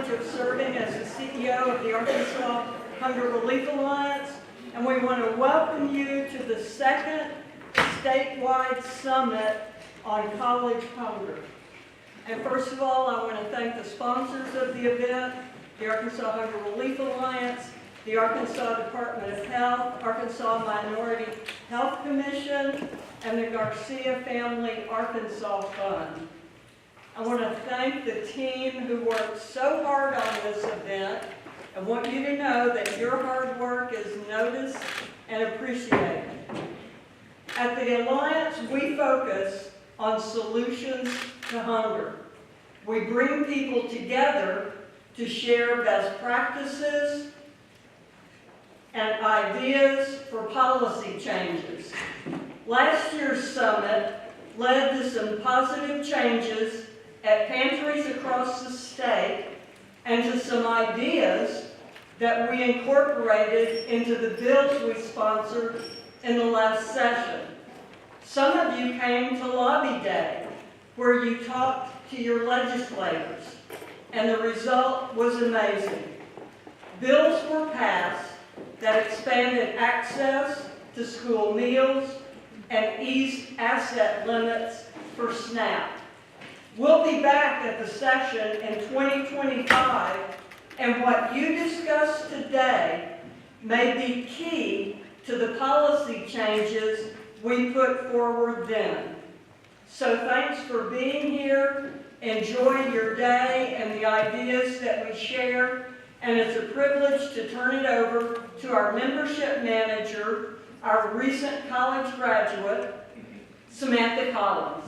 privilege of serving as the CEO of the Arkansas Hunger Relief Alliance, and we want to welcome you to the second statewide summit on college hunger. And first of all, I want to thank the sponsors of the event, the Arkansas Hunger Relief Alliance, the Arkansas Department of Health, Arkansas Minority Health Commission, and the Garcia Family Arkansas Fund. I want to thank the team who worked so hard on this event. I want you to know that your hard work is noticed and appreciated. At the Alliance, we focus on solutions to hunger. We bring people together to share best practices and ideas for policy changes. Last year's summit led to some positive changes at pantries across the state and to some ideas that we incorporated into the bills we sponsored in the last session. Some of you came to Lobby Day, where you talked to your legislators, and the result was amazing. Bills were passed that expanded access to school meals and eased asset limits for SNAP. We'll be back at the session in 2025, and what you discussed today may be key to the policy changes we put forward then. So thanks for being here. Enjoy your day and the ideas that we share, and it's a privilege to turn it over to our membership manager, our recent college graduate, Samantha Collins.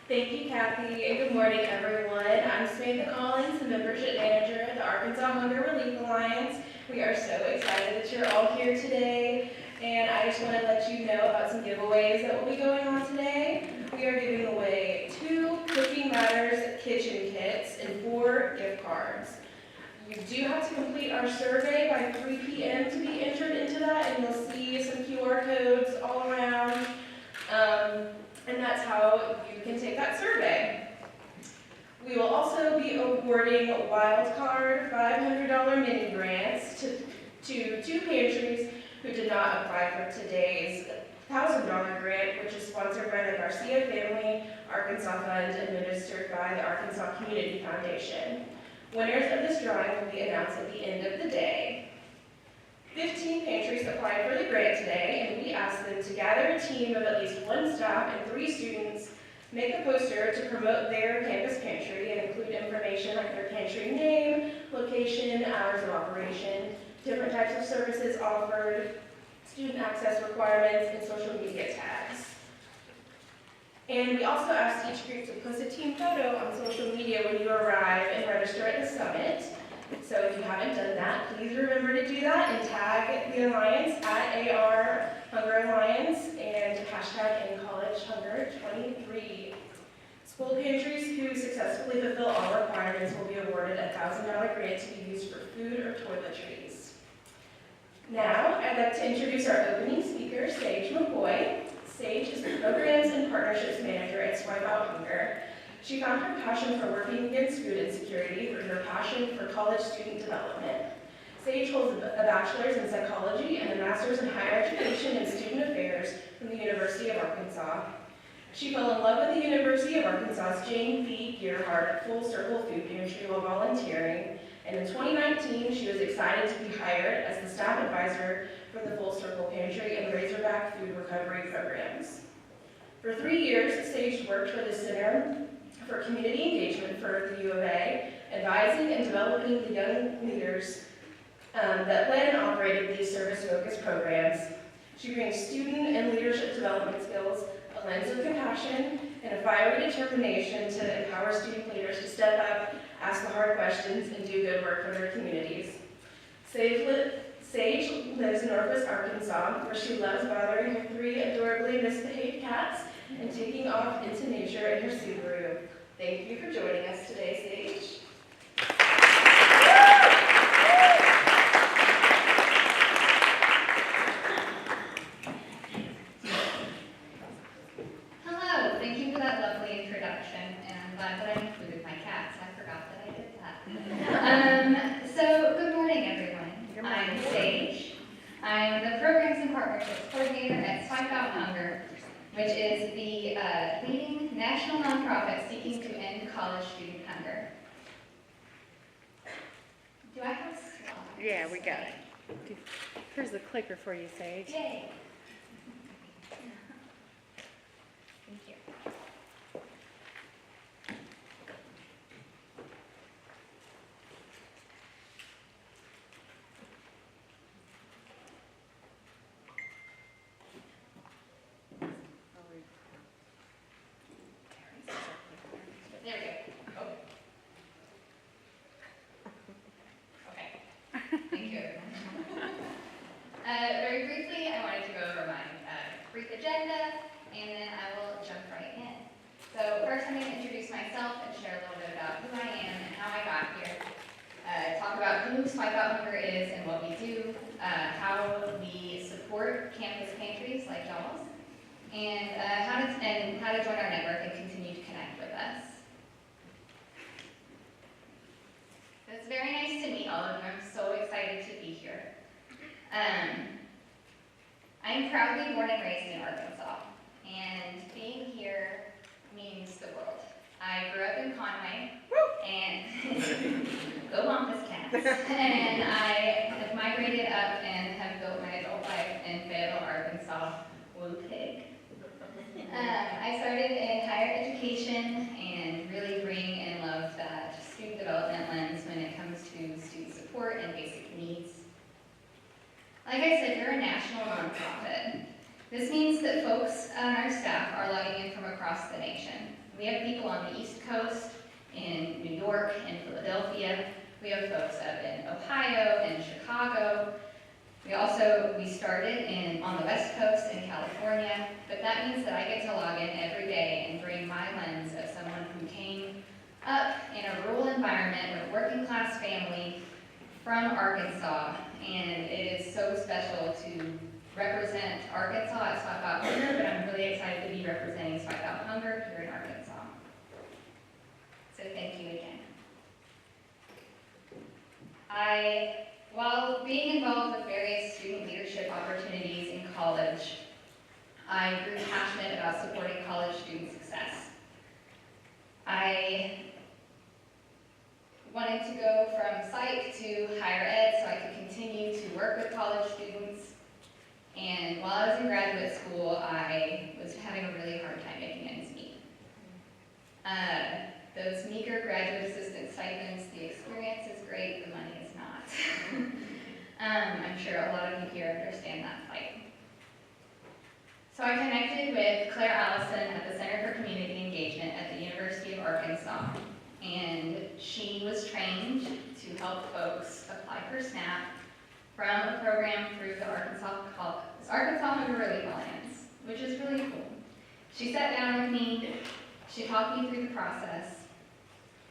Thank you, Kathy, and good morning, everyone. I'm Samantha Collins, the membership manager of the Arkansas Hunger Relief Alliance. We are so excited that you're all here today, and I just want to let you know about some giveaways that will be going on today. We are giving away 2 Cooking Matters kitchen kits and 4 gift cards. You do have to complete our survey by 3 p.m. to be entered into that, and you'll see some QR codes all around. And that's how you can take that survey. We will also be awarding wildcard $500 mini grants to 2 pantries who did not apply for today's $1,000 grant, which is sponsored by the Garcia Family Arkansas Fund, administered by the Arkansas Community Foundation. Winners of this drawing will be announced at the end of the day. 15 pantries applied for the grant today, and we asked them to gather a team of at least 1 staff and 3 students, make a poster to promote their campus pantry and include information like their pantry name, location, hours of operation, different types of services offered, student access requirements, and social media tags. And we also asked each group to post a team photo on social media when you arrive and register at the summit. So if you haven't done that, please remember to do that and tag the Alliance at AR Hunger Alliance and hashtag InCollegeHunger23. School pantries who successfully fulfill all requirements will be awarded a $1,000 grant to be used for food or toiletries. Now, I'd like to introduce our opening speaker, Sage McCoy. Sage is the Programs and Partnerships Manager at Swipe Out Hunger. She found her passion for working against food insecurity through her passion for college student development. Sage holds a bachelor's in psychology and a master's in higher education and student affairs from the University of Arkansas. She fell in love with the University of Arkansas's Jane B. Gearhart Full Circle Food Pantry while volunteering, and in 2019 she was excited to be hired as the staff advisor for the Full Circle Pantry and Razorback Food Recovery programs. For 3 years, Sage worked for the Center for Community Engagement for the U of A, advising and developing the young leaders that led and operated these service-focused programs. She brings student and leadership development skills, a lens of compassion, and a fiery determination to empower student leaders to step up, ask the hard questions, and do good work for their communities. Sage lives in Northwest Arkansas, where she loves bothering her 3 adorably misbehaved cats and taking off into nature in her Subaru. Thank you for joining us today, Sage. introduction, and I'm glad that I included my cats. I forgot that I did that. So, good morning, everyone. I'm Sage. I'm the Programs and Partnerships Coordinator at Swipe Out Hunger, which is the leading national nonprofit seeking to end college student hunger. Do I have slides? Yeah, we got it. Here's the clicker for you, Sage. Yay. Thank you. There we go. Oh. Okay. Thank you, everyone. Very briefly, I wanted to go over my brief agenda, and then I will jump right in. So first, I'm going to introduce myself and share a little bit about who I am and how I got here. Talk about who Swipe Out Hunger is and what we do, how we support campus pantries like y'all's, and how to join our network and continue to connect with us. It's very nice to meet all of you. I'm so excited to be here. I'm proudly born and raised in Arkansas, and being here means the world. I grew up in Conway, and go Bumpus Cats, and I have migrated up and have built my adult life in Fayetteville, Arkansas. Woo pig. I started in higher education and really bring and love that student development lens when it comes to student support and basic needs. Like I said, we're a national nonprofit. This means that folks on our staff are logging in from across the nation. We have people on the East Coast, in New York, in Philadelphia. We have folks up in Ohio and Chicago. We started on the West Coast in California, but that means that I get to log in every day and bring my lens of someone who came up in a rural environment with a working class family from Arkansas, and it is so special to represent Arkansas at Swipe Out Hunger, but I'm really excited to be representing Swipe Out Hunger here in Arkansas. So thank you again. While being involved with various student leadership opportunities in college, I grew passionate about supporting college student success. I wanted to go from psych to higher ed so I could continue to work with college students. And while I was in graduate school, I was having a really hard time making ends meet. Those meager graduate assistant stipends, the experience is great, the money is not. I'm sure a lot of you here understand that plight. So I connected with Claire Allison at the Center for Community Engagement at the University of Arkansas. And she was trained to help folks apply for SNAP from a program through the Arkansas Hunger Relief Alliance, which is really cool. She sat down with me, she talked me through the process,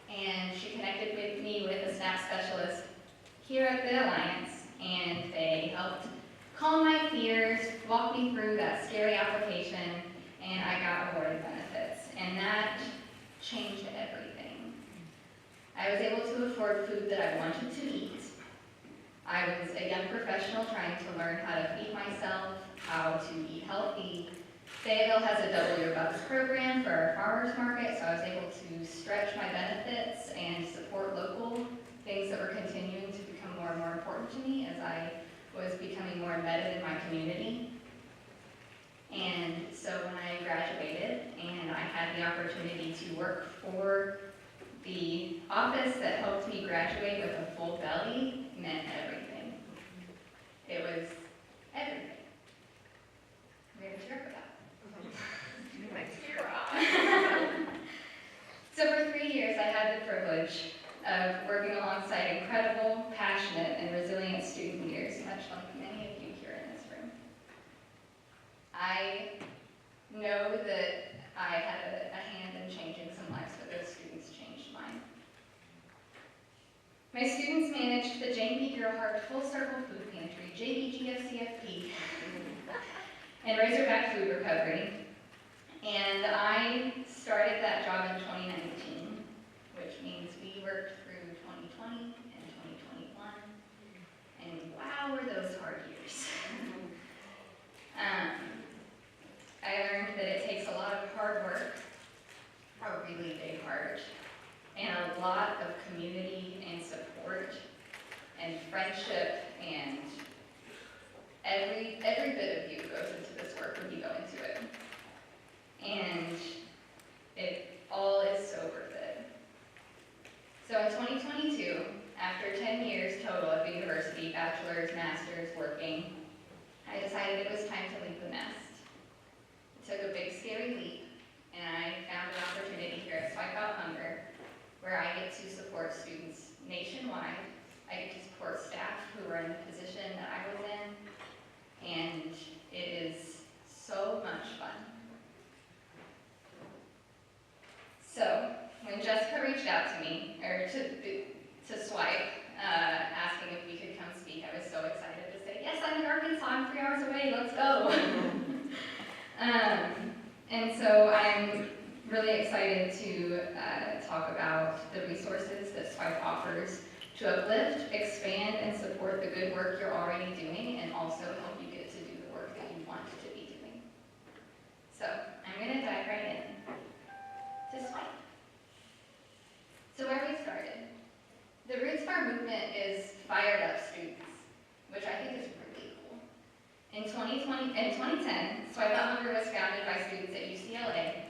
and she connected with me with a SNAP specialist here at the Alliance, and they helped calm my fears, walk me through that scary application, and I got awarded benefits, and that changed everything. I was able to afford food that I wanted to eat. I was a young professional trying to learn how to feed myself, how to eat healthy. Fayetteville has a Double Your Bucks program for our farmers market, so I was able to stretch my benefits and support local things that were continuing to become more and more important to me as I was becoming more embedded in my community. And so when I graduated and I had the opportunity to work for the office that helped me graduate with a full belly, meant everything. It was everything. We have a cheer for that. So for 3 years, I had the privilege of working alongside incredible, passionate, and resilient student leaders, much like many of you here in this room. I know that I had a hand in changing some lives, but those students changed mine. My students managed the Jane B. Gerhardt Full Circle Food Pantry, JBGFCFP, and Razorback Food Recovery. And I started that job 2020 and 2021. And wow, were those hard years. I learned that it takes a lot of hard work, a really big heart, and a lot of community and support and friendship, and every bit of you goes into this work when you go into it. And it all is so worth it. So in 2022, after 10 years total at the university, bachelor's, master's, working, I decided it was time to leave the nest. It took a big scary leap, and I found an opportunity here at Swipe Out Hunger, where I get to support students nationwide. I get to support staff who are in the position that I was in, and it is so much fun. So, when Jessica reached out to me, or to Swipe, asking if we could come speak, I was so excited to say, yes, I'm in Arkansas, I'm 3 hours away, let's go. And so I'm really excited to talk about the resources that Swipe offers to uplift, expand, and support the good work you're already doing, and also help you get to do the work that you want to be doing. So I'm going to dive right in to Swipe. So where we started. The roots of our movement is fired up students, which I think is really cool. In 2010, Swipe Out Hunger was founded by students at UCLA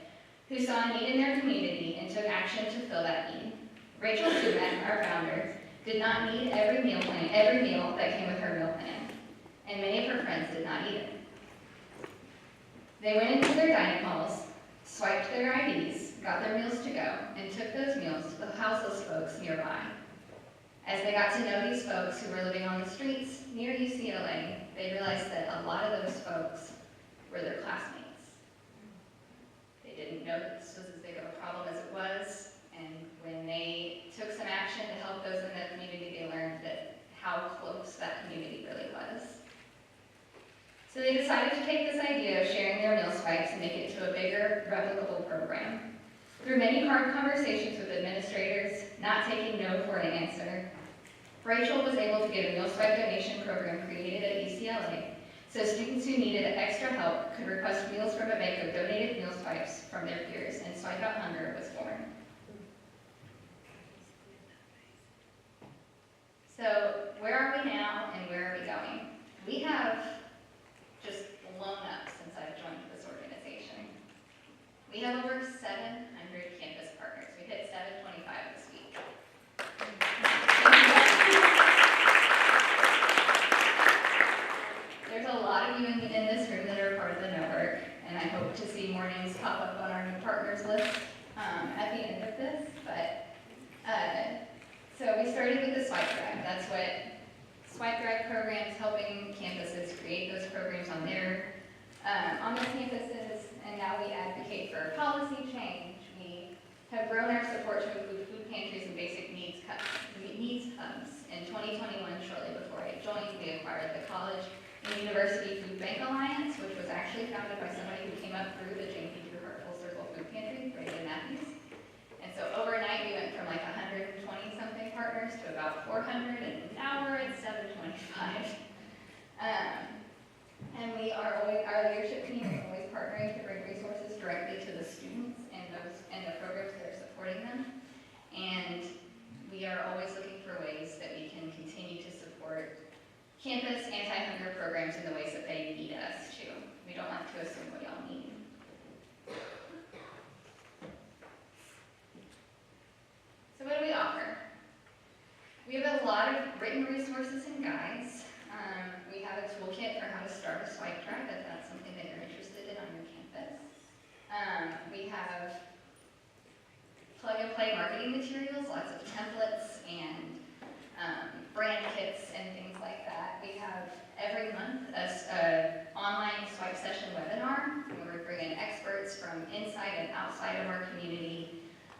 who saw a need in their community and took action to fill that need. Rachel Sumet, our founder, did not need every meal that came with her meal plan, and many of her friends did not either. They went into their dining halls, swiped their IDs, got their meals to go, and took those meals to the houseless folks nearby. As they got to know these folks who were living on the streets near UCLA, they realized that a lot of those folks were their classmates. They didn't know that this was as big of a problem as it was, and when they took some action to help those in the community, they learned that how close that community really was. So they decided to take this idea of sharing their meal swipes and make it into a bigger, replicable program. Through many hard conversations with administrators, not taking no for an answer, Rachel was able to get a meal swipe donation program created at UCLA, so students who needed extra help could request meals from a bank of donated meal swipes from their peers, and Swipe Out Hunger was born. So where are we now and where are we going? We have just blown up since I've joined this organization. We have over 700 campus partners. We hit 725 this week. There's a lot of you in this room that are part of the network, and I hope to see more names pop up on our new partners list at the end of this. But so we started with the Swipe Drive. That's what Swipe Drive programs, helping campuses create those programs on their campuses, and now we advocate for policy change. We have grown our support to include food pantries and basic needs hubs. In 2021, shortly before I joined, we acquired the College and University Food Bank Alliance, which was actually founded by somebody who came up through the Jane P. Drew Full Circle Food Pantry, Brandon Matthews. And so overnight, we went from like 120-something partners to about 400, and now we're at 725. And we are always, our leadership team is always partnering to bring resources directly to the students and the programs that are supporting them. And we are always looking for ways that we can continue to support campus anti-hunger programs in the ways that they need us to. We don't have to assume what y'all need. So what do we offer? We have a lot of written resources and guides. We have a toolkit for how to start a Swipe Drive if that's something that you're interested in on your campus. We have plug-and-play marketing materials, lots of templates and brand kits and things like that. We have every month an online swipe session webinar where we bring in experts from inside and outside of our community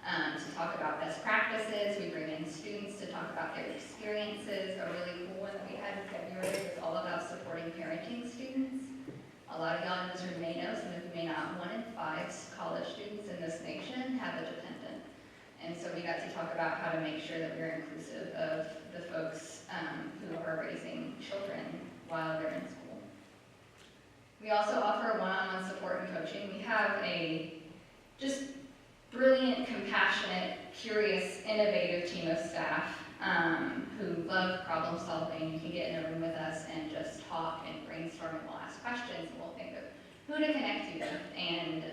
to talk about best practices. We bring in students to talk about their experiences. A really cool one that we had in February was all about supporting parenting students. A lot of y'all in this room may know, some of you may not, 1 in 5 college students in this nation have a dependent. And And so we got to talk about how to make sure that we're inclusive of the folks who are raising children while they're in school. We also offer one-on-one support and coaching. We have a just brilliant, compassionate, curious, innovative team of staff who love problem solving. You can get in a room with us and just talk and brainstorm, and we'll ask questions and we'll think of who to connect you with, and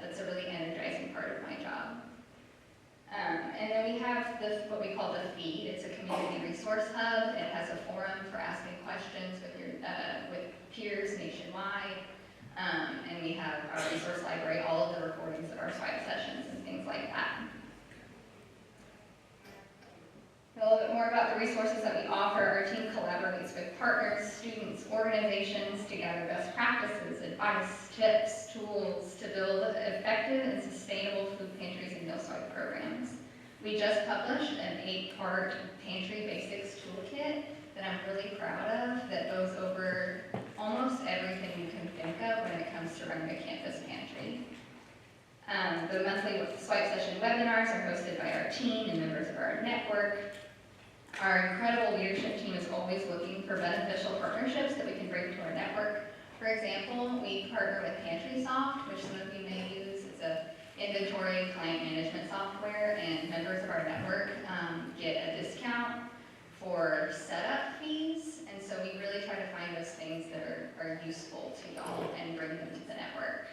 that's a really energizing part of my job. And then we have what we call the Feed. It's a community resource hub. It has a forum for asking questions with peers nationwide. And we have our resource library, all of the recordings of our swipe sessions and things like that. A little bit more about the resources that we offer. Our team collaborates with partners, students, organizations to gather best practices, advice, tips, tools to build effective and sustainable food pantries and meal swipe programs. We just published an 8-part pantry basics toolkit that I'm really proud of, that goes over almost everything you can think of when it comes to running a campus pantry. The monthly swipe session webinars are hosted by our team and members of our network. Our incredible leadership team is always looking for beneficial partnerships that we can bring to our network. For example, we partner with PantrySoft, which some of you may use. It's an inventory client management software, and members of our network get a discount for setup fees. And so we really try to find those things that are useful to y'all and bring them to the network.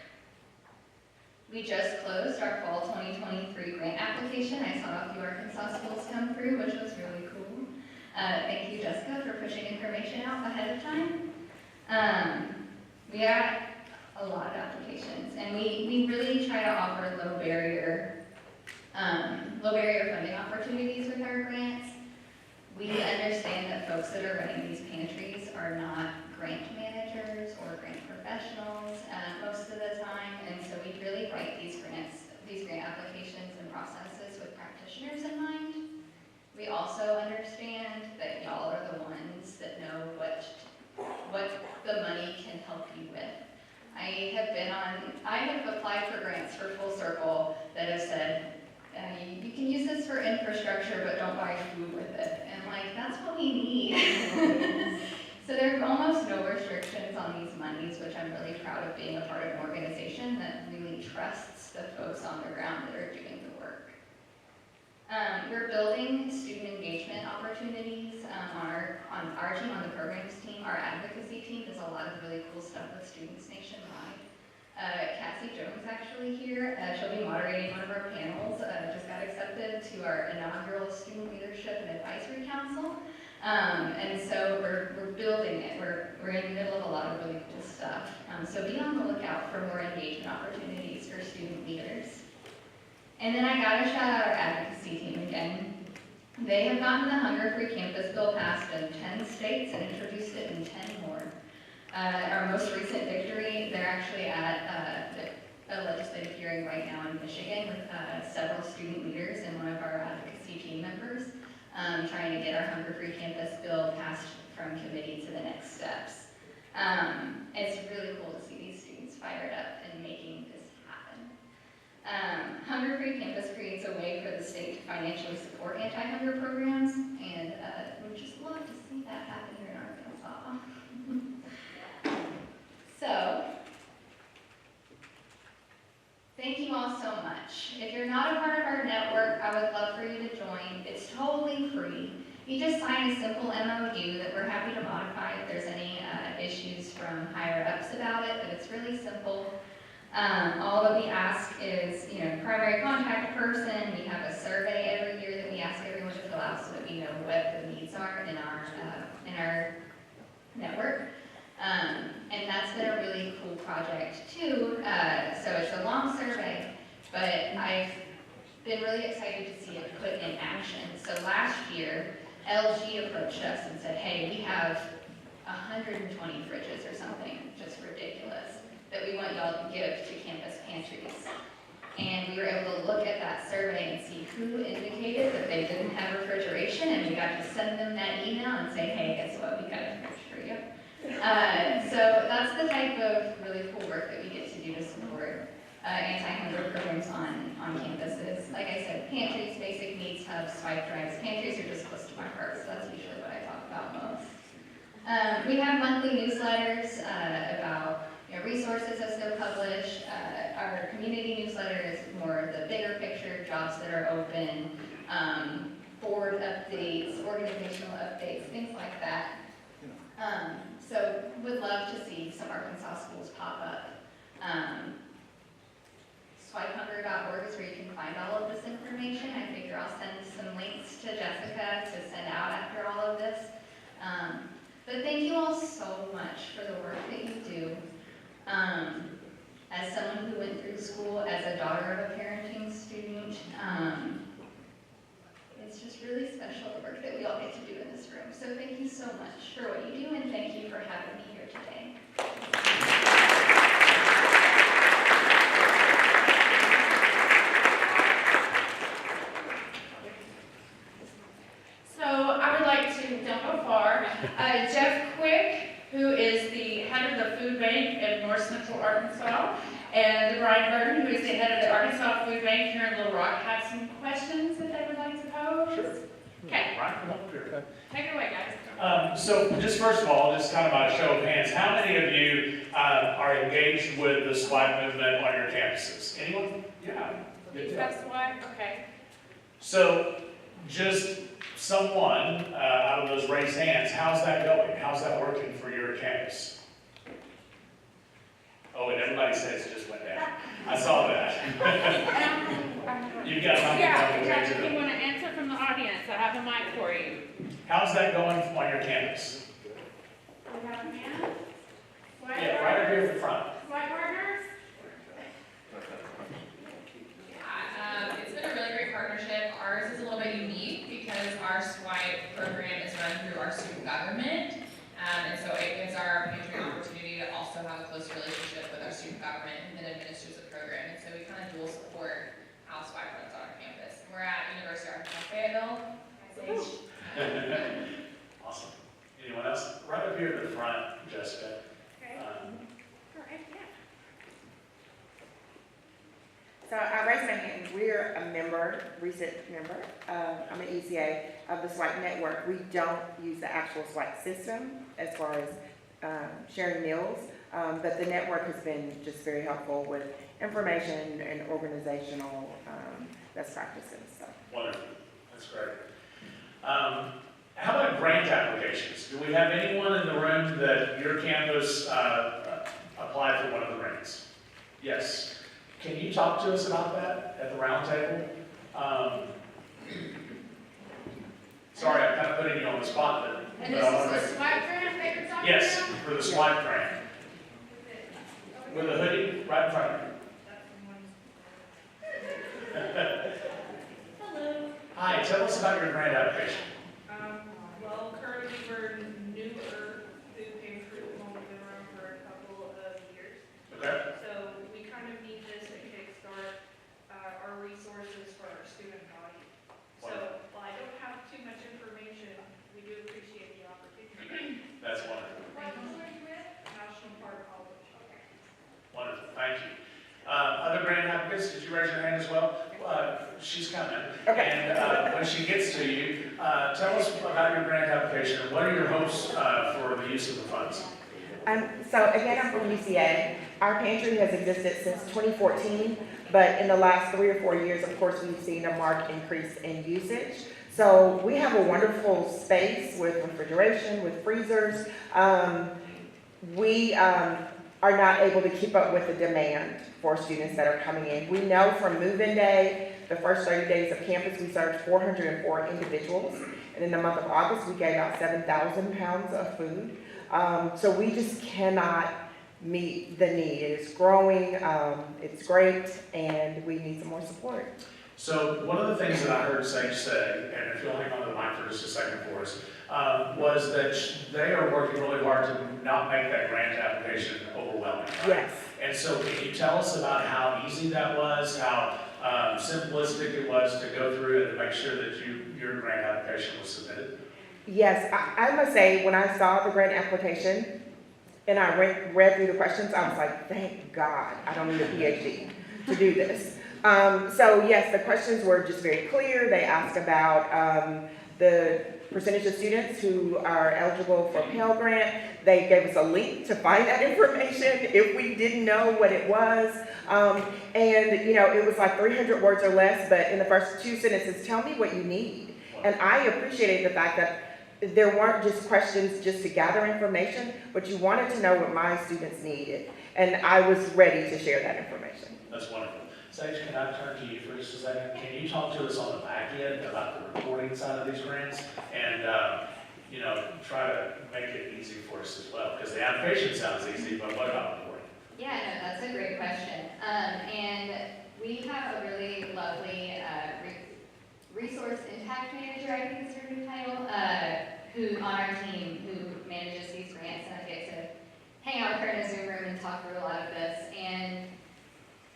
We just closed our fall 2023 grant application. I saw a few Arkansas schools come through, which was really cool. Thank you, Jessica, for pushing information out ahead of time. We got a lot of applications, and we really try to offer low barrier funding opportunities with our grants. We understand that folks that are running these pantries are not grant managers or grant professionals most of the time, and so we really write these grant applications and processes with practitioners in mind. We also understand that y'all are the ones that know what the money can help you with. I have applied for grants for Full Circle that have said, you can use this for infrastructure, but don't buy food with it. And that's what we need. So there are almost no restrictions on these monies, which I'm really proud of being a part of an organization that really trusts the folks on the ground that are doing the work. We're building student engagement opportunities on our team, on the programs team. Our advocacy team does a lot of really cool stuff with students nationwide. Cassie Jones actually here. She'll be moderating one of our panels. Just got accepted to our inaugural Student Leadership and Advisory Council. And so we're building it. We're in the middle of a lot of really cool stuff. So be on the lookout for more engagement opportunities for student leaders. And then I gotta shout out our advocacy team again. They have gotten the Hunger-Free Campus Bill passed in 10 states and introduced it in 10 more. Our most recent victory, they're actually at a legislative hearing right now in Michigan with several student leaders and one of our advocacy team members, trying to get our Hunger-Free Campus Bill passed from committee to the next steps. It's really cool to see these students fired up and making this happen. Hunger-Free Campus creates a way for the state to financially support anti-hunger programs, and we just love to see that happen here in Arkansas. So, thank you all so much. If you're not a part of our network, I would love for you to join. It's totally free. You just sign a simple MOU that we're happy to modify if there's any issues from higher ups about it, but it's really simple. All that we ask is, primary contact person. We have a survey every year that we ask everyone to fill out so that we know what the needs are in our network. And that's been a really cool project too. So it's a long survey, but I've been really excited to see it put in action. So last year, LG approached us and said, hey, we have 120 fridges or something, just ridiculous, that we want y'all to give to campus pantries. And we were able to look at that survey and see who indicated that they didn't have refrigeration, and we got to send them that email and say, hey, guess what, we got a fridge for you. So that's the type of really cool work that we get to do to support anti-hunger programs on campuses. Like I said, pantries, basic needs hubs, swipe drives. Pantries are just close to my heart, so that's usually what I talk about most. We have monthly newsletters about resources as they're published. Our community newsletter is more the bigger picture, jobs that are open, board updates, organizational updates, things like that. So would love to see some Arkansas schools pop up. Swipehunger.org is where you can find all of this information. I figure I'll send some links to Jessica to send out after all of this. But thank you all so much for the work that you do. As someone who went through school as a daughter of a parenting student, it's just really special the work that we all get to do in this room. So thank you so much for what you do, and thank you for having me here today. So I would like to, don't go far, Jeff Quick, who is the head of the food bank of North Central Arkansas, and Brian Burton, who is the head of the Arkansas Food Bank here in Little Rock, have some questions that they would like to pose. Sure. Okay, Right, come up here. take it away, guys. So just first of all, just kind of by show of hands, how many of you are engaged with the SWAT movement on your campuses? Anyone? Yeah. Good deal. That's why, okay. So just someone out of those raised hands, how's that going? How's that working for your campus? Oh, and everybody says it just went down. I saw that. You've got something Yeah, on the way exactly. to If you them. want to answer from the audience, I have a mic for you. How's that going on your campus? We have a hand. White Yeah, right up here at the front. White partners? Yeah, it's been a really great partnership. Ours is a little bit unique because our SWIPE program is run through our student government. And so it gives our pantry an opportunity to also have a close relationship with our student government and then administers the program. And so we kind of dual support how SWIPE runs on our campus. We're at University of Arkansas Fayetteville. Awesome. Anyone else? Right up here at the front, Jessica. Okay. Right, yeah. So I raised my hand. We're a member, recent member. I'm an ECA of the SWIPE network. We don't use the actual SWIPE system as far as sharing meals, but the network has been just very helpful with information and organizational best practices. So. Wonderful. That's great. How about grant applications? Do we have anyone in the room that your campus applied for one of the grants? Yes. Can you talk to us about that at the round table? Sorry, I'm kind of putting you on the spot there. And but this I wanna is make- the SWIPE grant that you're talking about? Yes, for the SWIPE grant. With a hoodie right in front of you. Hello. Hi, tell us about your grant application. Well, currently we're newer food pantry. We've only been around for a couple of years. Okay? So we kind of need this to kickstart our resources for our student body. So while I don't have too much information, we do appreciate the opportunity. That's wonderful. National Park College. Wonderful, thank you. Other grant applicants, did you raise your hand as well? She's coming. Okay. And when she gets to you, tell us about your grant application and what are your hopes for the use of the funds? So again, I'm from UCA. Our pantry has existed since 2014, but in the last 3 or 4 years, of course, we've seen a marked increase in usage. So we have a wonderful space with refrigeration, with freezers. We are not able to keep up with the demand for students that are coming in. We know from move-in day, the first 30 days of campus, we served 404 individuals. And in the month of August, we gave out 7,000 pounds of food. So we just cannot meet the need. It is growing, it's great, and we need some more support. So one of the things that I heard Sage say, and if you'll hang on to the mic for just a second for us, was that they are working really hard to not make that grant application overwhelming. Right? Yes. And so can you tell us about how easy that was, how simplistic it was to go through and to make sure that your grant application was submitted? Yes, I must say, when I saw the grant application and I read through the questions, I was like, thank God, I don't need a PhD. to do this. So yes, the questions were just very clear. They asked about the percentage of students who are eligible for Pell Grant. They gave us a link to find that information if we didn't know what it was. And you know, it was like 300 words or less, but in the first 2 sentences, tell me what you need. And I appreciated the fact that there weren't just questions just to gather information, but you wanted to know what my students needed. And I was ready to share that information. That's wonderful. Sage, can I turn to you for just a second? Can you talk to us on the back end about the reporting side of these grants? And, you know, try to make it easy for us as well, because the application sounds easy, but what about reporting? Yeah, no, that's a great question. And we have a really lovely resource impact manager, I think is her new title, who on our team who manages these grants, and I get to hang out with her in a Zoom room and talk through a lot of this. And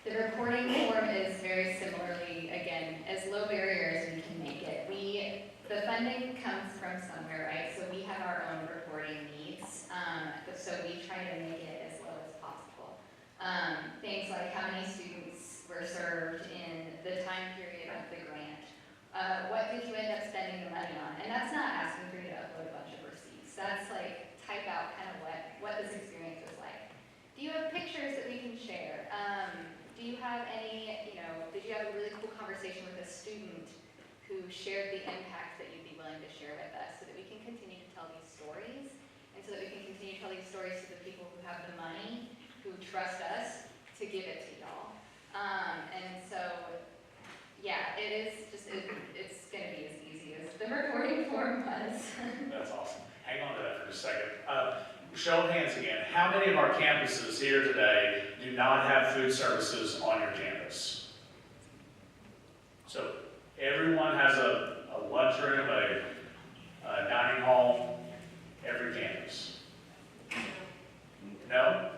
the reporting form is very similarly, again, as low barrier as we can make it. The funding comes from somewhere, right? So we have our own reporting needs, so we try to make it as low as possible. Things like how many students were served in the time period of the grant. What did you end up spending the money on? And that's not asking for you to upload a bunch of receipts. That's like type out kind of what this experience was like. Do you have pictures that we can share? Do you have any, you know, did you have a really cool conversation with a student who shared the impact that you'd be willing to share with us so that we can continue to tell these stories and so that we can continue to tell these stories to the people who have the money, who trust us to give it to y'all. And so, yeah, it is just, it's going to be as easy as the reporting form was. That's awesome. Hang on to that for just a second. Show of hands again. How many of our campuses here today do not have food services on your campus? So everyone has a lunchroom, a dining hall, every campus. No?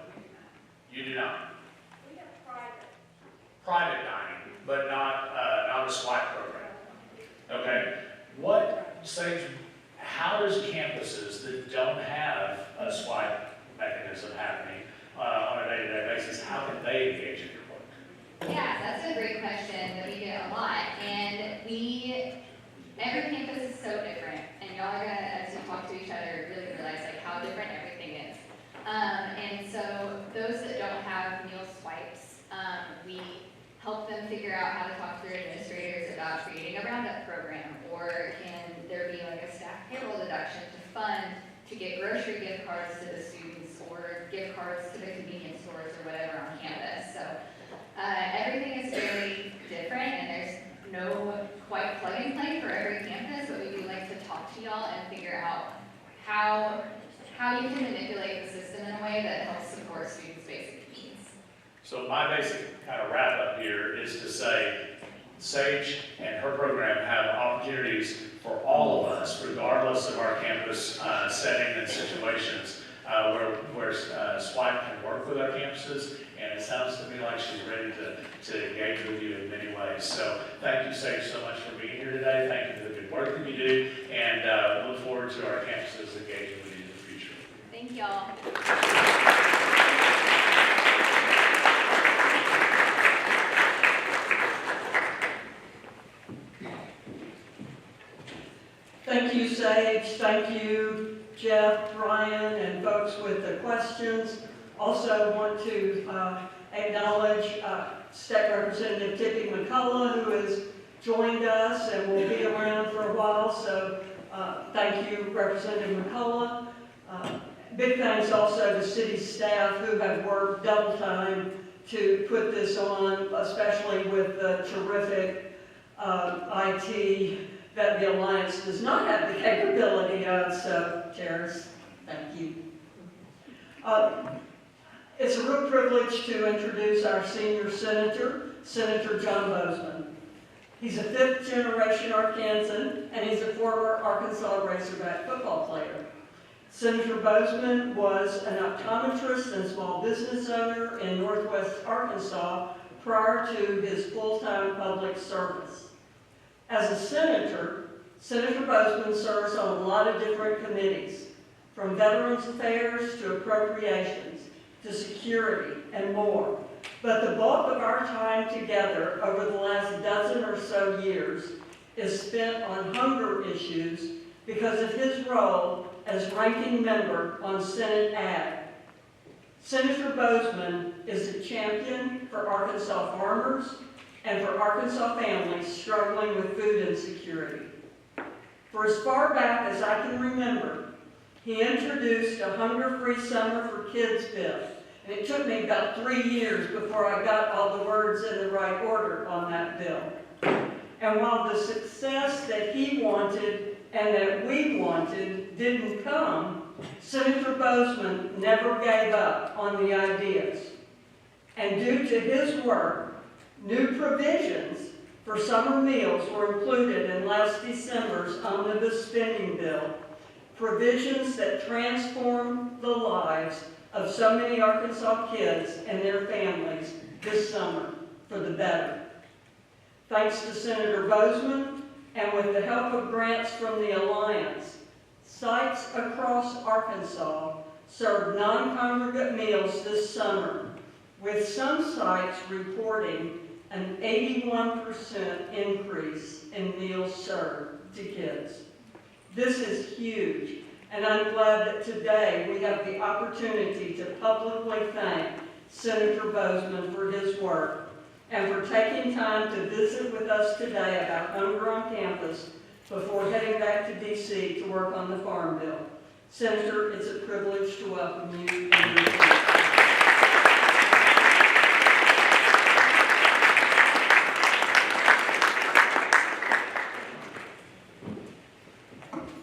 You do not? We have private. Private dining, but not a SWAT program. Okay. How does campuses that don't have a SWAT mechanism happening on a day-to-day basis, how can they engage in your work? Yeah, that's a great question that we get a lot. And every campus is so different. And y'all are gonna, as you talk to each other, really realize like how different everything is. And so those that don't have meal swipes, we help them figure out how to talk to their administrators about creating a roundup program, or can there be like a staff payroll deduction to get grocery gift cards to the students, or gift cards to the convenience stores or whatever on campus. So everything is very different, and there's no quite plug and play for every campus, but we do like to talk to y'all and figure out how you can manipulate the system in a way that helps support students' basic needs. So my basic kind of wrap up here is to say, Sage and her program have opportunities for all of us, regardless of our campus setting and situations, where SWIPE can work with our campuses, and it sounds to me like she's ready to engage with you in many ways. So thank you, Sage, so much for being here today. Thank you for the good work that you do, and we look forward to our campuses engaging with you in the future. Thank y'all. Thank you, Sage. Thank you, Jeff, Brian, and folks with the questions. Also want to acknowledge State Representative Tippy McCullough, who has joined us and will be around for a while. So thank you, Representative McCullough. Big thanks also to city staff who have worked double time to put this on, especially with the terrific IT that the Alliance does not have the capability of. So, chairs, thank you. It's a real privilege to introduce our senior senator, Senator John Boozman. He's a fifth-generation Arkansan, and he's a former Arkansas Razorback football player. Senator Boozman was an optometrist and small business owner in Northwest Arkansas prior to his full-time public service. As a senator, Senator Boozman serves on a lot of different committees, from Veterans Affairs to Appropriations to Security and more. But the bulk of our time time together over the last dozen or so years is spent on hunger issues because of his role as ranking member on Senate Ag. Senator Bozeman is a champion for Arkansas farmers and for Arkansas families struggling with food insecurity. For as far back as I can remember, he introduced a hunger-free summer for kids bill. And it took me about 3 years before I got all the words in the right order on that bill. And while the success that he wanted and that we wanted didn't come, Senator Bozeman never gave up on the ideas. And due to his work, new provisions for summer meals were included in last December's omnibus spending bill, provisions that transform the lives of so many Arkansas kids and their families this summer for the better. Thanks to Senator Bozeman, and with the help of grants from the Alliance, sites across Arkansas served non-congregate meals this summer, with some sites reporting an 81% increase in meals served to kids. This is huge, and I'm glad that today we have the opportunity to publicly thank Senator Bozeman for his work and for taking time to visit with us today about hunger on campus before heading back to D.C. to work on the Farm Bill. Senator, it's a privilege to welcome you and your team.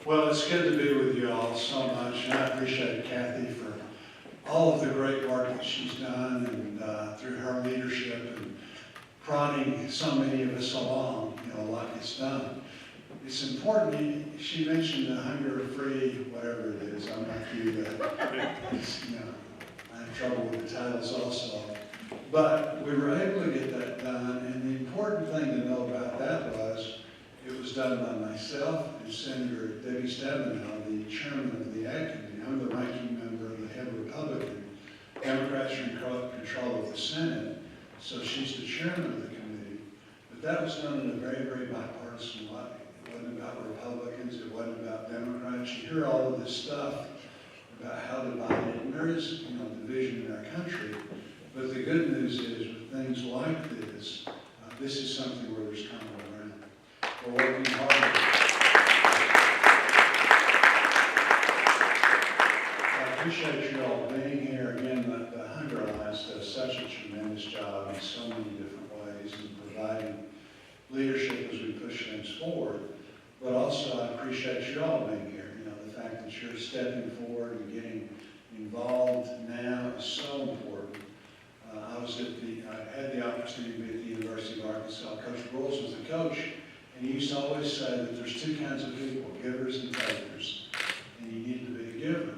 Well, it's good to be with you all so much, and I appreciate Kathy for all of the great work that she's done and through her leadership and prodding so many of us along, like it's done. It's important, she mentioned the hunger-free, whatever it is, I'm like you, I have trouble with the titles also. But we were able to get that done, and the important thing to know about that was it was done by myself and Senator Debbie Stabenow, the chairman of the Ag Committee. I'm the ranking member of the head Republican. Democrats are in control of the Senate, so she's the chairman of the committee. But that was done in a very, very bipartisan way. It wasn't about Republicans, it wasn't about Democrats. You hear all of this stuff about how divided, and there is, division in our country. But the good news is, with things like this, this is something where there's common ground. We're working hard. I appreciate you all being here. Again, the Hunger Alliance does such a tremendous job in so many different ways in providing leadership as we push things forward. But also, I appreciate you all being here. The fact that you're stepping forward and getting involved now is so important. I had the opportunity to be at the University of Arkansas. Coach Broyles was the coach, and he used to always say that there's two kinds of people, givers and takers, and you need to be a giver.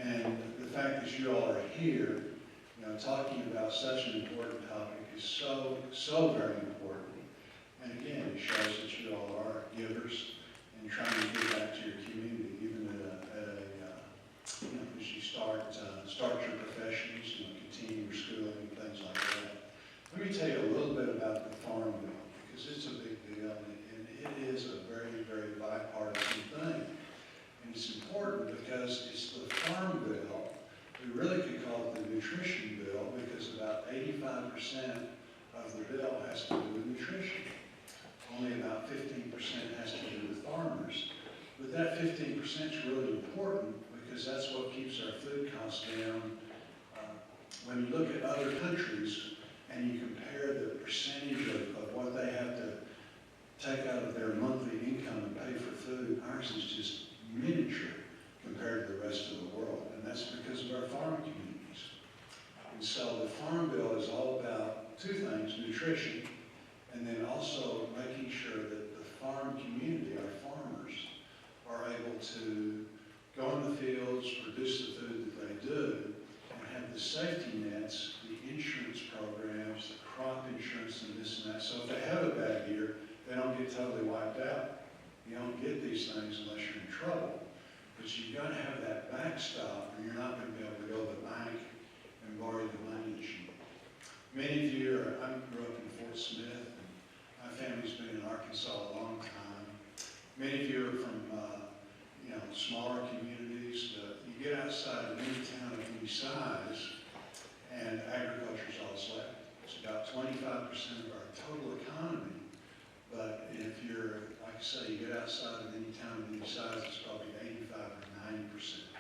And the fact that you all are here, talking about such an important topic is so, so very important. And again, it shows that you all are givers and trying to give back to your community, even as you start your professions, continue your schooling and things like that. Let me tell you a little bit about the Farm Bill, because it's a big deal, and it is a very, very bipartisan thing. And it's important because it's the Farm Bill. We really could call it the Nutrition Bill, because about 85% of the bill has to do with nutrition. Only about 15% has to do with farmers. But that 15% is really important because that's what keeps our food costs down. When you look at other countries and you compare the percentage of what they have to take out of their monthly income and pay for food, ours is just miniature compared to the rest of the world. And that's because of our farm communities. And so the Farm Bill is all about two things, nutrition, and then also making sure that the farm community, our farmers, are able to go in the fields, produce the food that they do, and have the safety nets, the insurance programs, the crop insurance and this and that. So if they have a bad year, they don't get totally wiped out. You don't get these things unless you're in trouble. But you've got to have that backstop, or you're not going to be able to go to the bank and borrow the money that you need. Many of you I grew up in Fort Smith. And my family's been in Arkansas a long time. Many of you are from, smaller communities. You get outside of any town of any size, and agriculture's all it's left. It's about 25% of our total economy. But if you're, like I say, you get outside of any town of any size, it's probably 85 or 90%.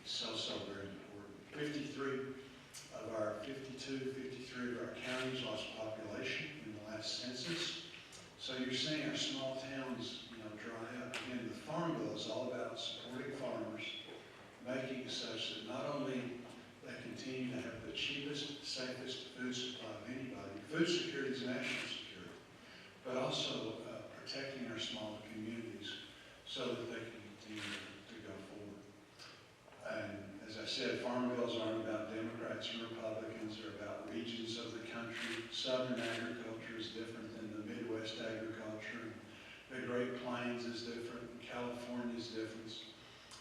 It's so very important. 53 of our counties lost population in the last census. So you're seeing our small towns, dry up. Again, the Farm Bill is all about supporting farmers, making it such that not only they continue to have the cheapest, safest food supply of anybody, food security is national security, but also protecting our smaller communities so that they can continue to go forward. And as I said, Farm Bills aren't about Democrats and Republicans, they're about regions of the country. Southern agriculture is different than the Midwest agriculture. The Great Plains is different, California is different.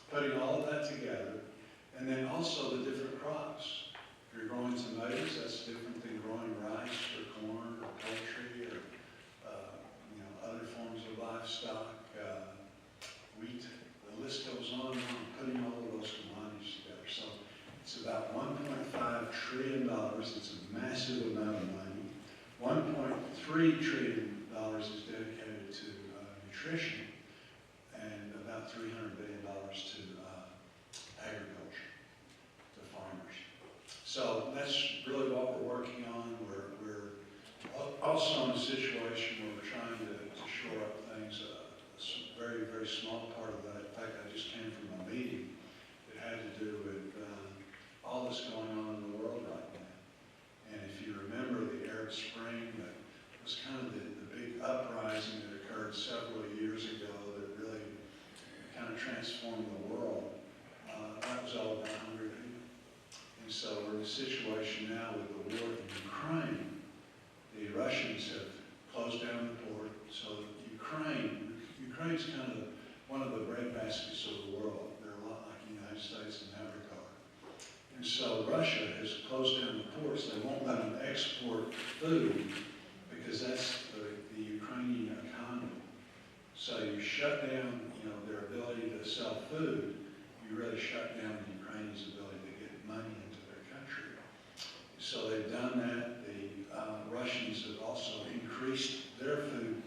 Putting all of that together, and then also the different crops. If you're growing tomatoes, that's different than growing rice or corn or poultry or other forms of livestock, wheat. The list goes on and on, putting all of those commodities together. So it's about $1.5 trillion. It's a massive amount of money. $1.3 trillion is dedicated to nutrition, and about $300 billion to agriculture, to farmers. So that's really what we're working on. We're also in a situation where we're trying to shore up things. A very, very small part of that. In fact, I just came from a meeting that had to do with all that's going on in the world right now. And if you remember the Arab Spring, that was kind of the big uprising that occurred several years ago that really kind of transformed the world. That was all about hungry people. And so we're in a situation now with the war in Ukraine. The Russians have closed down the port, so Ukraine's kind of one of the breadbaskets of the world. They're a lot like the United States in that regard. And so Russia has closed down the ports. They won't let them export food because that's the Ukrainian economy. So you shut down, their ability to sell food. You really shut down the Ukrainians' ability to get money into their country. So they've done that. The Russians have also increased their food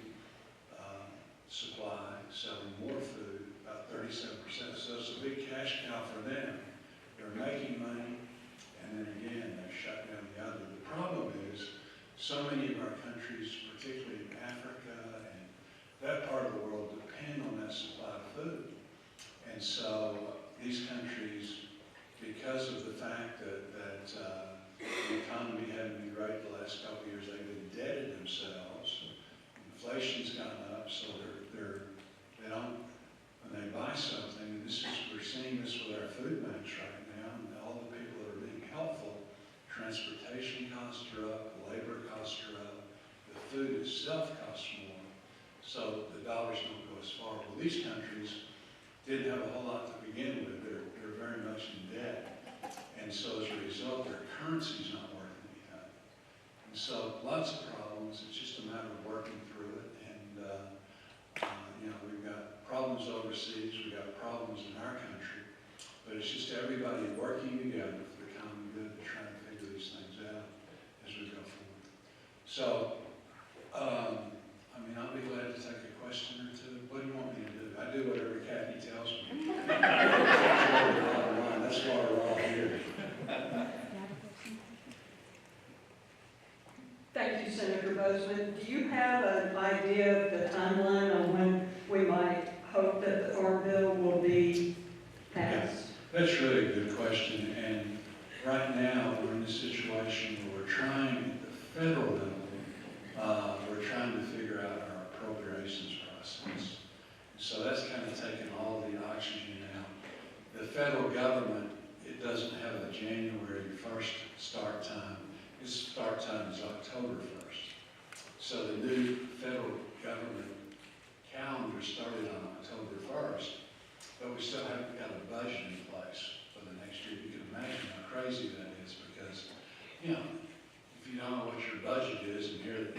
supply, selling more food, about 37%. So it's a big cash cow for them. They're making money, and then again, they've shut down the other. The problem is, so many of our countries, particularly in Africa and that part of the world, depend on that supply of food. And so these countries, because of the fact that the economy hadn't been great the last couple of years, they've indebted themselves. Inflation's gone up, so they don't, when they buy something, and we're seeing this with our food banks right now, and all the people that are being helpful, transportation costs are up, the labor costs are up, the food itself costs more, so the dollars don't go as far. Well, these countries didn't have a whole lot to begin with. They're very much in debt, and so as a result, their currency's not worth anything. And so lots of problems. It's just a matter of working through it, and we've got problems overseas, we've got problems in our country, but it's just everybody working together for the common good to try to figure these things out as we go forward. So, I'll be glad to take a question or two. What do you want me to do? I do whatever Kathy tells me. That's why we're all here. Thank you, Senator Bozeman. Do you have an idea of the timeline on when we might hope that the Farm Bill will be passed? That's really a good question, and right now we're in a situation where we're trying at the federal level, we're trying to figure out our appropriations process. So that's kind of taken all the oxygen out. The federal government, it doesn't have a January 1st start time. Its start time is October 1st. So the new federal government calendar started on October 1st, but we still haven't got a budget in place for the next year. You can imagine how crazy that is because, if you don't know what your budget is, and here,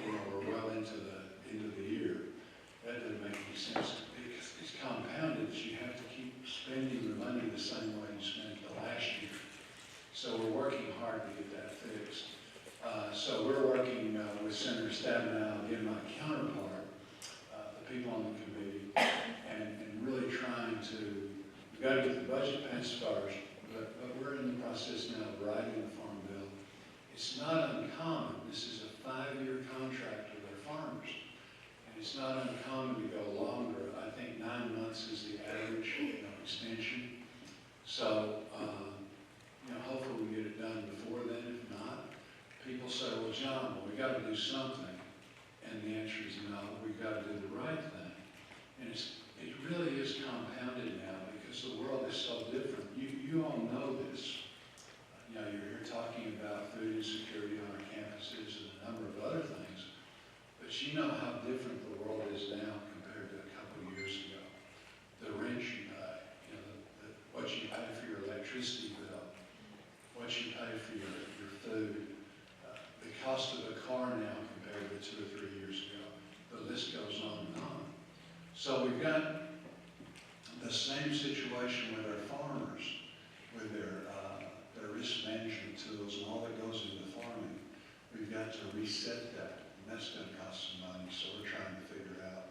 out now, again, my counterpart, the people on the committee, and really trying to, we've got to get the budget passed first, but we're in the process now of writing the farm bill. It's not uncommon, this is a 5-year contract with our farmers, and it's not uncommon to go longer. I think 9 months is the average, extension. So, hopefully we get it done before then. If not, people say, well, John, we got to do something. And the answer is no, we've got to do the right thing. And it really is compounded now because the world is so different. You all know this. You're here talking about food insecurity on our campuses and a number of other things. But you know how different the world is now compared to a couple of years ago. The rent you pay, what you pay for your electricity bill, what you pay for your food, the cost of a car now compared to 2 or 3 years ago. The list goes on and on. So we've got the same situation with our farmers, with their risk management tools and all that goes into farming. We've got to reset that, and that's going to cost some money. So we're trying to figure out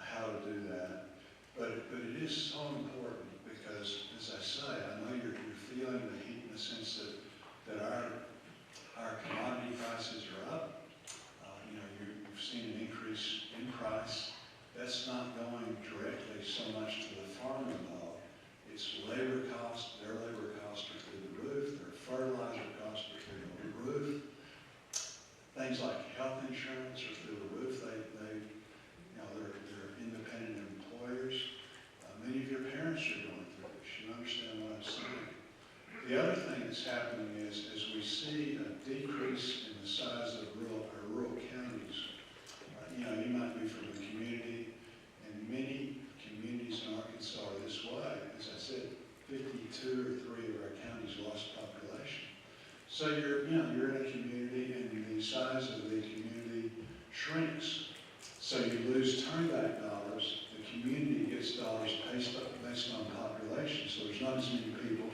how to do that. But it is so important because, as I say, I know you're feeling the heat in the sense that our commodity prices are up. You've seen an increase in price. That's not going directly so much to the farmer though. It's labor costs. Their labor costs are through the roof. Their fertilizer costs are through the roof. Things like health insurance are through the roof. They're independent employers. Many of your parents are going through this. You understand what I'm saying? The other thing that's happening is, as we see a decrease in the size of rural counties, you might be from a community, and many communities in Arkansas are this way. As I said, 52 or 3 of our counties lost population. So you're in a community, and the size of the community shrinks. So you lose turnback dollars. The community gets dollars based on population. So there's not as many people.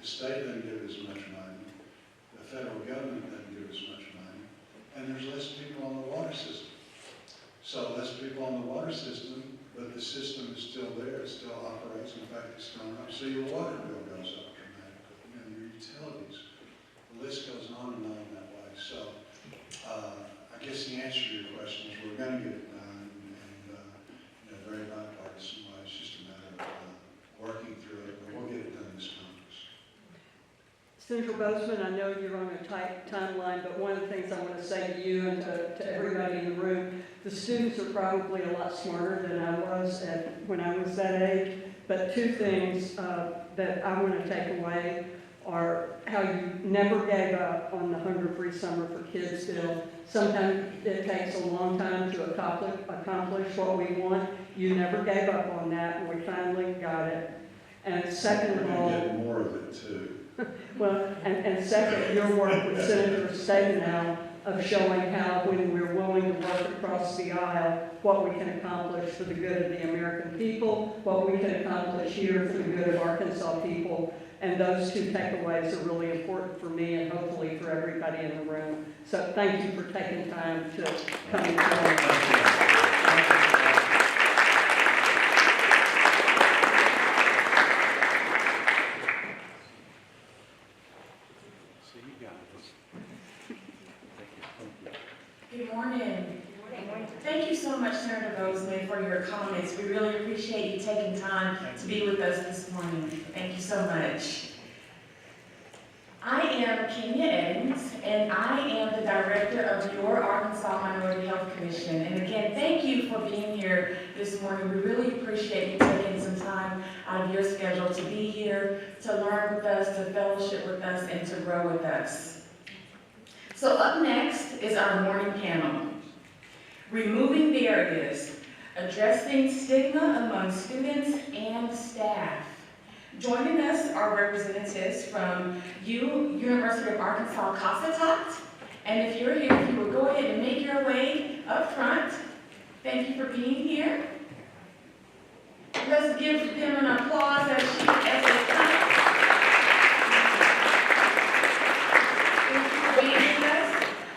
The state doesn't give as much money. The federal government doesn't give as much money. And there's less people on the water system. So less people on the water system, but the system is still there. It still operates. In fact, it's going up. So your water bill goes up dramatically. Your utilities. The list goes on and on that way. So I guess the answer to your question is we're going to get it done in a very bipartisan way. It's just a matter of working through it, but we'll get it done this Congress. Senator Bozeman, I know you're on a tight timeline, but one of the things I want to say to you and to everybody in the room, the students are probably a lot smarter than I was when I was that age, but 2 things that I want to take away are how you never gave up on the Hunger-Free Summer for Kids bill. Sometimes it takes a long time to accomplish what we want. You never gave up on that, and we finally got it. And second of all, we're going to get more of it too. well, and second, your work with Senator Stabenow of showing how when we're willing to work across the aisle, what we can accomplish for the good of the American people, what we can accomplish here for the good of Arkansas people. And those 2 takeaways are really important for me and hopefully for everybody in the room. So thank you for taking time to come and join us. Good morning. Thank you so much, Senator Bozeman, for your comments. We really appreciate you taking time to be with us this morning. Thank you so much. I am Kenya Evans, and I am the director of your Arkansas Minority Health Commission. And again, thank you for being here this morning. We really appreciate you taking some time out of your schedule to be here, to learn with us, to fellowship with us, and to grow with us. So up next is our morning panel, Removing Barriers, Addressing Stigma Among Students and Staff. Joining us are representatives from University of Arkansas Cossatot. And if you're here, if you would go ahead and make your way up front. Thank you for being here. Let's give them an applause as they come. Thank you for being with us.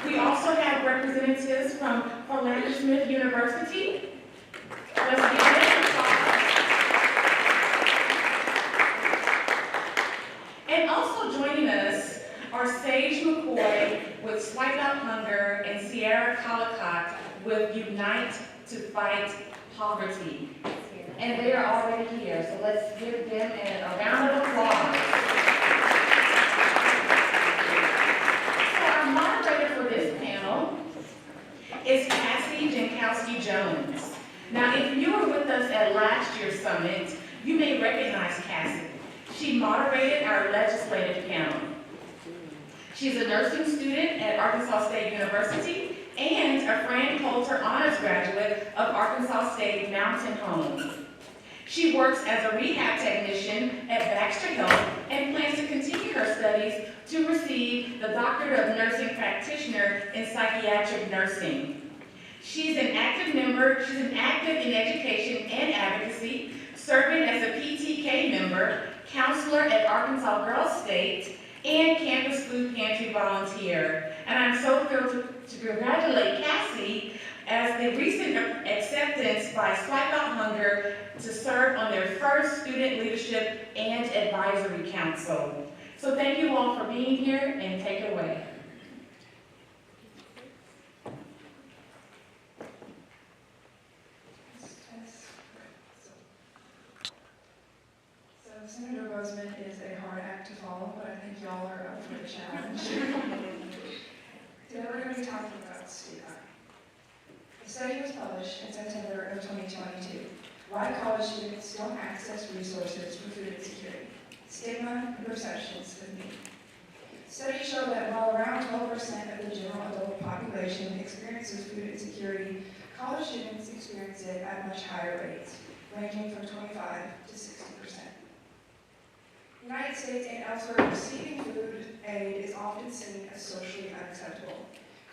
We also have representatives from Philander Smith University. Let's give them applause. And also joining us are Sage McCoy with Swipe Out Hunger and Sierra Collicott with Unite to Fight Poverty. And they are already here, so let's give them a round of applause. So our moderator for this panel is Cassie Jankowski-Jones. Now, if you were with us at last year's summit, you may recognize Cassie. She moderated our legislative panel. She's a nursing student at Arkansas State University and a Fran Coulter Honors graduate of Arkansas State Mountain Home. She works as a rehab technician at Baxter Health and plans to continue her studies to receive the Doctorate of Nursing Practitioner in Psychiatric Nursing. She's an active in education and advocacy, serving as a PTK member, counselor at Arkansas Girls State, and campus food pantry volunteer. And I'm so thrilled to congratulate Cassie as the recent acceptance by Swipe Out Hunger to serve on their first Student Leadership and Advisory Council. So thank you all for being here, and take it away. So Senator Bozeman is a hard act to follow, but I think y'all are up for the challenge. Today we're going to be talking about stigma. A study was published in September of 2022. Why college students don't access resources for food insecurity. Stigma and perceptions of need. Studies show that while around 12% of the general adult population experiences food insecurity, college students experience it at much higher rates, ranging from 25 to 60%. In the United States and elsewhere, receiving food aid is often seen as socially unacceptable,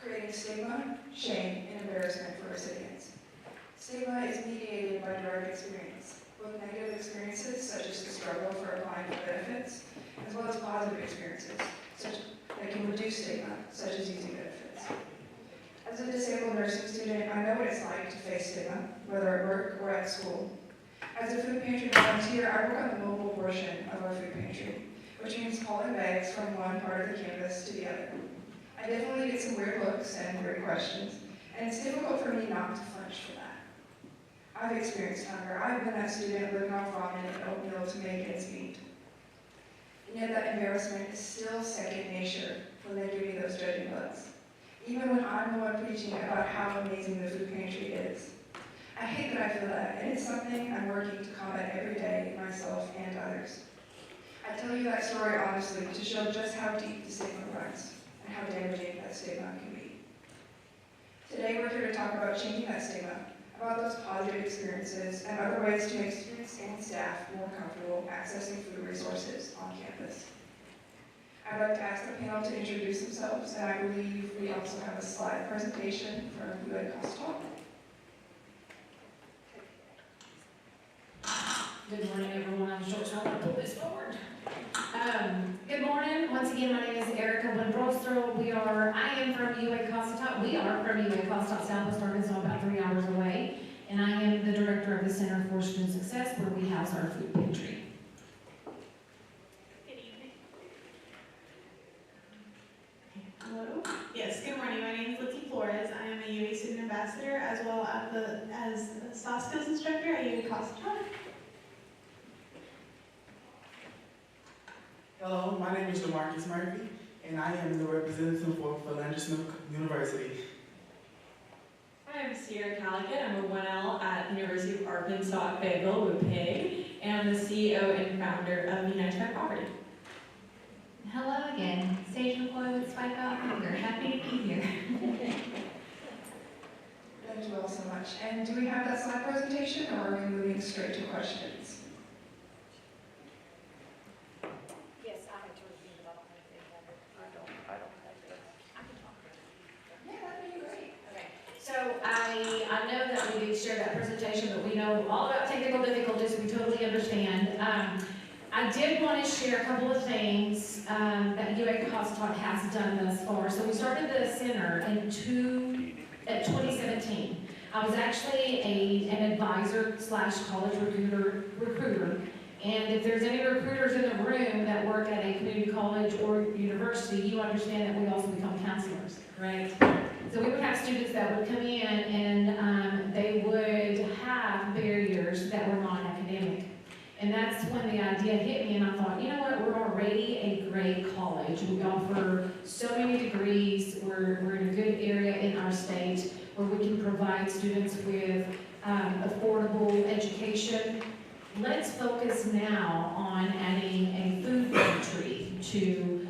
creating stigma, shame, and embarrassment for recipients. Stigma is mediated by direct experience, both negative experiences, such as the struggle for applying for benefits, as well as positive experiences, that can reduce stigma, such as using benefits. As a disabled nursing student, I know what it's like to face stigma, whether at work or at school. As a food pantry volunteer, I work on the mobile portion of our food pantry, which means hauling bags from one part of the campus to the other. I definitely get some weird looks and weird questions, and it's difficult for me not to flinch for that. I've experienced hunger. I've been that student living off ramen and oatmeal to make ends meet. And yet that embarrassment is still second nature when they give me those judging looks, even when I'm the one preaching about how amazing the food pantry is. I hate that I feel that, and it's something I'm working to combat every day, myself and others. I tell you that story honestly to show just how deep the stigma runs and how damaging that stigma can be. Today we're here to talk about changing that stigma, about those positive experiences, and other ways to make students and staff more comfortable accessing food resources on campus. I'd like to ask the panel to introduce themselves, and I believe we also have a slide presentation from UA Costa. Good morning, everyone. I'm short, so I'm going to pull this forward. Good morning. Once again, my name is Erica Windrosser. I am from UA Costatock. We are from UA Costatock, Southwest Arkansas, about 3 hours away. And I am the director of the Center for Student Success, where we house our food pantry. Good evening. Hello. Yes, good morning. My name is Lindsay Flores. I am a UA student ambassador as well as the soft skills instructor at UA Costatock. Hello, my name is DeMarcus Murphy, and I am the representative for Philander Smith University. I'm Sierra Calicut. I'm a 1L at the University of Arkansas at Fayetteville with PIG, and I'm the CEO and founder of Unite to Fight Poverty. Hello again, Sage McCoy with Swipe Out Hunger. Happy to be here. Thank you all so much. And do we have that slide presentation, or are we moving straight to questions? Yes, I had to review it all. I don't have this. I can talk. Yeah, that'd be great. Okay. So I know that we did share that presentation, but we know all about technical difficulties. We totally understand. I did want to share a couple of things that UA Costatock has done thus far. So we started the center in 2018, at 2017. I was actually an advisor / college recruiter. And if there's any recruiters in the room that work at a community college or university, you understand that we also become counselors, right? So we would have students that would come in and they would have barriers that were non-academic. And that's when the idea hit me and I thought, you know what, we're already a great college. We offer so many degrees, we're in a good area in our state where we can provide students with affordable education. Let's focus now on adding a food pantry to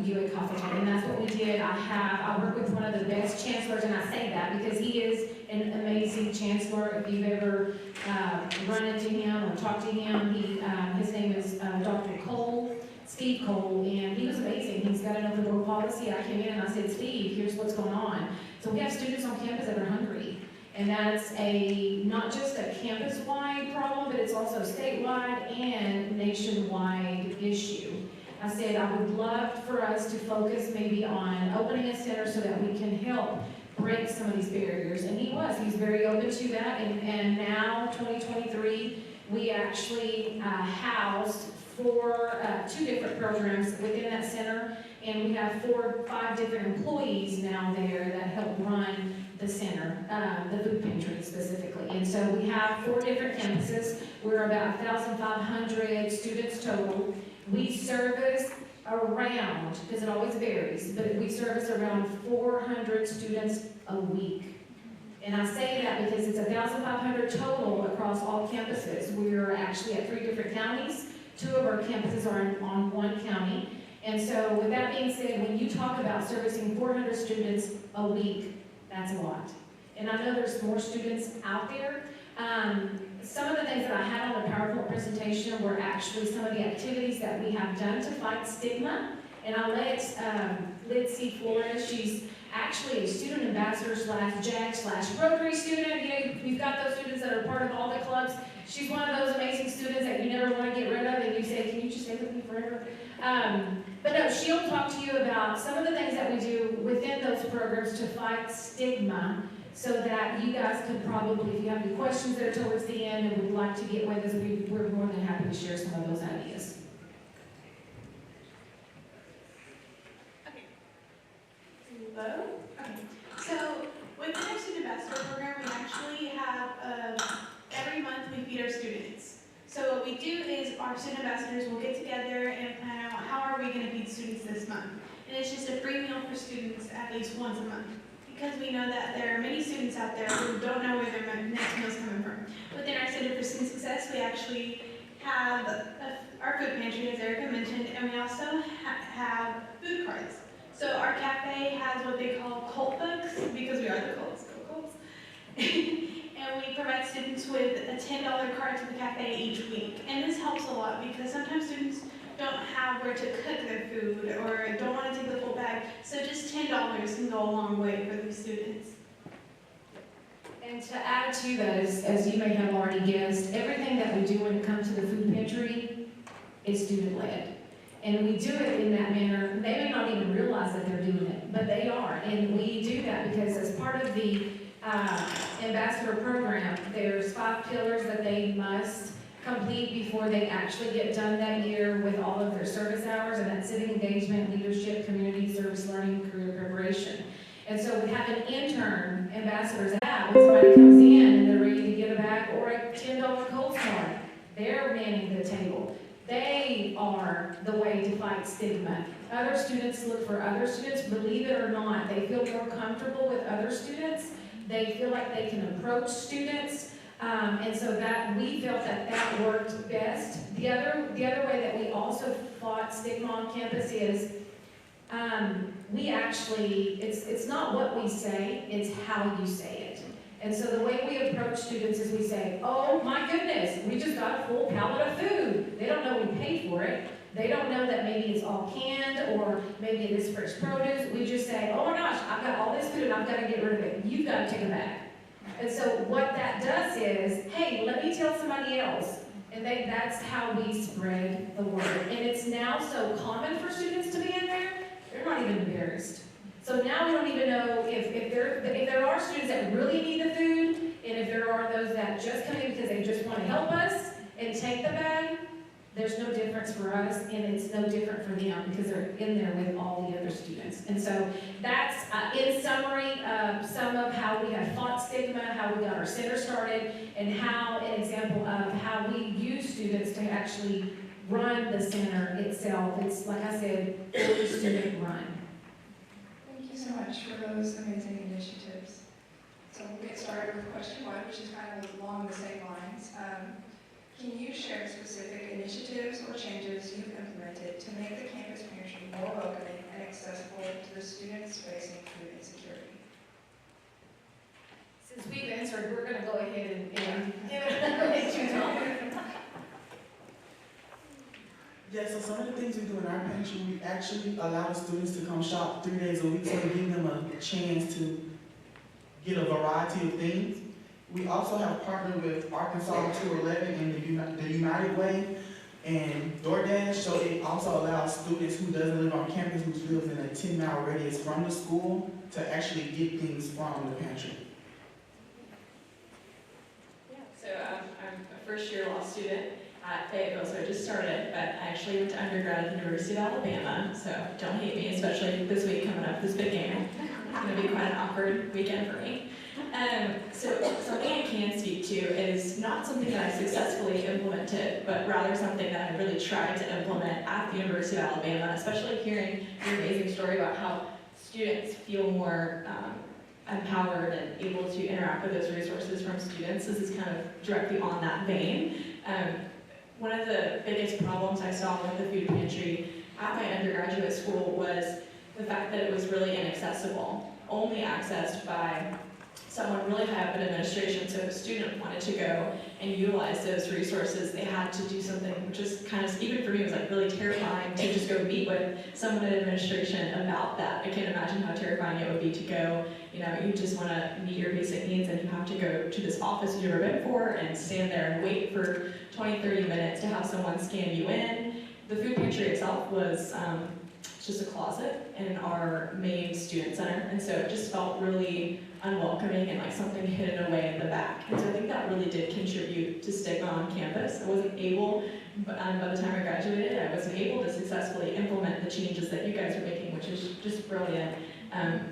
UA Coffee, and that's what we did. I work with one of the best chancellors, and I say that because he is an amazing chancellor. If you've ever run into him or talked to him, his name is Dr. Cole, Steve Cole, and he was amazing. He's got an open door policy. I came in and I said, Steve, here's what's going on. So we have students on campus that are hungry. And that's not just a campus-wide problem, but it's also a statewide and nationwide issue. I said I would love for us to focus maybe on opening a center so that we can help break some of these barriers. And he's very open to that. And now, 2023, we actually housed two different programs within that center. And we have 4 or 5 different employees now there that help run the center, the food pantry specifically. And so we have 4 different campuses. We're about 1,500 students total. We service around, because it always varies, but we service around 400 students a week. And I say that because it's 1,500 total across all campuses. We're actually at 3 different counties. 2 of our campuses are on 1 county. And so with that being said, when you talk about servicing 400 students a week, that's a lot. And I know there's more students out there. Some of the things that I had on the PowerPoint presentation were actually some of the activities that we have done to fight stigma. And I'll let Litzy Flores, she's actually a student ambassador / JAG / Rotary student. You know, we've got those students that are part of all the clubs. She's one of those amazing students that you never want to get rid of and you say, can you just stay with me forever? But no, she'll talk to you about some of the things that we do within those programs to fight stigma so that you guys could probably, if you have any questions there towards the end and would like to get with us, we're more than happy to share some of those ideas. Hello? Okay. So within our student ambassador program, we actually have, every month we feed our students. So what we do is our student ambassadors will get together and plan out how are we going to feed students this month. And it's just a free meal for students at least once a month. Because we know that there are many students out there who don't know where their next meal is coming from. Within our Center for Student Success, we actually have our food pantry, as Erica mentioned, and we also have food cards. So our cafe has what they call Colt books, because we are the Colts, go Colts. And we provide students with a $10 card to the cafe each week. And this helps a lot because sometimes students don't have where to cook their food or don't want to take the full bag. So just $10 can go a long way for these students. And to add to that, as you may have already guessed, everything that we do when it comes to the food pantry is student-led. And we do it in that manner. They may not even realize that they're doing it, but they are. And we do that because as part of the ambassador program, there's 5 pillars that they must complete before they actually get done that year with all of their service hours, and that's civic engagement, leadership, community service, learning, career preparation. And so we have an intern ambassadors at when somebody comes in and they're ready to get a bag or a $10 Cold Start, they're manning the table. They are the way to fight stigma. Other students look for other students. Believe it or not, they feel more comfortable with other students. They feel like they can approach students. And so that we felt that worked best. The other way that we also fought stigma on campus is we actually, it's not what we say, it's how you say it. And so the way we approach students is we say, oh my goodness, we just got a full pallet of food. They don't know we paid for it. They don't know that maybe it's all canned or maybe it is fresh produce. We just say, oh my gosh, I've got all this food and I've got to get rid of it. You've got to take it back. And so what that does is, hey, let me tell somebody else. And that's how we spread the word. And it's now so common for students to be in there, they're not even embarrassed. So now we don't even know if there are students that really need the food, and if there are those that just come in because they just want to help us and take the bag, there's no difference for us, and it's no different for them because they're in there with all the other students. And so that's, in summary, some of how we have fought stigma, how we got our center started, and how an example of how we use students to actually run the center itself. It's, like I said, fully student run. Thank you so much for those amazing initiatives. So we'll get started with question one, which is kind of along the same lines. Can you share specific initiatives or changes you've implemented to make the campus pantry more welcoming and accessible to the students facing food insecurity? Since we've answered, we're gonna go ahead and let you know. Yeah, so some of the things we do in our pantry, we actually allow the students to come shop 3 days a week, so we give them a chance to get a variety of things. We also have partnered with Arkansas 211 and the United Way and DoorDash, so it also allows students who doesn't live on campus, who lives in a 10-mile radius from the school, to actually get things from the pantry. Yeah, so I'm a first-year law student at Fayetteville, so I just started, but I actually went to undergrad at the University of Alabama, so don't hate me, especially this week coming up, this big game. It's gonna be quite an awkward weekend for me. So something I can speak to is not something that I successfully implemented, but rather something that I really tried to implement at the University of Alabama, especially hearing your amazing story about how students feel more empowered and able to interact with those resources from students. This is kind of directly on that vein. One of the biggest problems I saw with the food pantry at my undergraduate school was the fact that it was really inaccessible, only accessed by someone really high up in administration. So if a student wanted to go and utilize those resources, they had to do something, which is kind of, even for me, it was like really terrifying to just go meet with someone in administration about that. I can't imagine how terrifying it would be to go, you just want to meet your basic needs and you have to go to this office you've never been for and stand there and wait for 20, 30 minutes to have someone scan you in. The food pantry itself was just a closet in our main student center, and so it just felt really unwelcoming and like something hidden away in the back. And so I think that really did contribute to stigma on campus. I wasn't able, by the time I graduated, I wasn't able to successfully implement the changes that you guys are making, which is just brilliant.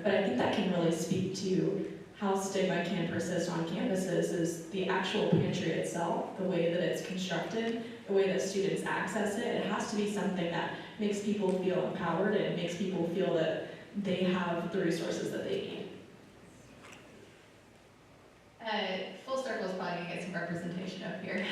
But I think that can really speak to how stigma can persist on campuses is the actual pantry itself, the way that it's constructed, the way that students access it. It has to be something that makes people feel empowered and makes people feel that they have the resources that they need. Full circle is probably gonna get some representation up here.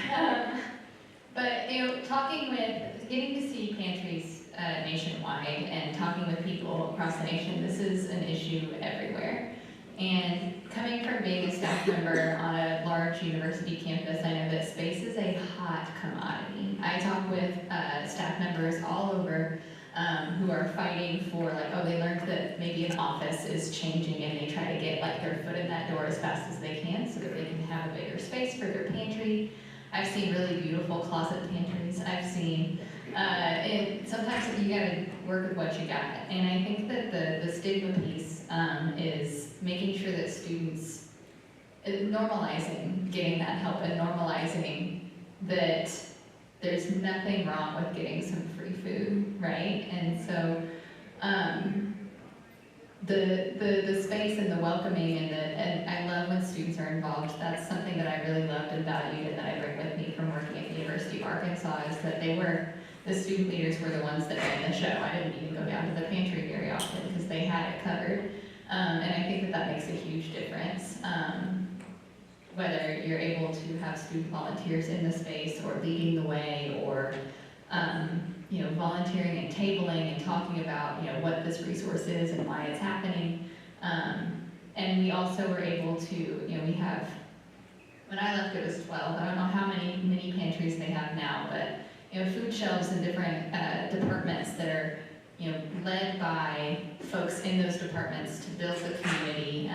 But getting to see pantries nationwide and talking with people across the nation, this is an issue everywhere. And coming from being a staff member on a large university campus, I know that space is a hot commodity. I talk with staff members all over who are fighting for they learned that maybe an office is changing and they try to get their foot in that door as fast as they can so that they can have a bigger space for their pantry. I've seen really beautiful closet pantries. I've seen, sometimes you gotta work with what you got. And I think that the stigma piece is making sure that students, normalizing getting that help and normalizing that there's nothing wrong with getting some free food, right? And so the space and the welcoming and I love when students are involved. That's something that I really loved and valued and that I bring with me from working at the University of Arkansas is that the student leaders were the ones that ran the show. I didn't even go down to the pantry very often because they had it covered. And I think that makes a huge difference. Whether you're able to have student volunteers in the space or leading the way or volunteering and tabling and talking about what this resource is and why it's happening. And we also were able to, we have, when I left it was 12, I don't know how many mini pantries they have now, but food shelves in different departments that are led by folks in those departments to build the community.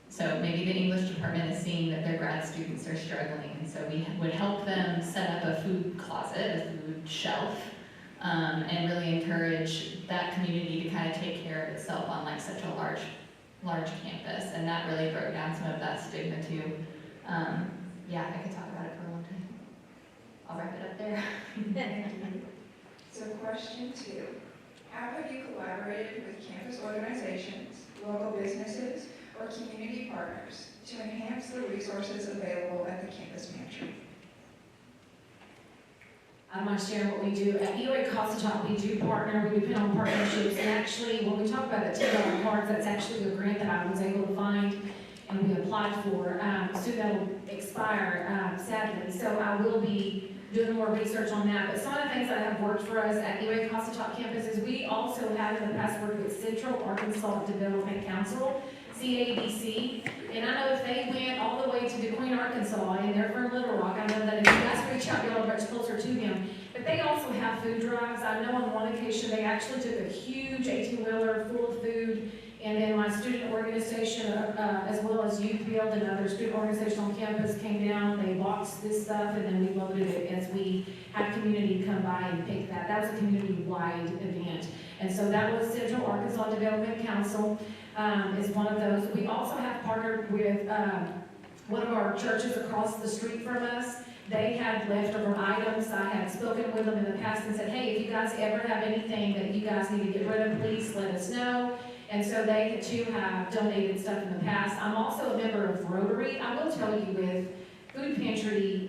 So maybe the English department is seeing that their grad students are struggling, and so we would help them set up a food closet, a food shelf, and really encourage that community to kind of take care of itself on like such a large campus. And that really broke down some of that stigma too. Yeah, I could talk about it for a long time. I'll wrap it up there. So question 2, how have you collaborated with campus organizations, local businesses, or community partners to enhance the resources available at the campus pantry? I want to share what we do. At UA Cossatot, we do partner, we depend on partnerships, and actually, when we talk about the $10 cards, that's actually a grant that I was able to find and we applied for. Soon that'll expire, sadly, so I will be doing more research on that. But some of the things that have worked for us at UA Cossatot campus is we also have in the past worked with Central Arkansas Development Council, CADC, and I know if they went all the way to DeQueen, Arkansas, and they're from Little Rock, I know that if you guys reach out, y'all are much closer to them. But they also have food drives. I know on one occasion they actually took a huge 18-wheeler full of food, and then my student organization, as well as Youth Build and other student organizations on campus came down, they boxed this stuff, and then we loaded it as we had community come by and pick that. That was a community-wide event. And so that was Central Arkansas Development Council. Is one of those. We also have partnered with one of our churches across the street from us. They had leftover items. I had spoken with them in the past and said, hey, if you guys ever have anything that you guys need to get rid of, please let us know. And so they too have donated stuff in the past. I'm also a member of Rotary. I will tell you with food pantry,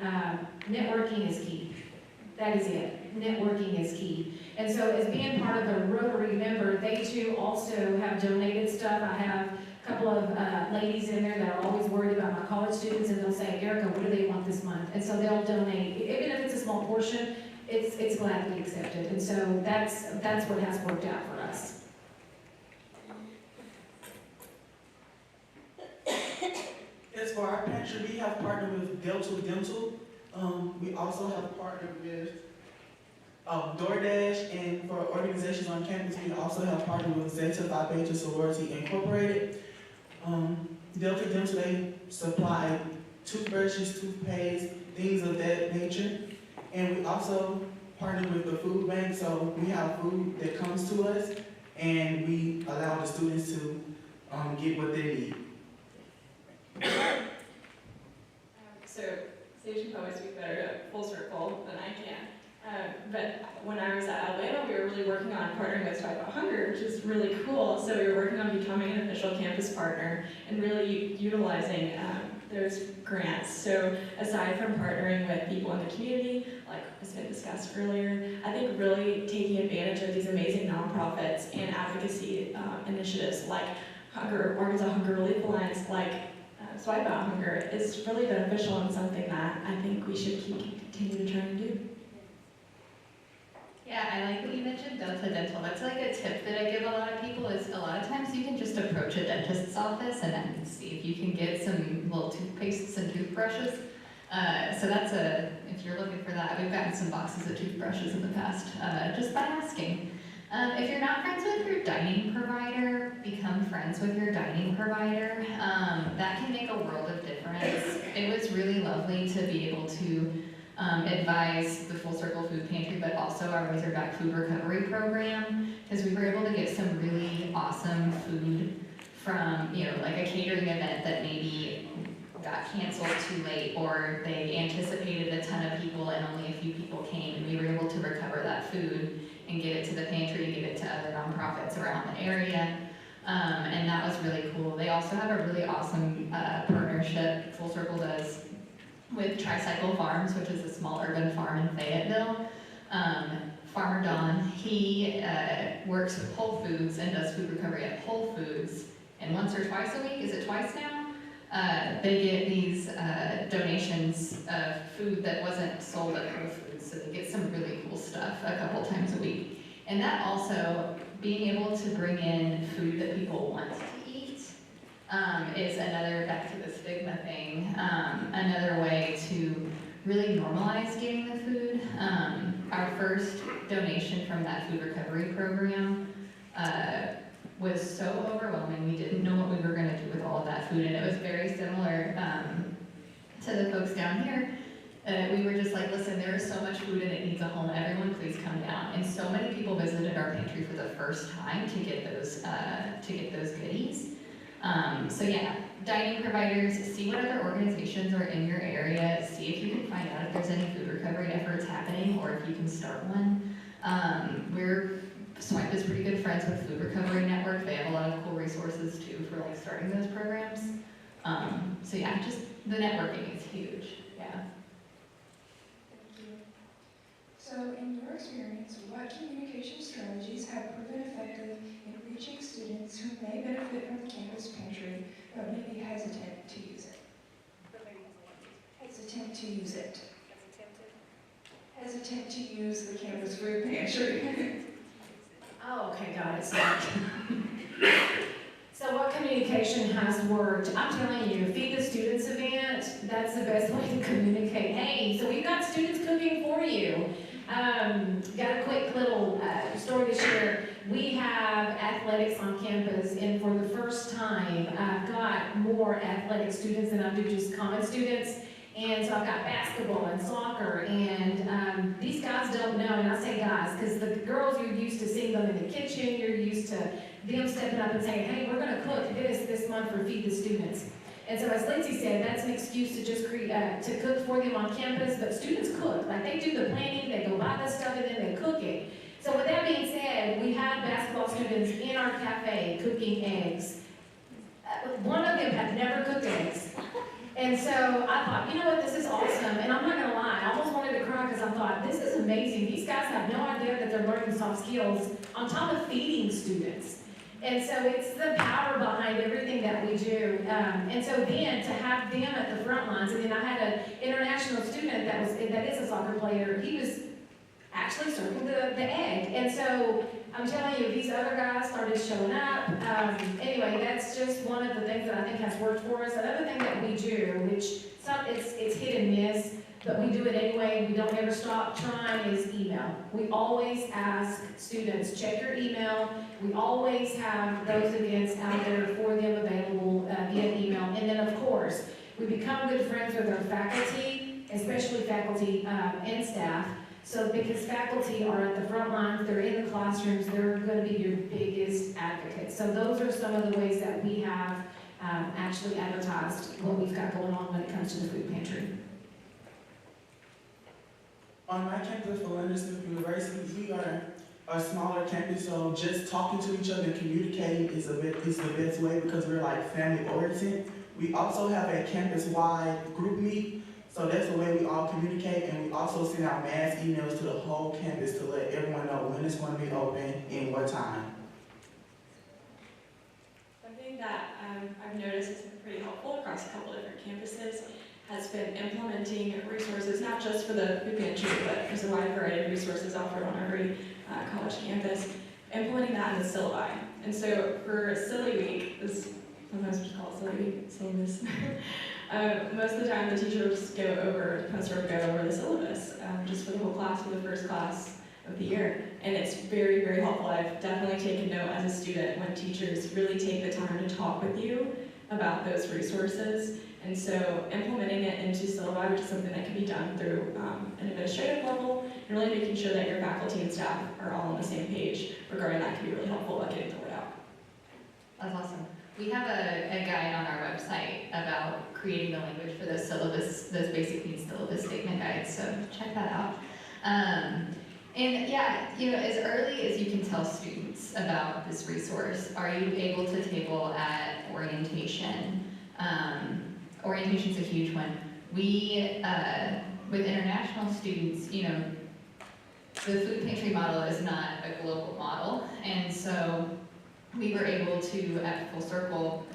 networking is key. That is it. Networking is key. And so as being part of the Rotary member, they too also have donated stuff. I have a couple of ladies in there that are always worried about my college students, and they'll say, Erica, what do they want this month? And so they'll donate, even if it's a small portion, it's gladly accepted. And so that's what has worked out for us. As for our pantry, we have partnered with Delta Dental. We also have partnered with DoorDash, and for organizations on campus, we also have partnered with Zeta Phi Beta Sorority Incorporated. Delta Dental, they supply toothbrushes, toothpaste, things of that nature. And we also partnered with the food bank, so we have food that comes to us, and we allow the students to get what they need. So, Sage can probably speak better to full circle than I can. But when I was at Alabama, we were really working on partnering with Swipe Out Hunger, which is really cool. So we were working on becoming an official campus partner and really utilizing those grants. So aside from partnering with people in the community, like has been discussed earlier, I think really taking advantage of these amazing nonprofits and advocacy initiatives like Arkansas Hunger Relief Alliance, like Swipe Out Hunger, is really beneficial and something that I think we should continue to try and do. Yeah, I like what you mentioned, Delta Dental. That's like a tip that I give a lot of people is a lot of times you can just approach a dentist's office and then see if you can get some little toothpastes and toothbrushes. So that's if you're looking for that, we've gotten some boxes of toothbrushes in the past, just by asking. If you're not friends with your dining provider, become friends with your dining provider. That can make a world of difference. It was really lovely to be able to advise the Full Circle Food Pantry, but also our Razorback Food Recovery Program, because we were able to get some really awesome food from, like a catering event that maybe got canceled too late, or they anticipated a ton of people and only a few people came, and we were able to recover that food and get it to the pantry and give it to other nonprofits around the area. And that was really cool. They also have a really awesome partnership, Full Circle does, with Tricycle Farms, which is a small urban farm in Fayetteville. Farmer Don, he works with Whole Foods and does food recovery at Whole Foods. And once or twice a week, is it twice now? They get these donations of food that wasn't sold at Whole Foods, so they get some really cool stuff a couple times a week. And that also, being able to bring in food that people want to eat is another, back to the stigma thing, another way to really normalize getting the food. Our first donation from that food recovery program was so overwhelming. We didn't know what we were going to do with all of that food, and it was very similar to the folks down here. We were just like, listen, there is so much food and it needs a home. Everyone please come down. And so many people visited our pantry for the first time to get those goodies. So yeah, dining providers, see what other organizations are in your area, see if you can find out if there's any food recovery efforts happening or if you can start one. Swipe is pretty good friends with Food Recovery Network. They have a lot of cool resources too for like starting those programs. So yeah, just the networking is huge, yeah. Thank you. So in your experience, what communication strategies have proven effective in reaching students who may benefit from the campus pantry but may be hesitant to use it? Hesitant to use it. Hesitant to use the campus food pantry. Oh, okay, got it. So what communication has worked? I'm telling you, Feed the Students event, that's the best way to communicate. Hey, so we've got students cooking for you. Got a quick little story to share. We have athletics on campus, and for the first time, I've got more athletic students than I do just common students. And so I've got basketball and soccer, and these guys don't know, and I say guys, because the girls, you're used to seeing them in the kitchen, you're used to them stepping up and saying, hey, we're gonna cook this month for Feed the Students. And so as Lindsay said, that's an excuse to just to cook for them on campus, but students cook. Like they do the planning, they go buy the stuff, and then they cook it. So with that being said, we have basketball students in our cafe cooking eggs. One of them had never cooked eggs. And so I thought, you know what, this is awesome. And I'm not gonna lie, I almost wanted to cry because I thought, this is amazing. These guys have no idea that they're learning soft skills on top of feeding students. And so it's the power behind everything that we do. And so then to have them at the front lines, and then I had an international student that is a soccer player. He was actually serving the egg. And so I'm telling you, these other guys started showing up. Anyway, that's just one of the things that I think has worked for us. Another thing that we do, which it's hit and miss, but we do it anyway, we don't ever stop trying, is email. We always ask students, check your email. We always have those events out there for them available via email. And then of course, we become good friends with our faculty, especially faculty and staff. So because faculty are at the front lines, they're in the classrooms, they're going to be your biggest advocates. So those are some of the ways that we have actually advertised what we've got going on when it comes to the food pantry. On my campus for London Smith University, we are a smaller campus, so just talking to each other and communicating is the best way because we're like family oriented. We also have a campus-wide group meet, so that's the way we all communicate, and we also send out mass emails to the whole campus to let everyone know when it's going to be open and what time. Something that I've noticed has been pretty helpful across a couple different campuses has been implementing resources, not just for the food pantry, but there's a wide variety of resources offered on every college campus, implementing that in the syllabi. And so for Silly Week, sometimes we just call it Silly Week, syllabus. Most of the time the teacher will just the professor will go over the syllabus, just for the whole class, for the first class of the year. And it's very, very helpful. I've definitely taken note as a student when teachers really take the time to talk with you about those resources. And so implementing it into syllabi, which is something that can be done through an administrative level, and really making sure that your faculty and staff are all on the same page regarding that can be really helpful about getting the word out. That's awesome. We have a guide on our website about creating the language for those basic needs syllabus statement guides, so check that out. And yeah, as early as you can tell students about this resource, are you able to table at orientation? Orientation's a huge one. We, with international students, the food pantry model is not a global model, and so we were able to, at Full Circle,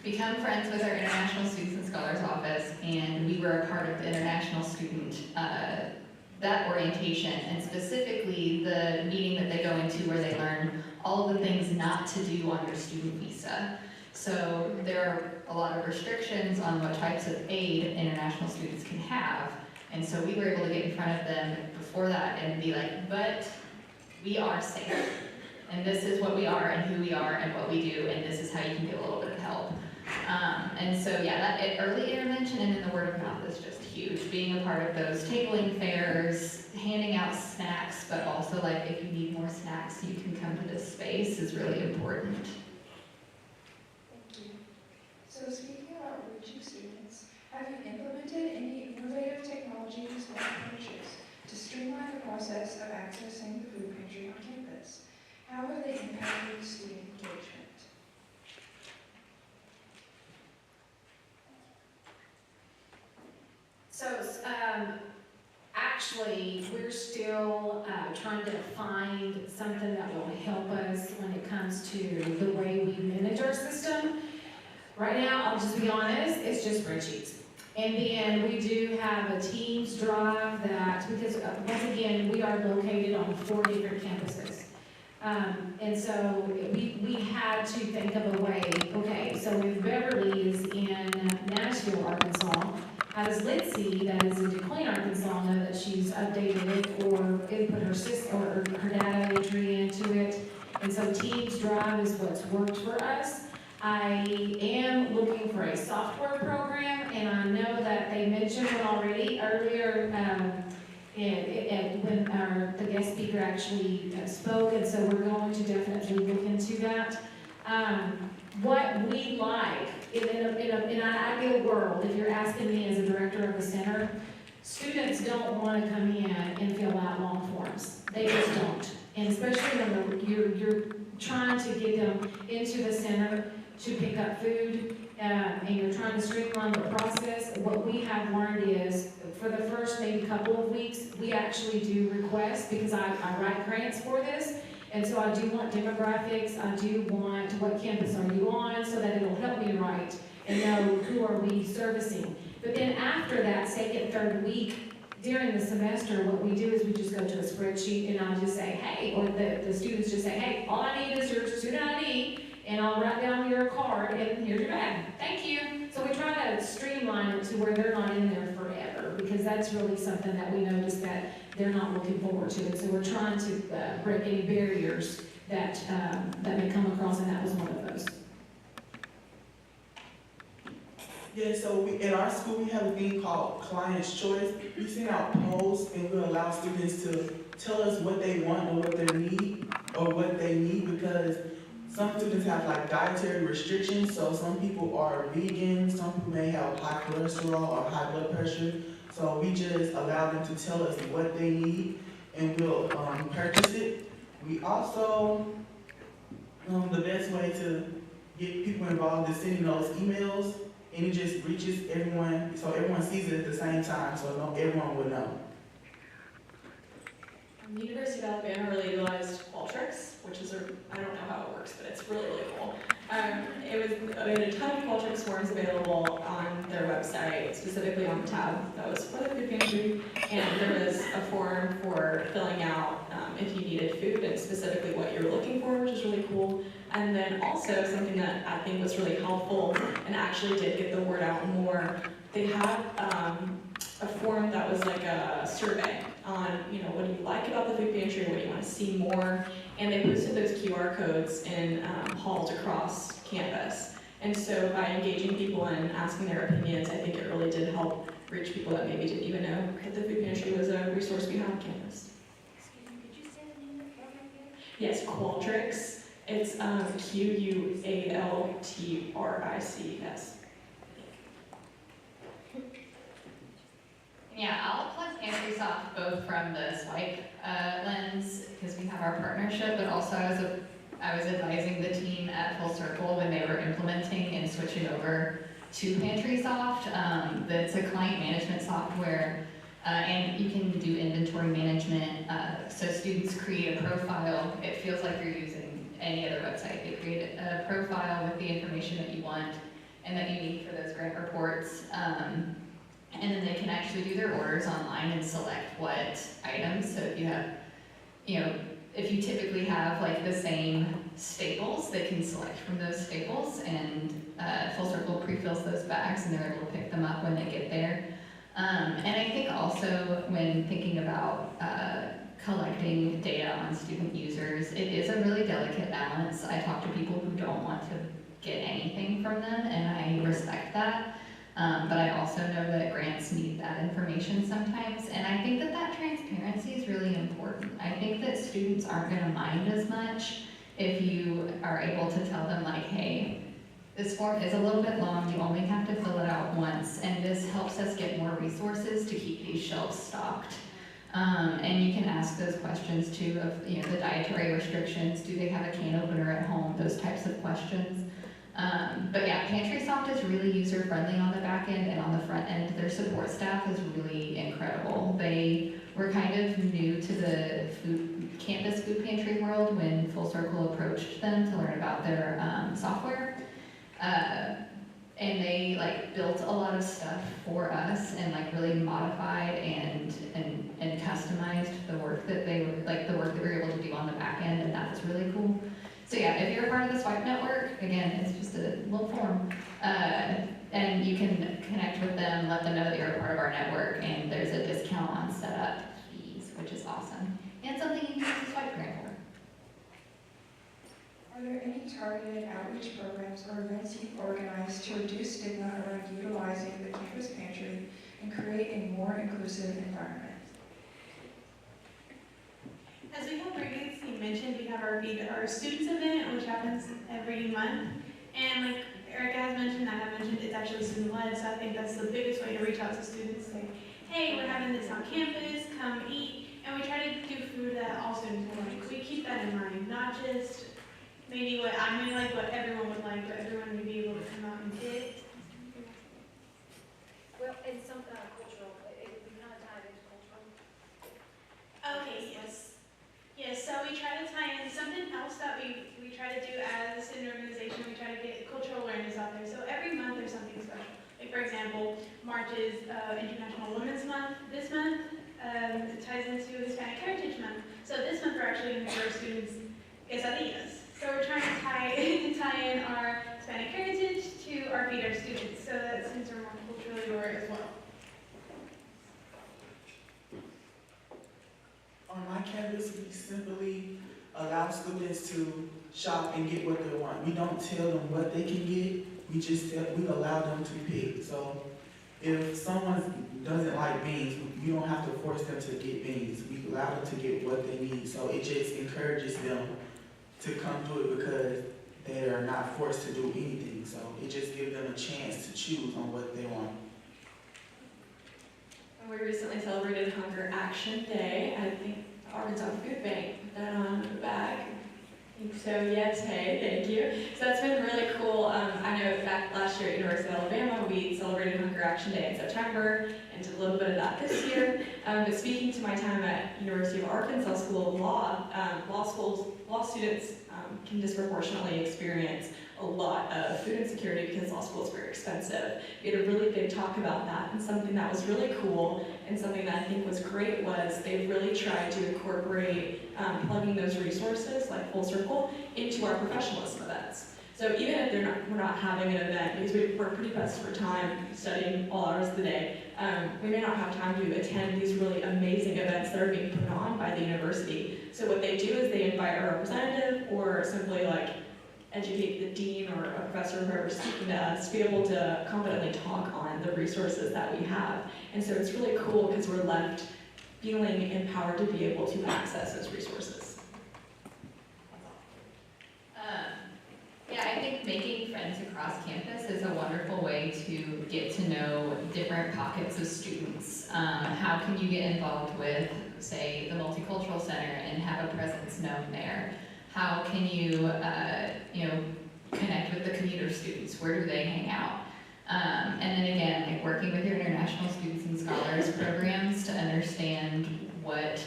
become friends with our International Students and Scholars Office, and we were a part of the international student, that orientation, and specifically the meeting that they go into where they learn all of the things not to do on your student visa. So there are a lot of restrictions on what types of aid international students can have, and so we were able to get in front of them before that and be like, but we are safe. And this is what we are and who we are and what we do, and this is how you can get a little bit of help. And so, yeah, early intervention and then the word of mouth is just huge. Being a part of those tabling fairs, handing out snacks, but also like if you need more snacks, you can come to this space is really important. Thank you. So speaking about reaching students, have you implemented any innovative technologies or approaches to streamline the process of accessing the food pantry on campus? How have they impacted student engagement? So, actually, we're still trying to find something that will help us when it comes to the way we manage our system. Right now, I'll just be honest, it's just spreadsheets. And then we do have a Teams drive that, because once again, we are located on 4 different campuses. And so we had to think of a way, okay, so if Beverly is in Nashville, Arkansas, how does Lindsay, that is in DeQueen, Arkansas, know that she's updated it or input her system or her data entry into it? And so Teams Drive is what's worked for us. I am looking for a software program, and I know that they mentioned one already earlier when the guest speaker actually spoke, and so we're going to definitely look into that. What we like, in an ideal world, if you're asking me as a director of the center, students don't want to come in and fill out long forms. They just don't. And especially when you're trying to get them into the center to pick up food, and you're trying to streamline the process, what we have learned is, for the first maybe couple of weeks, we actually do requests, because I write grants for this, and so I do want demographics, I do want what campus are you on, so that it'll help me write and know who are we servicing. But then after that second, third week, during the semester, what we do is we just go to a spreadsheet, and I'll just say, hey, or the students just say, hey, all I need is your student ID, and I'll write down your card, and here's your bag. Thank you. So we try to streamline it to where they're not in there forever, because that's really something that we noticed that they're not looking forward to. And so we're trying to break any barriers that may come across, and that was one of those. Yeah, so in our school, we have a thing called Client's Choice. We send out polls, and we allow students to tell us what they want or what they need, because some students have like dietary restrictions, so some people are vegan, some people may have high cholesterol or high blood pressure. So we just allow them to tell us what they need, and we'll purchase it. We also, the best way to get people involved is sending those emails, and it just reaches everyone, so everyone sees it at the same time, so everyone will know. The University of Alabama really utilized Qualtrics, which is I don't know how it works, but it's really, really cool. We had a ton of Qualtrics forms available on their website, specifically on the tab that was for the food pantry, and there was a form for filling out if you needed food and specifically what you were looking for, which is really cool. And then also something that I think was really helpful and actually did get the word out more, they had a form that was like a survey on, what do you like about the food pantry, what do you want to see more, and they posted those QR codes in halls across campus. And so by engaging people and asking their opinions, I think it really did help reach people that maybe didn't even know that the food pantry was a resource we had on campus. Excuse me, could you say the name of the program again? Yes, Qualtrics. It's Qualtrics. Yeah, I'll plug PantrySoft both from the swipe lens, because we have our partnership, but also I was advising the team at Full Circle when they were implementing and switching over to PantrySoft. That's a client management software, and you can do inventory management. So students create a profile. It feels like you're using any other website. They create a profile with the information that you want and that you need for those grant reports. And then they can actually do their orders online and select what items. So if you have, if you typically have like the same staples, they can select from those staples, and Full Circle pre-fills those bags and they're able to pick them up when they get there. And I think also when thinking about collecting data on student users, it is a really delicate balance. I talk to people who don't want to get anything from them, and I respect that. But I also know that grants need that information sometimes, and I think that that transparency is really important. I think that students aren't gonna mind as much if you are able to tell them like, hey, this form is a little bit long, you only have to fill it out once, and this helps us get more resources to keep these shelves stocked. And you can ask those questions too of, the dietary restrictions, do they have a can opener at home, those types of questions. But yeah, Pantry Soft is really user-friendly on the back end, and on the front end, their support staff is really incredible. They were kind of new to the campus food pantry world when Full Circle approached them to learn about their software. And they built a lot of stuff for us and really modified and customized the work that they were, the work that we were able to do on the back end, and that was really cool. So yeah, if you're a part of the Swipe Network, again, it's just a little form, and you can connect with them, let them know that you're a part of our network, and there's a discount on setup fees, which is awesome, and something you can use the Swipe grant for. Are there any targeted outreach programs or events you've organized to reduce stigma around utilizing the campus pantry and create a more inclusive environment? As we have previously mentioned, we have our students event, which happens every month. And like Erica has mentioned, I have mentioned, it's actually student-led, so I think that's the biggest way to reach out to students, say, hey, we're having this on campus, come eat. And we try to do food that all students will like. We keep that in mind, not just maybe what I may like, what everyone would like, but everyone would be able to come out and get. Well, and some cultural, it would be kind of tied into cultural. Okay, yes. Yes, so we try to tie in something else that we try to do as a student organization. We try to get cultural awareness out there. So every month there's something special. Like for example, March is International Women's Month. This month it ties into Hispanic Heritage Month. So this month we're actually going to give our students quesadillas. So we're trying to tie in our Hispanic heritage to our feed our students, so that students are more culturally aware as well. On my campus, we simply allow students to shop and get what they want. We don't tell them what they can get, we allow them to pick. So if someone doesn't like beans, you don't have to force them to get beans. We allow them to get what they need. So it just encourages them to come do it because they are not forced to do anything. So it just gives them a chance to choose on what they want. We recently celebrated Hunger Action Day. I think Arkansas Food Bank put that on the back. So yes, hey, thank you. So that's been really cool. I know back last year at University of Alabama, we celebrated Hunger Action Day in September and did a little bit of that this year. But speaking to my time at University of Arkansas School of Law, law students can disproportionately experience a lot of food insecurity because law school is very expensive. We had a really big talk about that, and something that was really cool and something that I think was great was they've really tried to incorporate plugging those resources like Full Circle into our professionalism events. So even if we're not having an event, because we're pretty pressed for time studying all hours of the day, we may not have time to attend these really amazing events that are being put on by the university. So what they do is they invite a representative or simply educate the dean or a professor, whoever's speaking to us, to be able to confidently talk on the resources that we have. And so it's really cool because we're left feeling empowered to be able to access those resources. Yeah, I think making friends across campus is a wonderful way to get to know different pockets of students. How can you get involved with, say, the Multicultural Center and have a presence known there? How can you, connect with the commuter students? Where do they hang out? And then again, working with your international students and scholars programs to understand what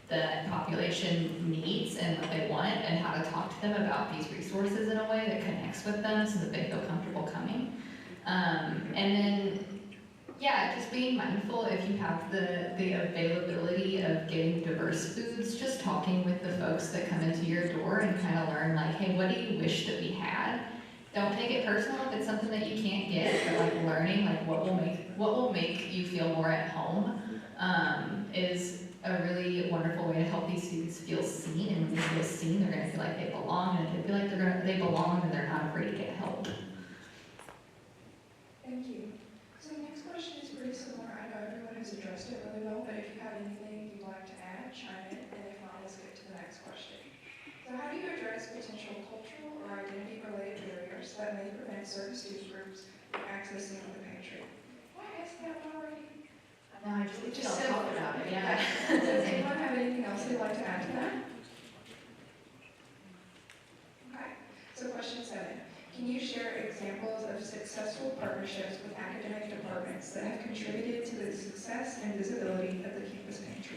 the population needs and what they want and how to talk to them about these resources in a way that connects with them so that they feel comfortable coming. And then, yeah, just being mindful if you have the availability of getting diverse foods, just talking with the folks that come into your door and kind of learn hey, what do you wish that we had? Don't take it personal if it's something that you can't get, but learning what will make you feel more at home is a really wonderful way to help these students feel seen, and when they feel seen, they're going to feel like they belong, and if they feel like they belong, then they're not afraid to get help. Thank you. So the next question is pretty similar. I know everyone has addressed it really well, but if you have anything you'd like to add, chime in, and if not, we'll skip to the next question. So how do you address potential cultural or identity-related barriers that may prevent certain student groups from accessing the pantry? Why ask that already? No, I just talk about it, yeah. Does anyone have anything else they'd like to add to that? Okay, so question 7. Can you share examples of successful partnerships with academic departments that have contributed to the success and visibility of the campus pantry?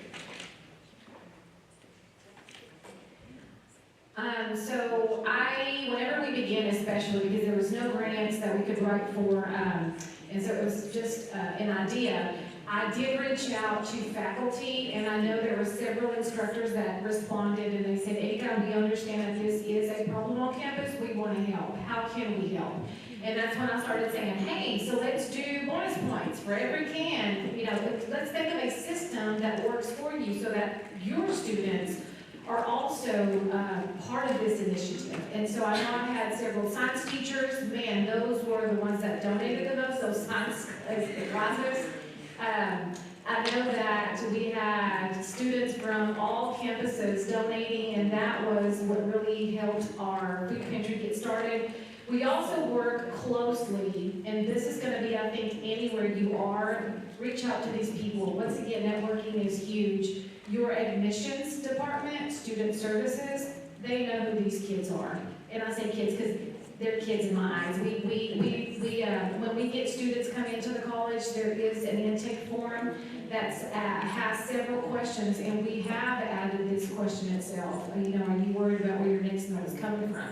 So whenever we began especially, because there was no grants that we could write for, and so it was just an idea, I did reach out to faculty, and I know there were several instructors that responded, and they said, Anika, we understand that this is a problem on campus, we want to help. How can we help? And that's when I started saying, hey, so let's do bonus points for every can. You know, let's think of a system that works for you so that your students are also part of this initiative. And so I know I had several science teachers. Man, those were the ones that donated the most, those science classes. I know that we had students from all campuses donating, and that was what really helped our food pantry get started. We also work closely, and this is going to be, I think, anywhere you are, reach out to these people. Once again, networking is huge. Your admissions department, student services, they know who these kids are. And I say kids because they're kids in my eyes. When we get students coming into the college, there is an intake form that has several questions, and we have added this question itself. You know, are you worried about where your next meal is coming from?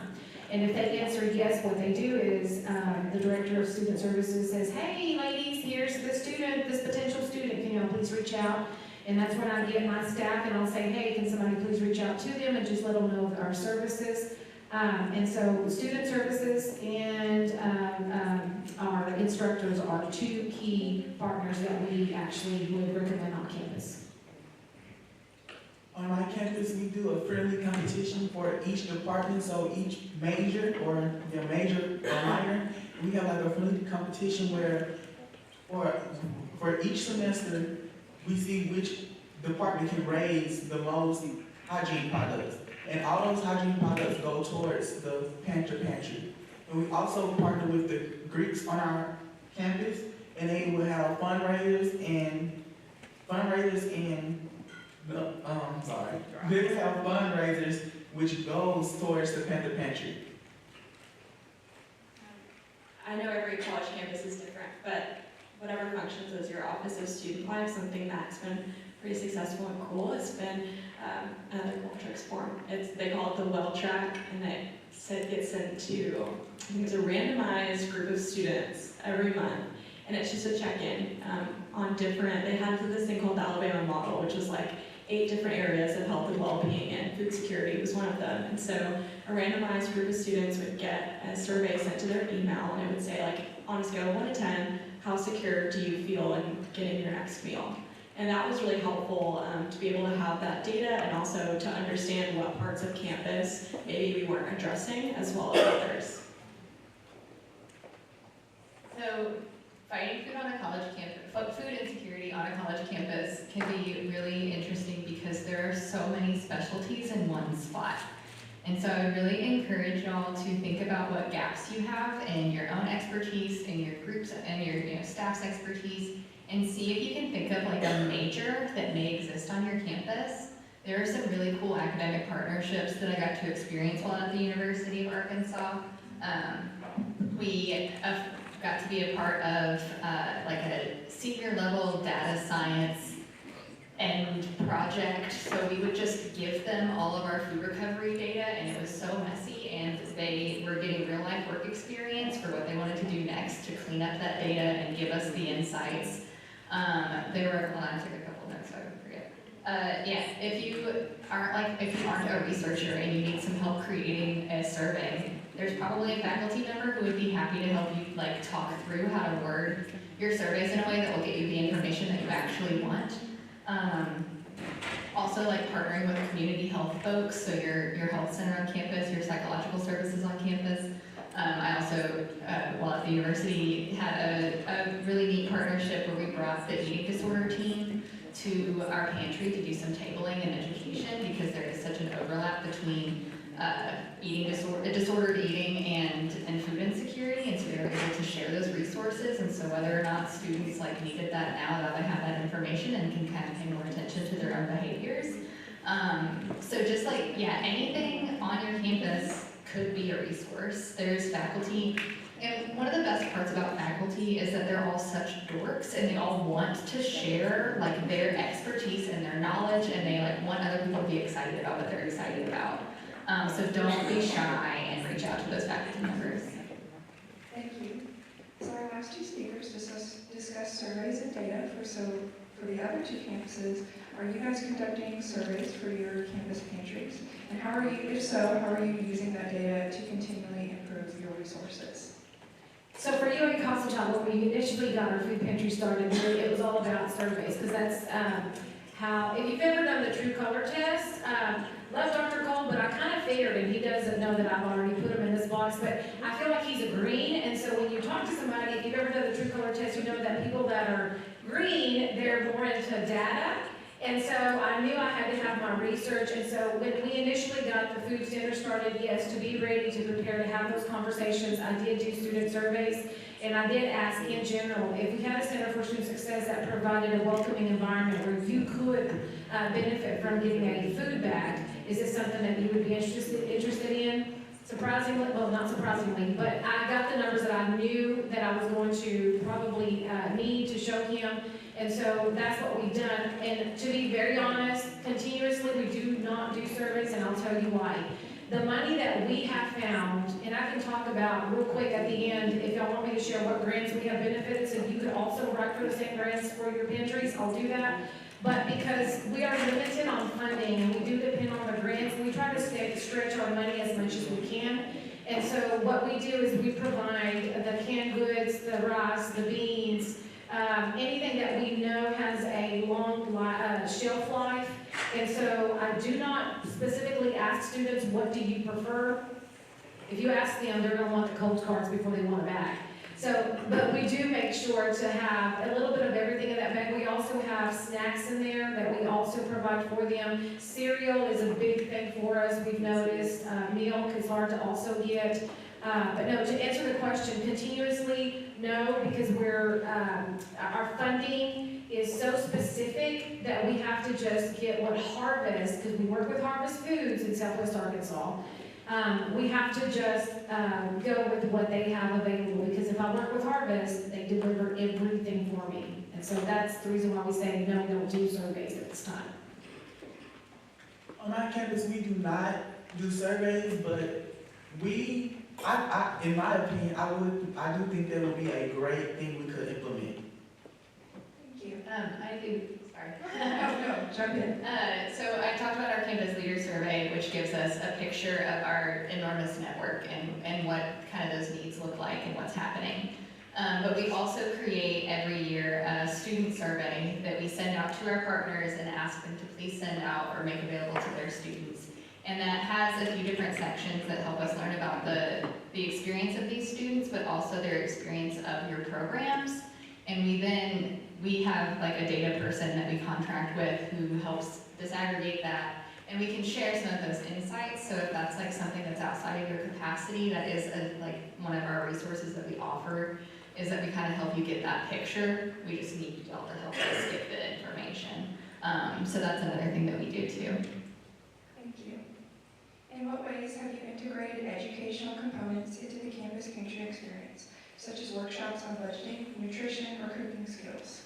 And if they answer yes, what they do is the director of student services says, hey, ladies, here's the student, this potential student, can you please reach out? And that's when I get my staff and I'll say, hey, can somebody please reach out to them and just let them know of our services. And so student services and our instructors are two key partners that we actually would recommend on campus. On my campus, we do a friendly competition for each department, so each major or their major or minor, we have like a friendly competition where for each semester, we see which department can raise the most hygiene products. And all those hygiene products go towards the pantry. And we also partner with the Greeks on our campus, and they will have fundraisers and they will have fundraisers which goes towards the pantry. I know every college campus is different, but whatever functions as your Office of Student Life, something that's been pretty successful and cool, it's been another Qualtrics form. They call it the Well Track, and it gets sent to, I think it's a randomized group of students every month, and it's just a check-in on different, they have this thing called the Alabama Model, which is like 8 different areas of health and well-being, and food security was one of them. And so a randomized group of students would get a survey sent to their email, and it would say, like, on a scale of 1 to 10, how secure do you feel in getting your next meal? And that was really helpful to be able to have that data and also to understand what parts of campus maybe we weren't addressing as well as others. So fighting food on a college campus, food insecurity on a college campus can be really interesting because there are so many specialties in one spot. And so I would really encourage y'all to think about what gaps you have in your own expertise, in your groups, and your staff's expertise, and see if you can think of like a major that may exist on your campus. There are some really cool academic partnerships that I got to experience while at the University of Arkansas. We got to be a part of like a senior level data science end project. So we would just give them all of our food recovery data, and it was so messy, and they were getting real life work experience for what they wanted to do next to clean up that data and give us the insights. They were, well, I took a couple notes so I would forget. Yeah, if you aren't a researcher and you need some help creating a survey, there's probably a faculty member who would be happy to help you like talk through how to word your surveys in a way that will get you the information that you actually want. Also like partnering with community health folks, so your health center on campus, your psychological services on campus. I also, while at the university, had brought the eating disorder team to our pantry to do some tabling and education because there is such an overlap between disordered eating and food insecurity, and so they were able to share those resources. And so whether or not students needed that now that they have that information and can kind of pay more attention to their own behaviors. So just anything on your campus could be a resource. There's faculty, and one of the best parts about faculty is that they're all such dorks and they all want to share their expertise and their knowledge, and they want other people to be excited about what they're excited about. So don't be shy and reach out to those faculty members. Thank you. So our last two speakers discussed surveys and data for the other two campuses. Are you guys conducting surveys for your campus pantries? And how are you, if so, how are you using that data to continually improve your resources? So for UA Constantine, when we initially got our food pantry started, it was all about surveys, because that's how, if you've ever done the True Color test, love Dr. Cole, but I kind of figured, and he doesn't know that I've already put him in this box, but I feel like he's a green, and so when you talk to somebody, if you've ever done the True Color test, you know that people that are green, they're more into data. And so I knew I had to have my research, and so when we initially got the food standard started, yes, to be ready to prepare to have those conversations, I did do student surveys, and I did ask in general, if we had a Center for Student Success that provided a welcoming environment where you could benefit from getting a food bag, is this something that you would be interested in? Surprisingly, well, not surprisingly, but I got the numbers that I knew that I was going to probably need to show him. And so that's what we've done. And to be very honest, continuously we do not do surveys, and I'll tell you why. The money that we have found, and I can talk about real quick at the end, if y'all want me to share what grants we have benefited, so you could also write for the same grants for your pantries, I'll do that. But because we are limited on funding and we do depend on the grants, we try to stretch our money as much as we can. And so what we do is we provide the canned goods, the rice, the beans, anything that we know has a long shelf life. And so I do not specifically ask students, what do you prefer? If you ask them, they're going to want the Coles cards before they want a bag. So, but we do make sure to have a little bit of everything in that bag. We also have snacks in there that we also provide for them. Cereal is a big thing for us, we've noticed. Milk is hard to also get. But no, to answer the question, continuously, no, because our funding is so specific that we have to just get what Harvest, because we work with Harvest Foods in Southwest Arkansas. We have to just go with what they have available, because if I work with Harvest, they deliver everything for me. And so that's the reason why we say no, we don't do surveys at this time. On our campus, we do not do surveys, but in my opinion, I do think that would be a great thing we could implement. Thank you. I do, sorry. No, jump in. So I talked about our Campus Leader Survey, which gives us a picture of our enormous network and what kind of those needs look like and what's happening. But we also create every year a student survey that we send out to our partners and ask them to please send out or make available to their students. And that has a few different sections that help us learn about the experience of these students, but also their experience of your programs. And we have a data person that we contract with who helps disaggregate that, and we can share some of those insights. So if that's something that's outside of your capacity, that is one of our resources that we offer, is that we kind of help you get that picture. We just need y'all to help us get the information. So that's another thing that we do too. Thank you. In what ways have you integrated educational components into the campus pantry experience, such as workshops on budgeting, nutrition, or cooking skills?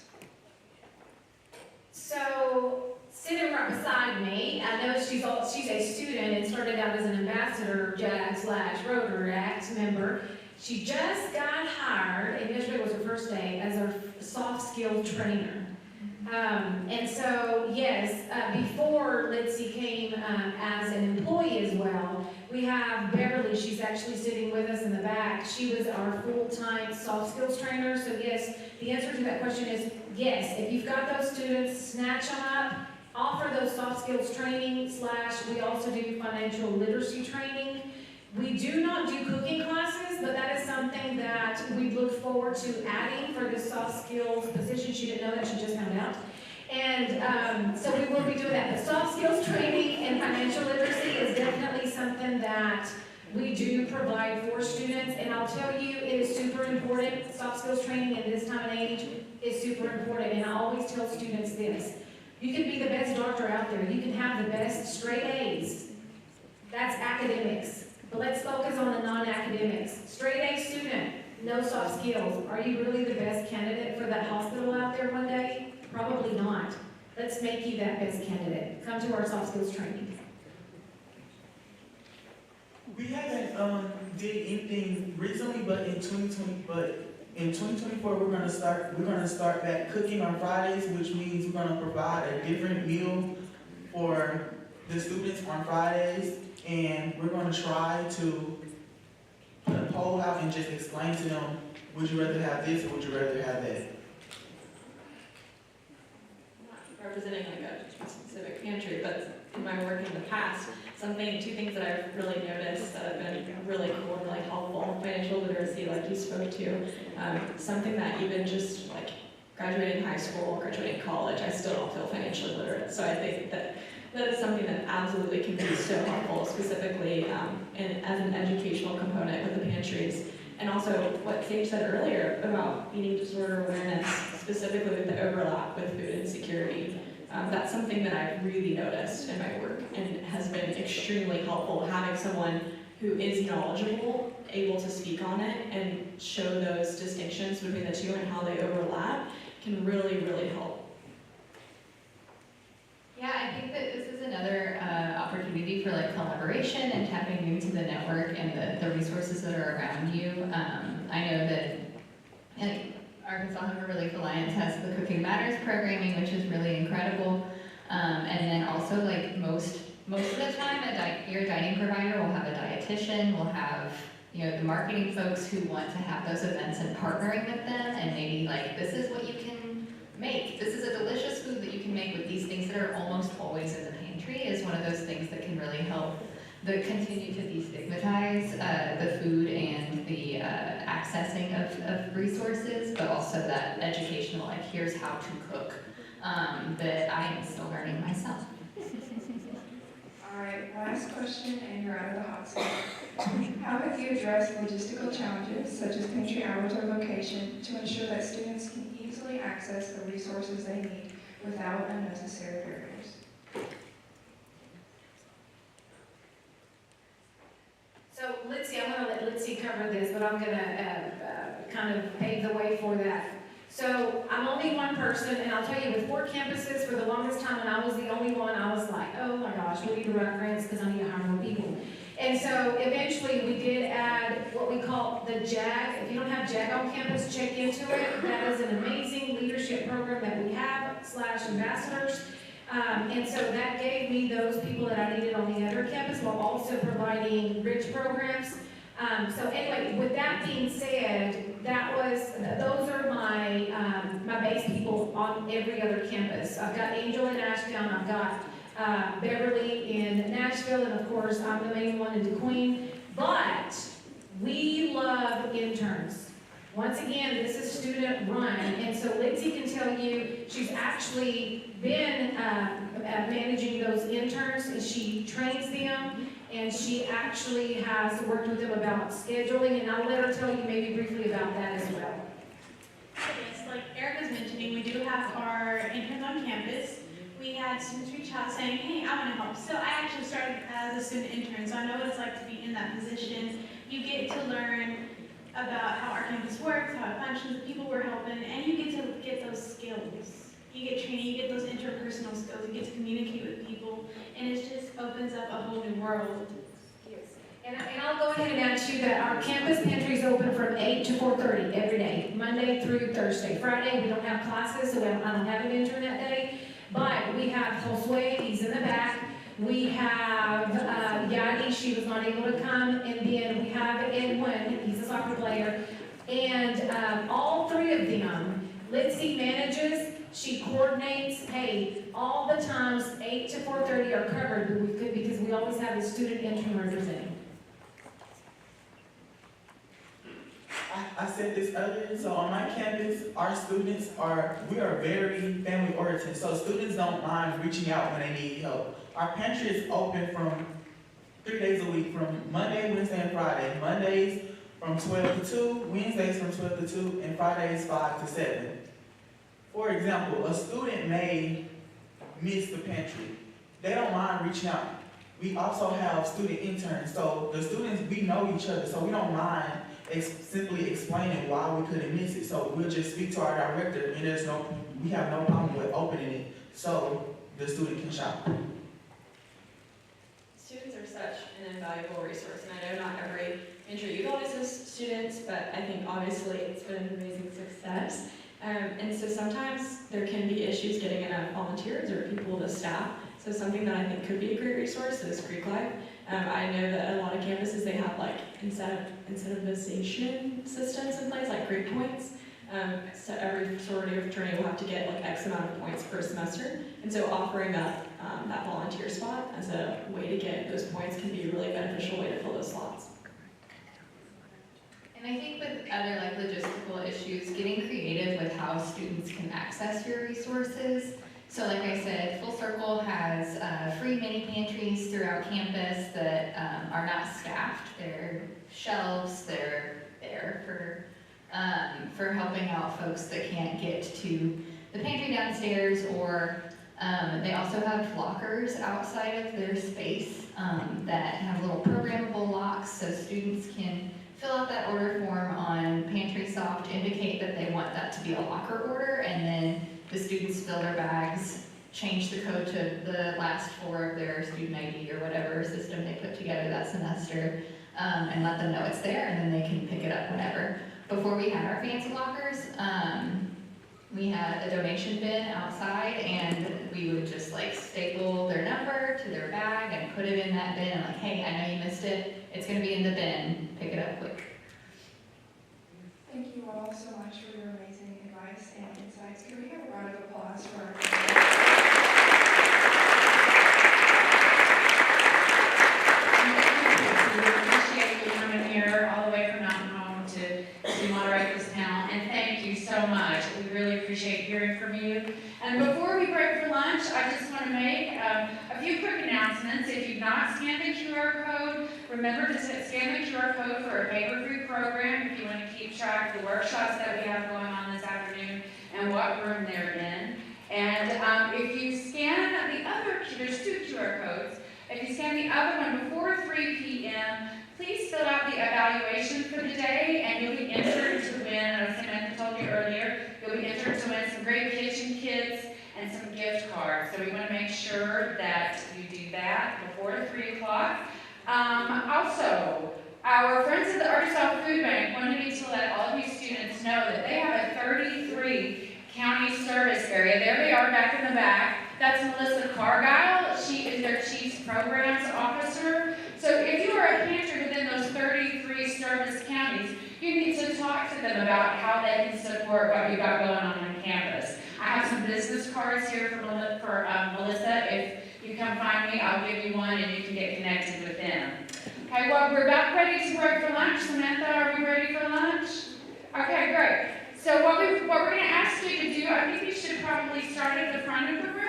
So, sitting right beside me, I know she's a student and started out as an ambassador JAG/Rotaract member. She just got hired, and yesterday was her first day, as our soft skills trainer. And so, yes, before Litzy came as an employee as well, we have Beverly. She's actually sitting with us in the back. She was our full-time soft skills trainer. So yes, the answer to that question is yes. If you've got those students, snatch them up, offer those soft skills training / we also do financial literacy training. We do not do cooking classes, but that is something that we look forward to adding for the soft skills position. She didn't know that, she just found out. And so we will be doing that. The soft skills training and financial literacy is definitely something that we do provide for students. And I'll tell you, it is super important. Soft skills training in this time and age is super important. And I always tell students this. You can be the best doctor out there. You can have the best straight A's. That's academics. But let's focus on the non-academics. Straight A student, no soft skills. Are you really the best candidate for that hospital out there one day? Probably not. Let's make you that best candidate. Come to our soft skills training. We haven't did anything recently, but in 2024 we're gonna start back cooking on Fridays, which means we're gonna provide a different meal for the students on Fridays, and we're gonna try to put a poll out and just explain to them, would you rather have this or would you rather have that? Representing like a specific pantry, but in my work in the past, two things that I've really noticed that have been really cool and really helpful, financial literacy, like you spoke to, something that even just like graduating high school, graduating college, I still don't feel financially literate. So I think that is something that absolutely can be so helpful, specifically as an educational component with the pantries. And also what Sage said earlier about eating disorder awareness, specifically with the overlap with food insecurity. That's something that I've really noticed in my work and has been extremely helpful, having someone who is knowledgeable, able to speak on it and show those distinctions between the two and how they overlap can really, really help. Yeah, I think that this is another opportunity for like collaboration and tapping into the network and the resources that are around you. I know that Arkansas Hunger Relief Alliance has the Cooking Matters programming, which is really incredible. And then also like most of the time, your dining provider will have a dietitian, will have the marketing folks who want to have those events and partnering with them, and maybe like this is what you can make. This is a delicious food that you can make with these things that are almost always in the pantry is one of those things that can really help continue to destigmatize the food and the accessing of resources, but also that educational, like here's how to cook, that I am still learning myself. All right, last question, and you're out of the hot seat. How have you addressed logistical challenges, such as pantry hours or location, to ensure that students can easily access the resources they need without unnecessary barriers? So Litzy, I'm gonna let Litzy cover this, but I'm gonna kind of pave the way for that. So I'm only one person, and I'll tell you, with 4 campuses, for the longest time when I was the only one, I was like, oh my gosh, we need to run grants because I need to hire more people. And so eventually we did add what we call the JAG. If you don't have JAG on campus, check into it. That is an amazing leadership program that we have, / ambassadors. And so that gave me those people that I needed on the other campus while also providing rich programs. So anyway, with that being said, those are my base people on every other campus. I've got Angel in Ashdown, I've got Beverly in Nashville, and of course I'm the main one in DeQueen. But we love interns. Once again, this is student run, and so Lindsay can tell you she's actually been managing those interns, and she trains them, and she actually has worked with them about scheduling, and I'll let her tell you maybe briefly about that as well. Yes, like Erica's mentioning, we do have our interns on campus. We had students reach out saying, hey, I want to help. So I actually started as a student intern, so I know what it's like to be in that position. You get to learn about how our campus works, how it functions, the people we're helping, and you get to get those skills. You get training, you get those interpersonal skills, you get to communicate with people, and it just opens up a whole new world. Yes. And I'll go ahead and add to that, our campus pantry is open from 8 to 4:30 every day, Monday through Thursday. Friday, we don't have classes, so I don't have an intern that day, but we have Josue, he's in the back. We have Yadi, she was not able to come, and then we have Edwin, he's a soccer player, and all 3 of them, Litzy manages, she coordinates, hey, all the times 8 to 4:30 are covered, but we could because we always have a student intern representing. I said this earlier, so on my campus, our students we are very family oriented, so students don't mind reaching out when they need help. Our pantry is open from 3 days a week, from Monday, Wednesday, and Friday. Mondays from 12 to 2, Wednesdays from 12 to 2, and Fridays 5 to 7. For example, a student may miss the pantry. They don't mind reaching out. We also have student interns, so the students, we know each other, so we don't mind simply explaining why we couldn't miss it. So we'll just speak to our director, and we have no problem with opening it so the student can shop. Students are such an invaluable resource, and I know not every pantry utilizes students, but I think obviously it's been an amazing success. And so sometimes there can be issues getting enough volunteers or people to staff. So something that I think could be a great resource is Greek Life. I know that a lot of campuses, they have like incentivization systems in place, like Greek points. So every sorority or fraternity will have to get like X amount of points per semester. And so offering that volunteer spot as a way to get those points can be a really beneficial way to fill those slots. And I think with other like logistical issues, getting creative with how students can access your resources. So like I said, Full Circle has free mini pantries throughout campus that are not staffed. They're shelves, they're there for helping out folks that can't get to the pantry downstairs, or they also have lockers outside of their space that have little programmable locks so students can fill out that order form on PantrySoft, indicate that they want that to be a locker order, and then the students fill their bags, change the code to the last 4 of their student ID or whatever system they put together that semester, and let them know it's there, and then they can pick it up whenever. Before we had our fancy lockers, we had a donation bin outside, and we would just like staple their number to their bag and put it in that bin, and like, hey, I know you missed it, it's gonna be in the bin, pick it up quick. Thank you all so much for your amazing advice and insights. Can we have a round of applause for our We appreciate you coming here all the way from Mountain Home to moderate this panel, and thank you so much. We really appreciate hearing from you. And before we break for lunch, I just want to make a few quick announcements. If you've not scanned the QR code, remember to scan the QR code for a paper-free program if you want to keep track of the workshops that we have going on this afternoon and what room they're in. And if you scan the other, there's 2 QR codes. If you scan the other one before 3 p.m., please fill out the evaluation for the day, and you'll be entered to win, as Samantha told you earlier, you'll be entered to win some great kitchen kits and some gift cards. So we want to make sure that you do that before 3 o'clock. Also, our friends at the Arkansas Food Bank wanted me to let all of you students know that they have a 33 county service area. There they are back in the back. That's Melissa Cargile. She is their Chief Programs Officer. So if you are a pantry within those 33 service counties, you need to talk to them about how they can support what we've got going on campus. I have some business cards here for Melissa. If you come find me, I'll give you one and you can get connected with them. Okay, well, we're about ready to break for lunch. Samantha, are we ready for lunch? Okay, great. So what we're going to ask you to do, I think we should probably start at the front of the room.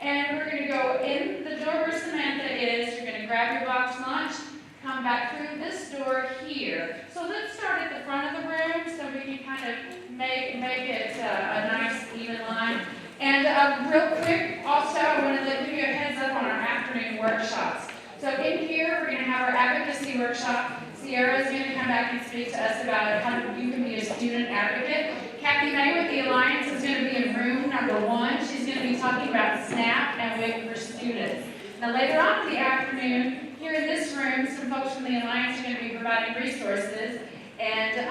And we're going to go in the door where Samantha is. You're going to grab your box lunch, come back through this door here. So let's start at the front of the room so we can kind of make it a nice even line. And real quick, also, I want to give you a heads up on our afternoon workshops. So in here, we're going to have our advocacy workshop. Sierra is going to come back and speak to us about how you can be a student advocate. Kathy May with the Alliance is going to be in room number 1. She's going to be talking about SNAP and WIC for students. Now later on in the afternoon, here in this room, some folks from the Alliance are going to be providing resources. And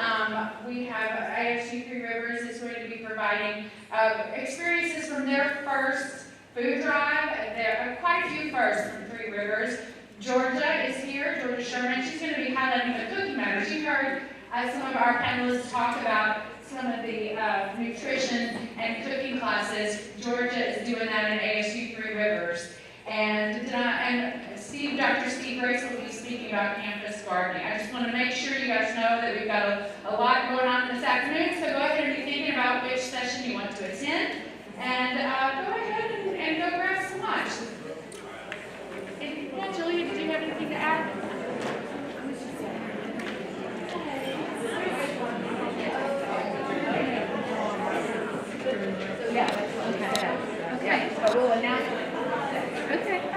we have ASU Three Rivers is going to be providing experiences from their first food drive. There are quite a few firsts from Three Rivers. Georgia is here, Georgia Sherman. She's going to be highlighting the cooking matters. You heard some of our panelists talk about some of the nutrition and cooking classes. Georgia is doing that in ASU Three Rivers. And Dr. Steve Grace will be speaking speaking about campus gardening. I just want to make sure you guys know that we've got a lot going on this afternoon, so go ahead and be thinking about which session you want to attend, and go ahead and go grab some lunch. And, yeah, Julia, did you have anything to add? Okay, but we'll announce it. Okay.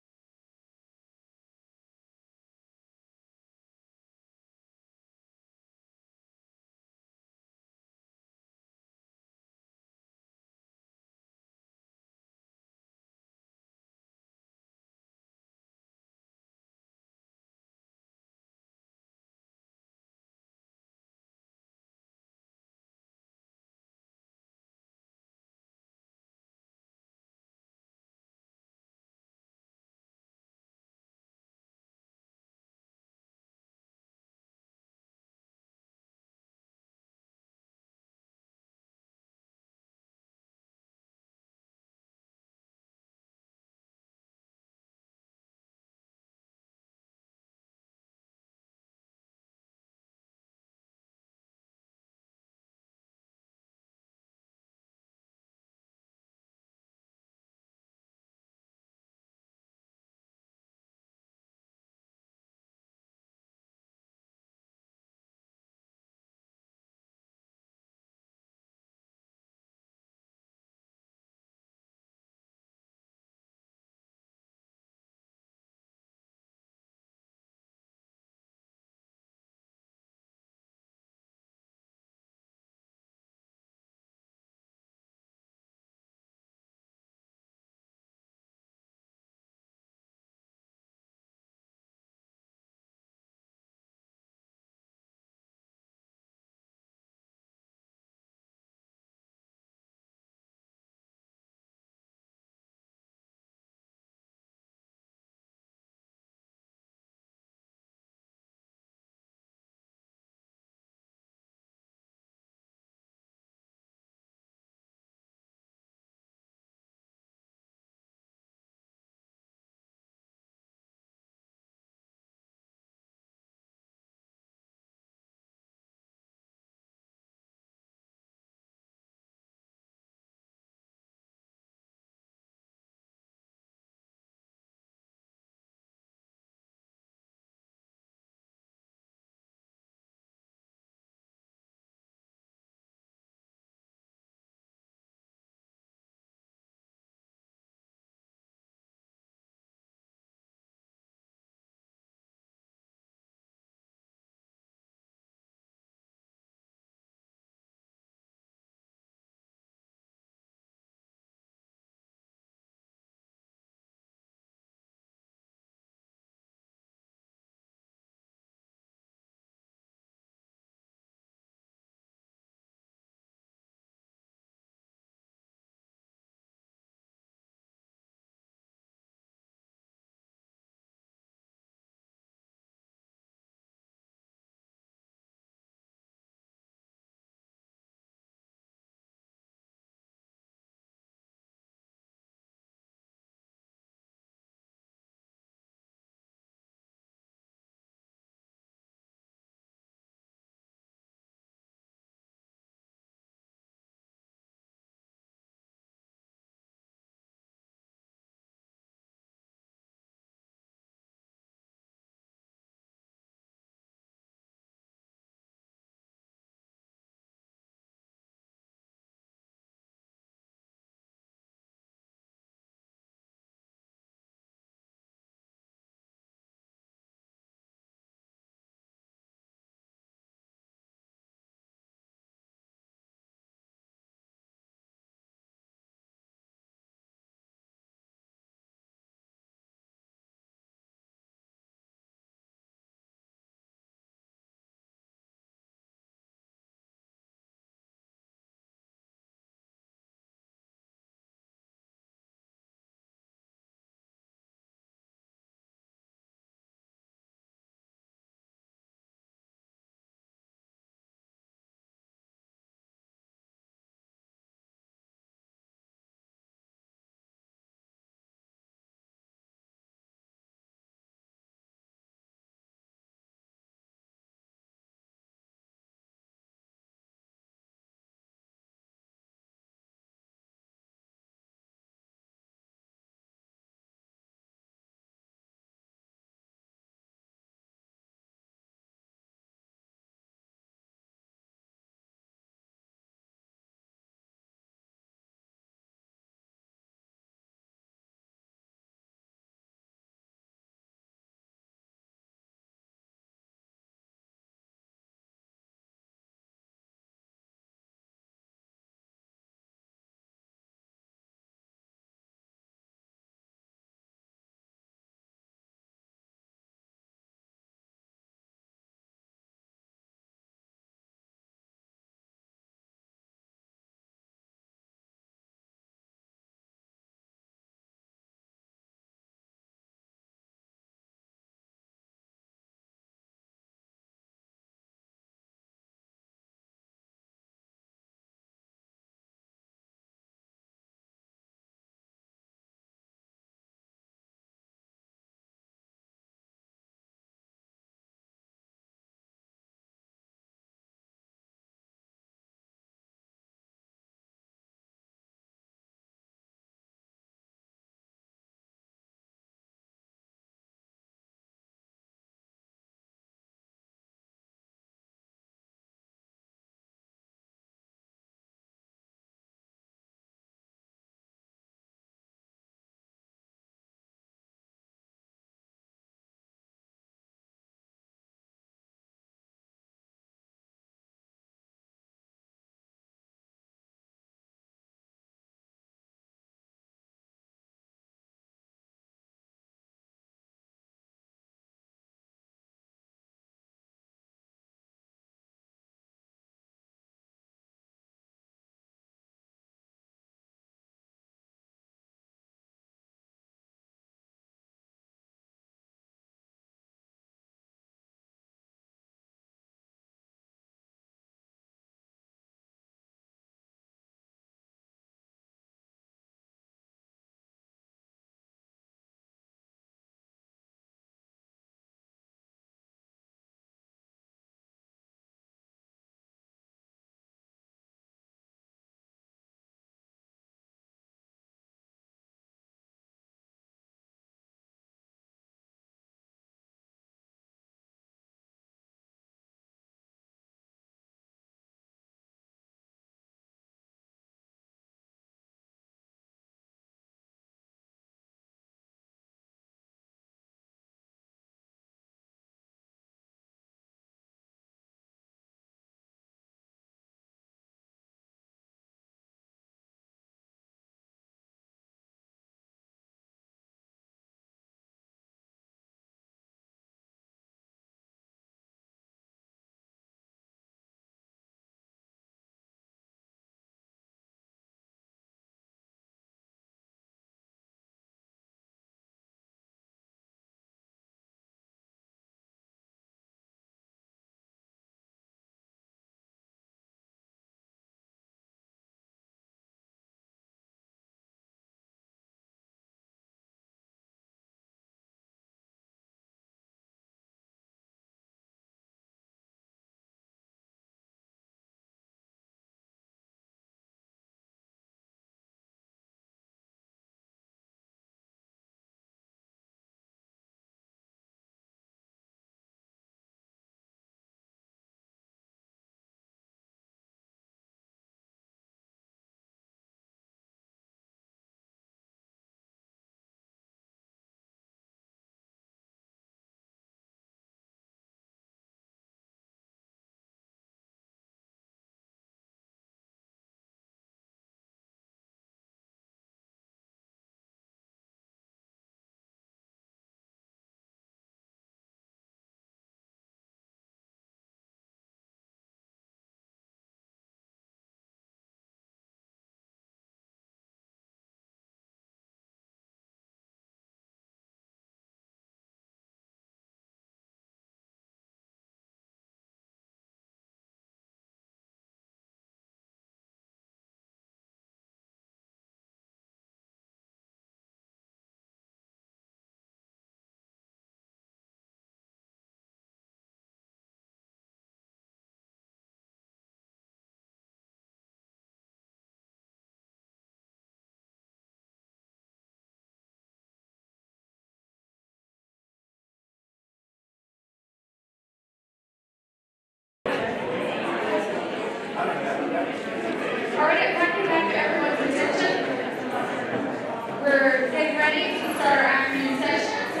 ready to start our afternoon session. So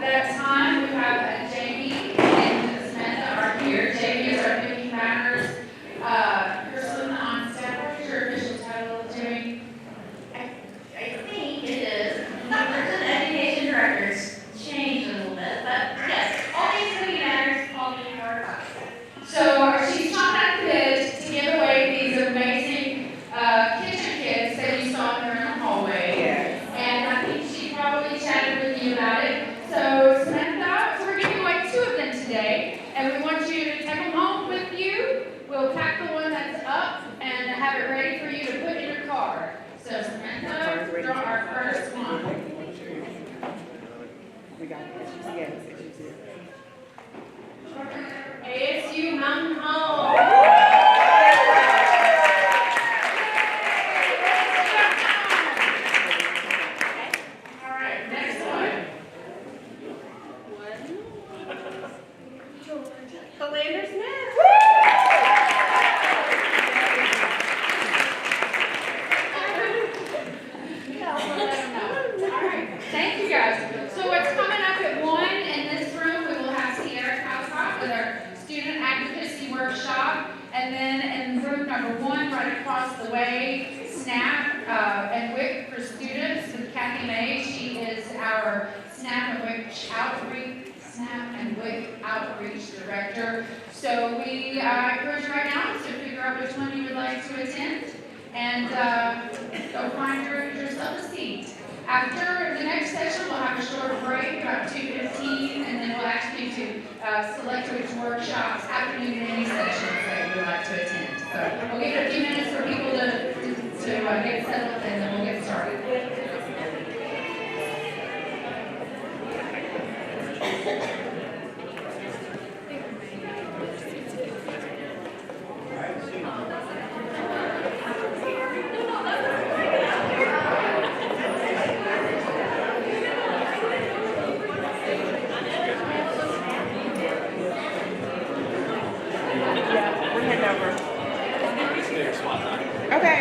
that time, we have Jamie and Samantha are here. Jamie is our Mickey Matters person on staff. What is your official title, Jamie? I think it is. Education directors changed a little bit, but yes, all these Mickey Matters call me our So she's chomping at the bit to give away these amazing kitchen kits that you saw there in the hallway. Yes. And I think she probably chatted with you about it. So Samantha, so we're giving away 2 of them today, and we want you to take them home with you. We'll pack the one that's up and have it ready for you to put in your car. So Samantha, draw our first one. We got it. Yes, she's here. ASU Mountain Home. All right, next one. Philander Smith. All right, thank you guys. So what's coming up at 1 in this room, we will have Sierra Calcott with our student advocacy workshop. And then in room number 1, right across the way, SNAP and WIC for students with Kathy May. She is our SNAP and WIC outreach director. So we encourage you right now to figure out which one you would like to attend and go find yourself a seat. After the next session, we'll have a short break, about 2:15, and then we'll ask you to select which workshops, afternoon and evening sessions that you would like to attend. So we'll give it a few minutes for people to get settled, and then we'll get started. Okay.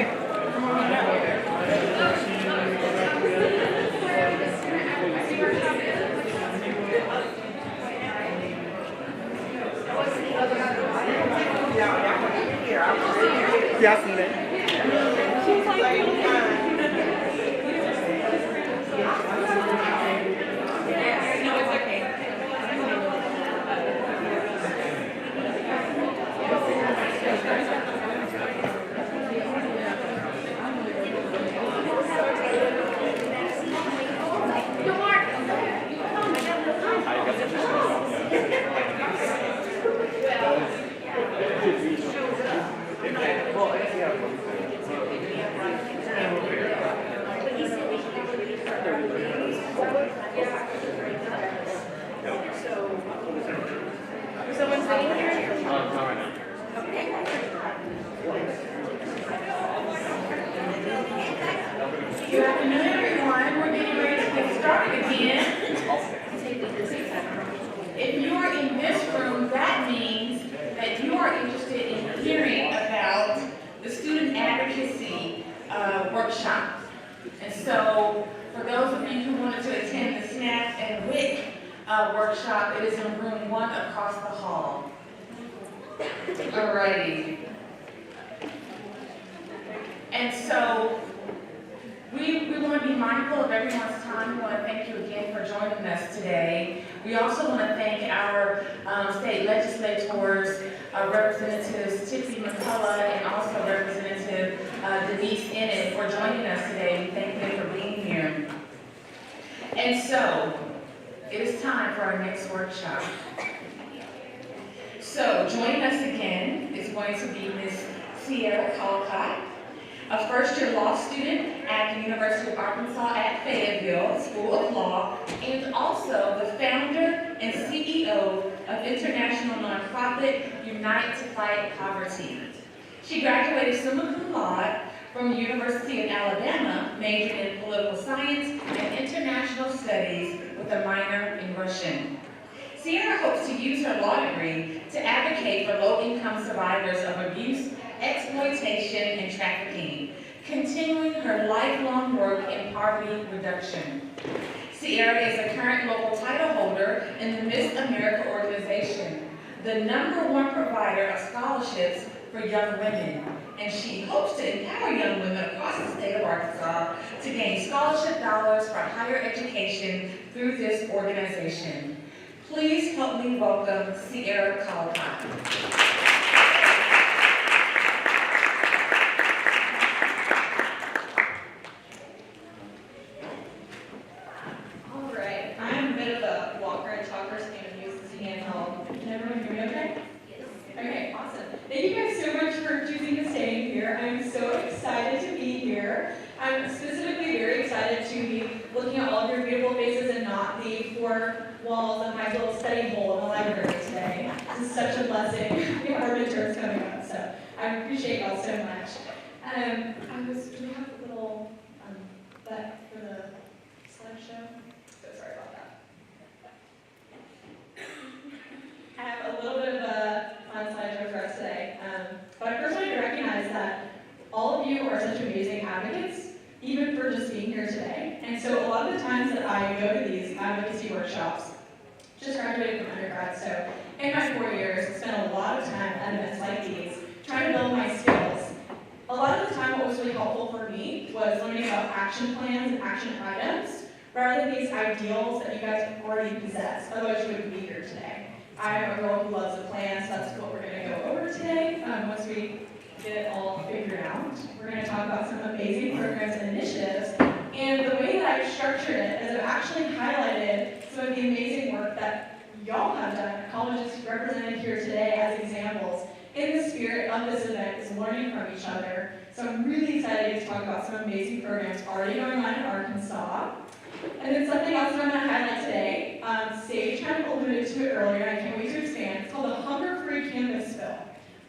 Y'all seen it? She's no, it's okay. Someone's sitting here? Good afternoon, everyone. We're getting ready to get started again. If you are in this room, that means that you are interested in hearing about the student advocacy workshop. And so, for those of you who wanted to attend the SNAP and WIC workshop, it is in room 1 across the hall. Alrighty. And so, we want to be mindful of everyone's time. We want to thank you again for joining us today. We also want to thank our state legislators, Representatives Tiffany McCullough and also Representative Denise Enid for joining us today. We thank them for being here. And so, it is time for our next workshop. So, joining us again is going to be Ms. Sierra Calcott, a first-year law student at the University of Arkansas at Fayetteville School of Law, and also the founder and CEO of international nonprofit Unite to Fight Poverty. She graduated summa cum laude from the University of Alabama, majoring in political science and international studies with a minor in Russian. Sierra hopes to use her law degree to advocate for low-income survivors of abuse, exploitation, and trafficking, continuing her lifelong work in poverty reduction. Sierra is a current local title holder in the Miss America organization, the #1 provider of scholarships for young women, and she hopes to empower young women across the state of Arkansas to gain scholarship dollars for higher education through this organization. Please help me welcome Sierra Colcott. All right, I'm a bit of a walker and talker, so I'm going to use this handheld. Can everyone hear me okay? Yes. Okay, awesome. Thank you guys so much for choosing to stay here. I'm so excited to be here. I'm specifically very excited to be looking at all of your beautiful faces and not the four walls of my little study hole in the library today. This is such a blessing. We have our midterms coming up, so I appreciate y'all so much. Do we have a little that for the slideshow? So sorry about that. I have a little bit of a fun slideshow for us today. But I first wanted to recognize that all of you are such amazing advocates, even for just being here today. And so a lot of the times that I go to these advocacy workshops, just graduated from undergrad, so in my 4 years, I spent a lot of time at events like these, trying to build my skills. A lot of the time what was really helpful for me was learning about action plans and action items, rather than these ideals that you guys already possess, otherwise you wouldn't be here today. I'm a girl who loves a plan, so that's what we're going to go over today. Once we get it all figured out, we're going to talk about some amazing programs and initiatives. And the way that I've structured it is I've actually highlighted some of the amazing work that y'all have done at colleges represented here today as examples. In the spirit of this event is learning from each other. So I'm really excited to talk about some amazing programs already going on in Arkansas. And then something else that I'm going to highlight today, Sage kind of alluded to it earlier, and I can't wait to expand. It's called the Hunger-Free Campus Bill,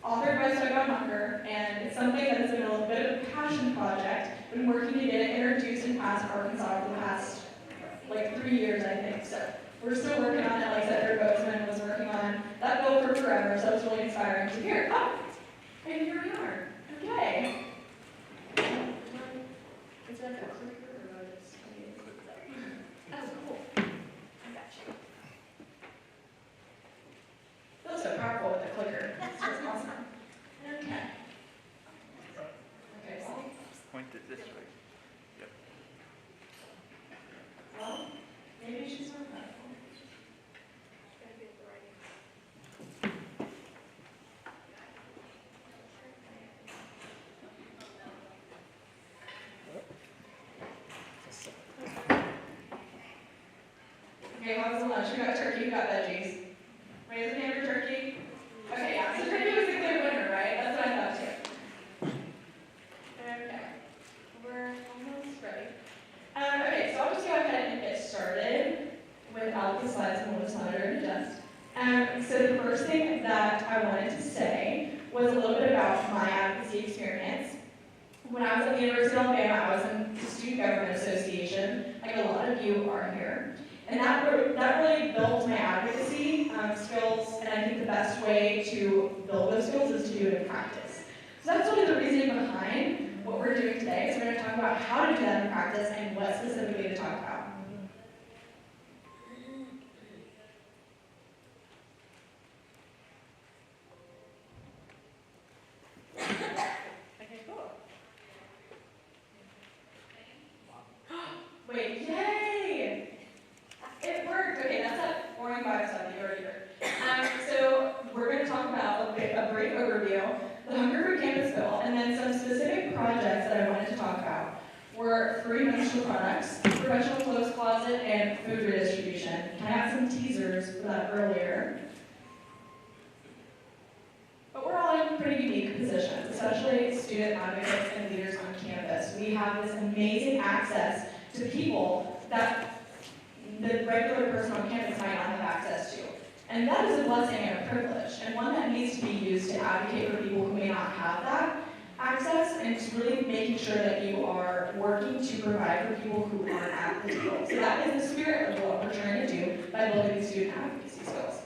authored by Saigon Hunger, and it's something that has been a little bit of a passion project. I've been working to get it introduced and passed Arkansas for the past, 3 years, I think. So we're still working on it, like Senator Bozeman was working on that bill for forever, so it's really inspiring to hear. Oh, and here we are. Okay. Is that a clicker or a just? Oh, cool. I got you. Feels so powerful with the clicker. It's just awesome. Okay. Okay, well. Point it this way. Yep. Well, maybe she's not powerful. Okay, how's the lunch? Who got turkey? Who got veggies? Raise your hand for turkey. Okay, yeah, so turkey was the clear winner, right? That's what I thought too. Okay, we're almost ready. Okay, so I'll just go ahead and get started without the slides, and we'll just monitor and adjust. So the first thing that I wanted to say was a little bit about my advocacy experience. When I was at the University of Alabama, I was in the Student Government Association, like a lot of you are here. And that really built my advocacy skills, and I think the best way to build those skills is to do it in practice. So that's really the reasoning behind what we're doing today. So we're going to talk about how to do that in practice and what specifically to talk about. Okay, cool. Wait, yay! It worked. Okay, that's that boring bio stuff that you already heard. So we're going to talk about a brief overview, the Hunger-Free Campus Bill, and then some specific projects that I wanted to talk about were free menstrual products, professional clothes closet, and food redistribution. I had some teasers for that earlier. But we're all in pretty unique positions, especially student advocates and leaders on campus. We have this amazing access to people that the regular person on campus might not have access to. And that is a blessing and a privilege, and one that needs to be used to advocate for people who may not have that access, and to really making sure that you are working to provide for people who aren't at the table. So that is the spirit of what we're trying to do by building these student advocacy skills.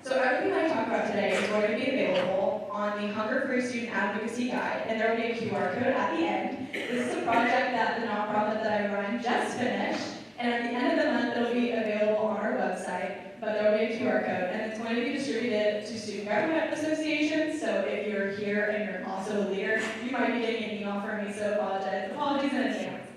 So everything I talk about today is going to be available on the Hunger Free Student Advocacy Guide, and there will be a QR code at the end. This is a project that the nonprofit that I run just finished, and at the end of the month, it'll be available on our website, but there will be a QR code, and it's going to be distributed to student government associations, so if you're here and you're also a leader, you might be getting an email from me, so apologies in advance.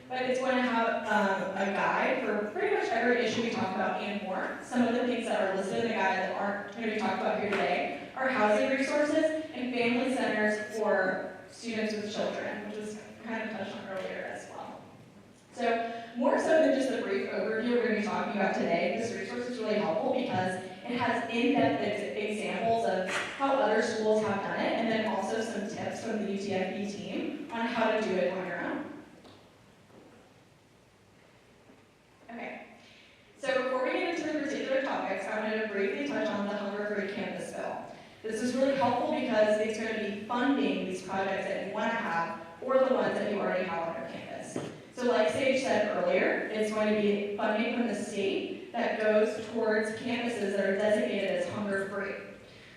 But it's going to have a guide for pretty much every issue we talk about and more. Some of the things that are listed in the guide that aren't going to be talked about here today are housing resources and family centers for students with children, which was kind of touched on earlier as well. So more so than just the brief overview we're going to be talking about today, this resource is really helpful because it has in-depth examples of how other schools have done it, and then also some tips from the UTFB team on how to do it on your own. Okay, so before we get into the particular topics, I wanted to briefly touch on the Hunger Free Campus Bill. This is really helpful because it's going to be funding these projects that you want to have or the ones that you already have on your campus. So like Sage said earlier, it's going to be funding from the state that goes towards campuses that are designated as hunger free.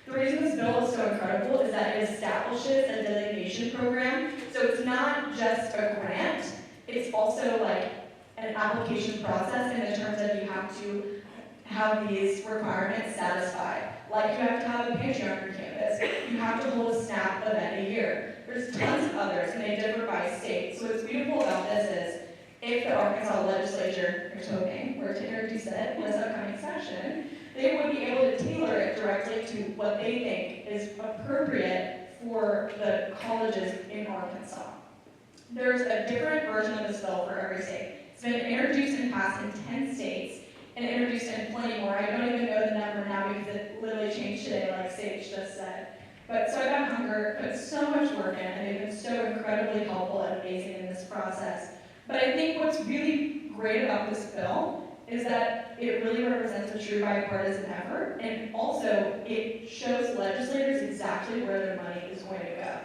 The reason this bill is so incredible is that it establishes a designation program. So it's not just a grant, it's also like an application process in the terms that you have to have these requirements satisfied. Like you have to have a pantry on your campus, you have to hold a SNAP event a year. There's tons of others and they differ by state. So what's beautiful about this is if the Arkansas legislature, here's hoping, were to introduce it in this upcoming session, they would be able to tailor it directly to what they think is appropriate for the colleges in Arkansas. There's a different version of this bill for every state. It's been introduced and passed in 10 states and introduced in plenty more. I don't even know the number now because it literally changed today, like Sage just said. But So About Hunger put so much work in, and they've been so incredibly helpful and amazing in this process. But I think what's really great about this bill is that it really represents a true bipartisan effort, and also it shows legislators exactly where their money is going to go.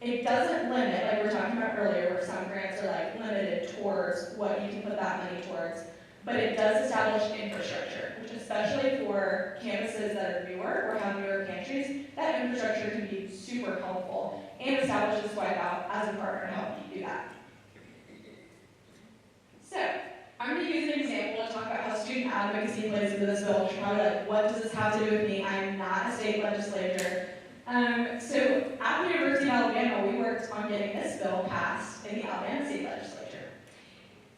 It doesn't limit, like we were talking about earlier, where some grants are like limited towards what you can put that money towards, but it does establish infrastructure, which especially for campuses that are newer or have newer pantries, that infrastructure can be super helpful and establishes Wipeout as a partner to help you do that. So, I'm going to use an example to talk about how student advocacy plays into this bill. You're probably like, what does this have to do with me? I am not a state legislator. So at the University of Alabama, we worked on getting this bill passed in the Alabama State Legislature.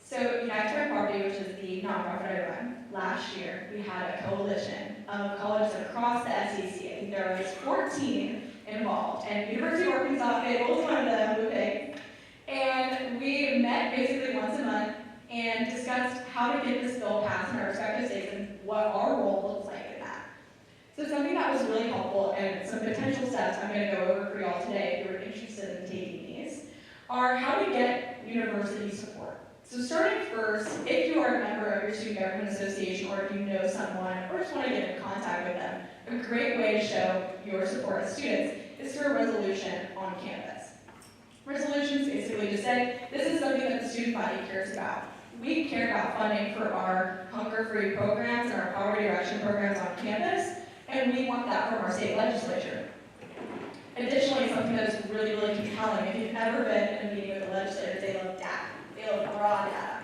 So Unite for Poverty, which is the nonprofit I run, last year we had a coalition of colleges across the SEC. I think there was 14 involved, and University of Arkansas Fayetteville was one of them, okay? And we met basically once a month and discussed how to get this bill passed in our respective states and what our role looks like in that. So something that was really helpful and some potential steps I'm going to go over for y'all today if you're interested in taking these are how to get university support. So starting first, if you are a member of your student government association or if you know someone or just want to get in contact with them, a great way to show your support as students is through a resolution on campus. Resolutions basically just say, this is something that the student body cares about. We care about funding for our hunger-free programs and our poverty reduction programs on campus, and we want that from our state legislature. Additionally, something that is really, really compelling, if you've ever been in a meeting with the legislators, they love data. They love raw data.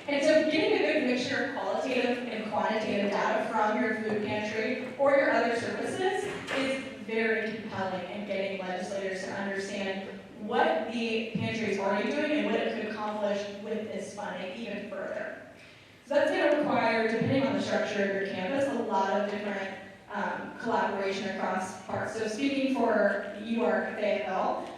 And so getting a good mixture of qualitative and quantitative data from your food pantry or your other services is very compelling in getting legislators to understand what the pantry is already doing and what it could accomplish with this funding even further. So that's going to require, depending on the structure of your campus, a lot of different collaboration across parts. So speaking for UARK Fayetteville,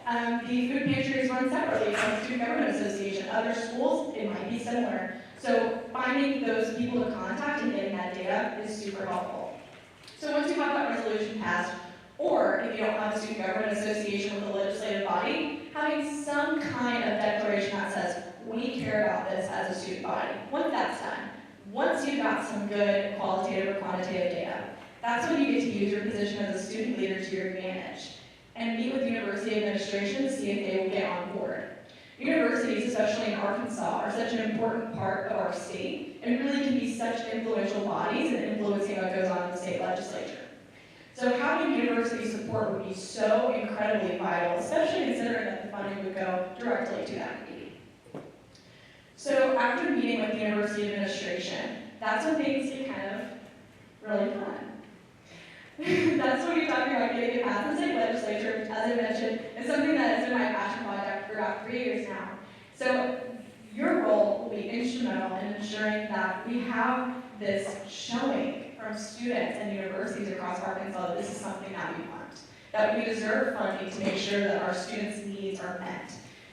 the food pantries run separately from the Student Government Association. Other schools, it might be similar. So finding those people to contact and getting that data is super helpful. So once you have that resolution passed, or if you don't have a Student Government Association with a legislative body, having some kind of declaration that says, we care about this as a student body. Once that's done, once you've got some good qualitative or quantitative data, that's when you get to use your position as a student leader to your advantage and meet with university administration to see if they will get on board. Universities, especially in Arkansas, are such an important part of our state and really can be such influential bodies in influencing what goes on in the state legislature. So having university support would be so incredibly vital, especially considering that the funding would go directly to that committee. So after meeting with the university administration, that's when things get kind of really fun. That's when we talk about getting it passed in the state legislature, which, as I mentioned, is something that has been my passion project for about 3 years now. So your role will be instrumental in ensuring that we have this showing from students and universities across Arkansas that this is something that we want, that we deserve funding to make sure that our students' needs are met.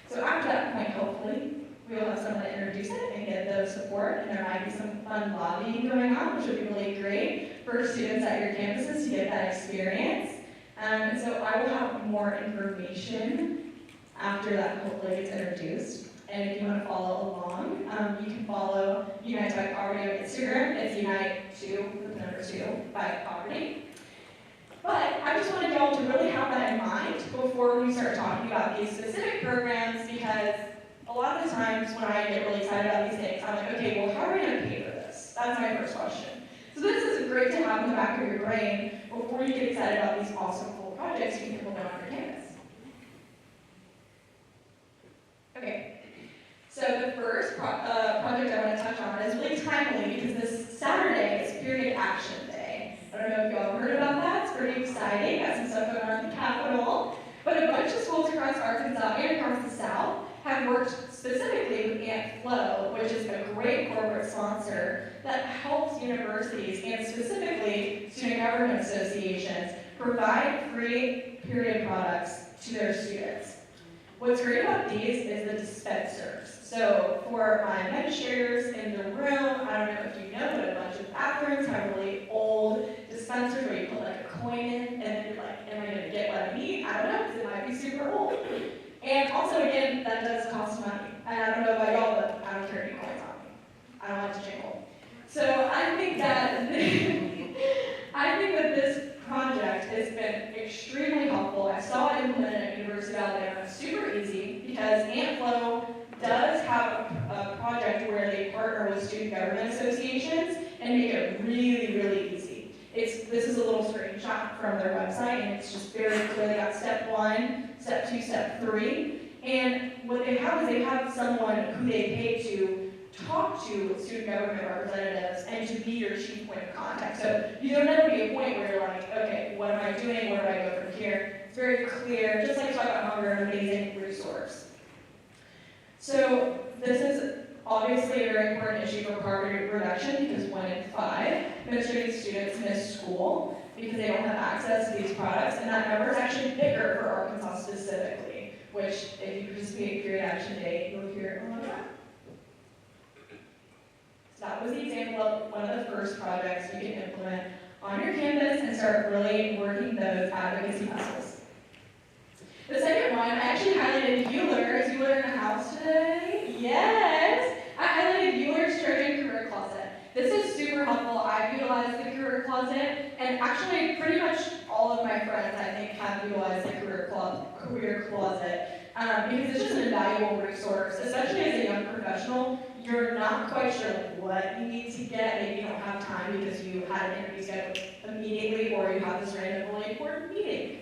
So after that point, hopefully, we will have someone to introduce it and get the support, and there might be some fun lobbying going on, which would be really great for students at your campuses to get that experience. And so I will have more information after that hopefully gets introduced. And if you want to follow along, you can follow Unite by Poverty on Instagram. It's Unite2 by Poverty. But I just wanted y'all to really have that in mind before we start talking about these specific programs, because a lot of the times when I get really excited about these things, I'm like, okay, well, how are we going to pay for this? That's my first question. So this is great to have in the back of your brain before you get excited about these awesome, cool projects you can implement on your campus. Okay. So the first project I want to touch on is really timely because this Saturday is Period Action Day. I don't know if y'all have heard about that. It's pretty exciting. Got some stuff going on at the Capitol. But a bunch of schools across Arkansas and across the South have worked specifically with Aunt Flo, which is a great corporate sponsor that helps universities and specifically student government associations provide free period products to their students. What's great about these is the dispensers. So for my administrators in the room, I don't know if you know, but a bunch of bathrooms have really old dispensers where you put like a coin in, and then you're like, am I going to get what I need? I don't know, because it might be super old. And also, again, that does cost money. And I don't know about y'all, but I don't carry any coins on me. I don't like to jingle. So I think that this project has been extremely helpful. I saw it implemented at University of Alabama. Super easy because Aunt Flo does have a project where they partner with student government associations and make it really, really easy. This is a little screenshot from their website, and it's just very clearly got step 1, step 2, step 3. And what they have is they have someone who they pay to talk to student government representatives and to be your chief point of contact. So you don't ever be a point where you're like, okay, what am I doing? Where do I go from here? It's very clear, just like you talk about hunger, an amazing resource. So this is obviously a very important issue for poverty reduction because 1 in 5 administrative students miss school because they don't have access to these products, and that number is actually bigger for Arkansas specifically, which if you participate in Period Action Day, you'll hear a lot about. So that was the example of one of the first projects you can implement on your campus and start really working those advocacy muscles. The second one, I actually highlighted Euler. Is Euler in the house today? Yes! I highlighted Euler's Trojan Career Closet. This is super helpful. I've utilized the Career Closet, and actually pretty much all of my friends, I think, have utilized the Career Closet because it's just an invaluable resource, especially as a young professional. You're not quite sure what you need to get. Maybe you don't have time because you had an interview scheduled immediately, or you have this randomly important meeting.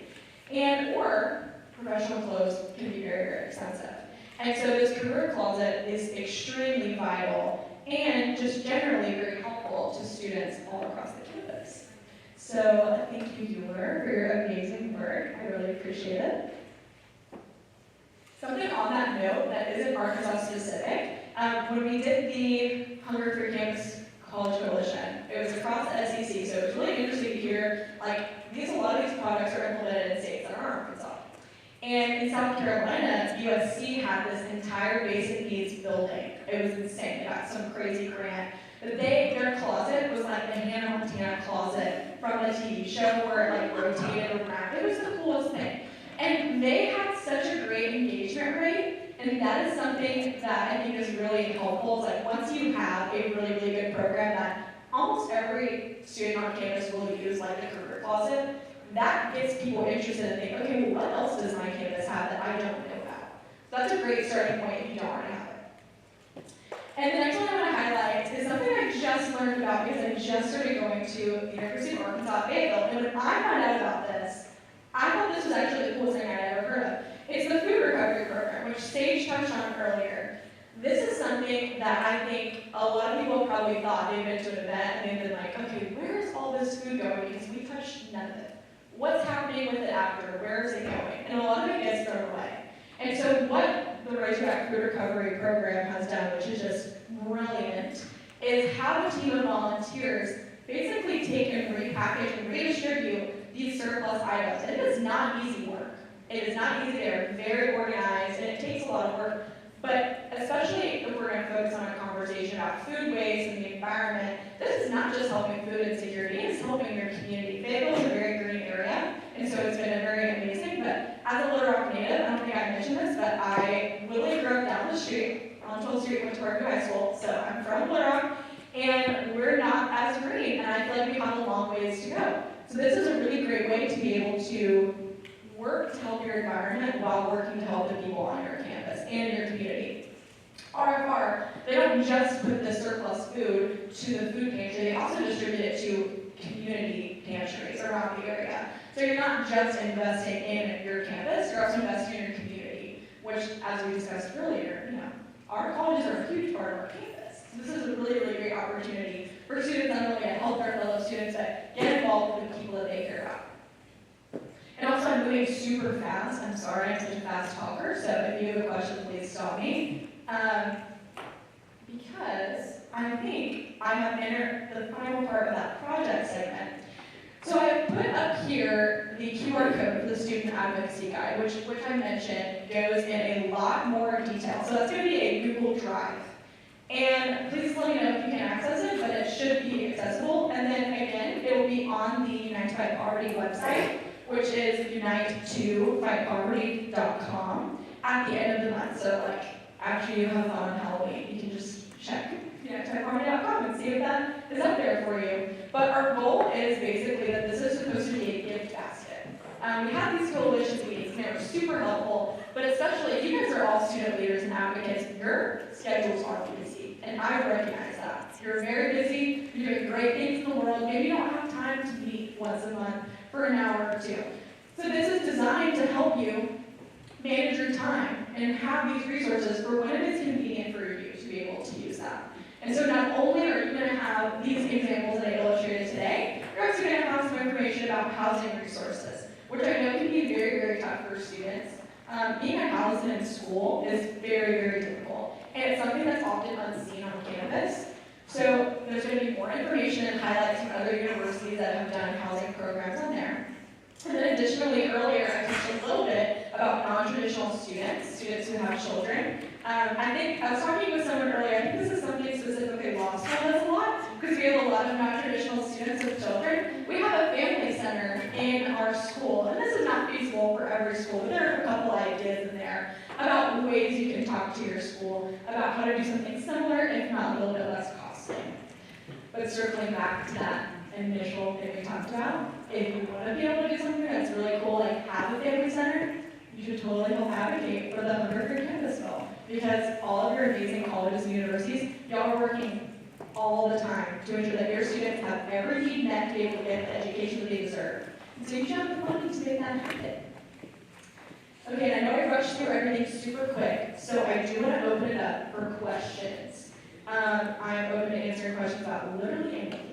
Or professional clothes can be very, very expensive. And so this Career Closet is extremely vital and just generally very helpful to students all across the campus. So thank you, Euler, for your amazing work. I really appreciate it. Something on that note that isn't Arkansas specific, when we did the Hunger Free Campus College Coalition, it was across the SEC, so it was really interesting to hear, like, a lot of these products are implemented in states that aren't Arkansas. And in South Carolina, USC had this entire basic needs building. It was insane. They got some crazy grant. But their closet was like the Hannah Montana closet from the TV show where it like rotated around. It was the coolest thing. And they had such a great engagement rate. And that is something that I think is really helpful. It's like once you have a really, really good program that almost every student on campus will use, like the Career Closet, that gets people interested and think, okay, well, what else does my campus have that I don't know about? So that's a great starting point if you don't already have it. And the next one I want to highlight is something I just just learned about because I just started going to the University of Arkansas Fayetteville. And when I found out about this, I thought this was actually the coolest thing I'd ever heard of. It's the food recovery program, which Sage touched on earlier. This is something that I think a lot of people probably thought they'd been to an event and they've been like, okay, where is all this food going? Because we touched none of it. What's happening with it after? Where is it going? And a lot of it gets thrown away. And so what the Right to Act Food Recovery Program has done, which is just brilliant, is have a team of volunteers basically take and repackage and redistribute these surplus items. And it is not easy work. It is not easy. They're very organized, and it takes a lot of work. But especially if we're going to focus on a conversation about food waste and the environment, this is not just helping food insecurity, it's helping your community. Fayetteville is a very green area, and so it's been very amazing. But as a Little Rock native, I don't think I mentioned this, but I literally grew up down the street, on 12th Street, went to Parkview High School, so I'm from Little Rock, and we're not as green, and I feel like we have a long ways to go. So this is a really great way to be able to work to help your environment while working to help the people on your campus and your community. RFR, they don't just put the surplus food to the food pantry, they also distribute it to community pantries around the area. So you're not just investing in your campus, you're also investing in your community, which, as we discussed earlier, our colleges are a huge part of our campus. So this is a really, really great opportunity for students not only to help their fellow students, but get involved with the people that they care about. And also, I'm moving super fast. I'm sorry, I'm such a fast talker, so if you have a question, please stop me. Because I think I have entered the final part of that project segment. So I put up here the QR code for the Student Advocacy Guide, which I mentioned goes in a lot more detail. So that's going to be a Google Drive. And please let me know if you can access it, but it should be accessible. And then again, it will be on the Unite to Fight Poverty website, which is unite2fightpoverty.com at the end of the month. So like after you have fun on Halloween, you can just check unite2fightpoverty.com and see if that is up there for you. But our goal is basically that this is supposed to be a gift basket. We have these coalition meetings and they're super helpful, but especially if you guys are all student leaders and advocates, your schedules are busy. And I recognize that. You're very busy, you're doing great things in the world, maybe you don't have time to meet once a month for an hour or two. So this is designed to help you manage your time and have these resources for when it is convenient for you to be able to use that. And so not only are you going to have these examples that I illustrated today, you're also going to have some information about housing resources, which I know can be very, very tough for students. Being a housed in school is very, very difficult, and it's something that's often unseen on campus. So there's going to be more information and highlights from other universities that have done housing programs on there. And then additionally, earlier I touched a little bit about non-traditional students who have children. I was talking with someone earlier, I think this is something specifically law school does a lot, because we have a lot of non-traditional students with children. We have a family center in our school, and this is not feasible for every school, but there are a couple ideas in there about ways you can talk to your school about how to do something similar, if not a little bit less costly. But circling back to that initial thing we talked about, if you want to be able to do something that's really cool, like have a family center, you should totally help advocate for the Hunger for Campus bill, because all of your amazing colleges and universities, y'all are working all the time to ensure that your students have every need met to be able to get the education that they deserve. And so you should have the money to make that happen. Okay, and I know I rushed through everything super quick, so I do want to open it up for questions. I'm open to answering questions about literally anything.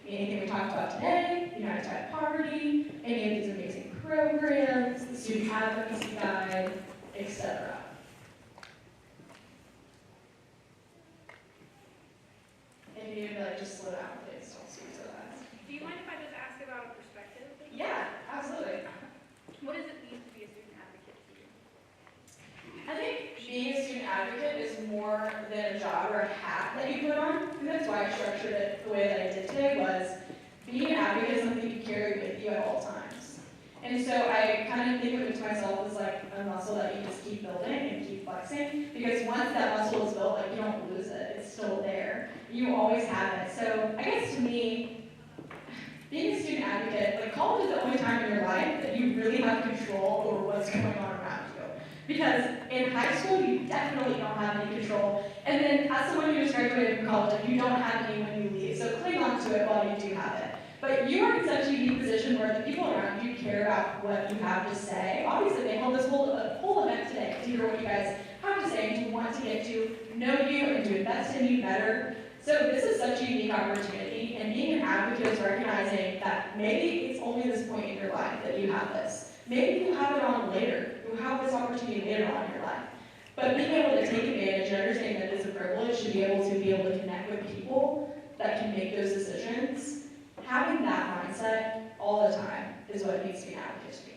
Anything we talked about today, Unite to Fight Poverty, any of these amazing programs, the Student Advocacy Guide, etc. And you need to just slow down, please, don't speak so fast. Do you mind if I just ask about a perspective? Yeah, absolutely. What does it mean to be a student advocate to you? I think being a student advocate is more than a job or a hat that you put on. And that's why I structured it the way that I did today was being an advocate is something you carry with you at all times. And so I kind of think of it to myself as like a muscle that you just keep building and keep flexing, because once that muscle is built, like you don't lose it, it's still there. You always have it. So I guess to me, being a student advocate, like college is the only time in your life that you really have control over what's going on around you. Because in high school, you definitely don't have any control. And then as someone who just graduated from college, you don't have any when you leave. So cling on to it while you do have it. But you are in such a unique position where the people around you care about what you have to say. Obviously, they held this whole event today to hear what you guys have to say and to want to get to know you and to invest in you better. So this is such a unique opportunity, and being an advocate is recognizing that maybe it's only this point in your life that you have this. Maybe you'll have it on later. You'll have this opportunity later on in your life. But being able to take advantage and understanding that it's a privilege to be able to connect with people that can make those decisions, having that mindset all the time is what it means to be an advocate to me.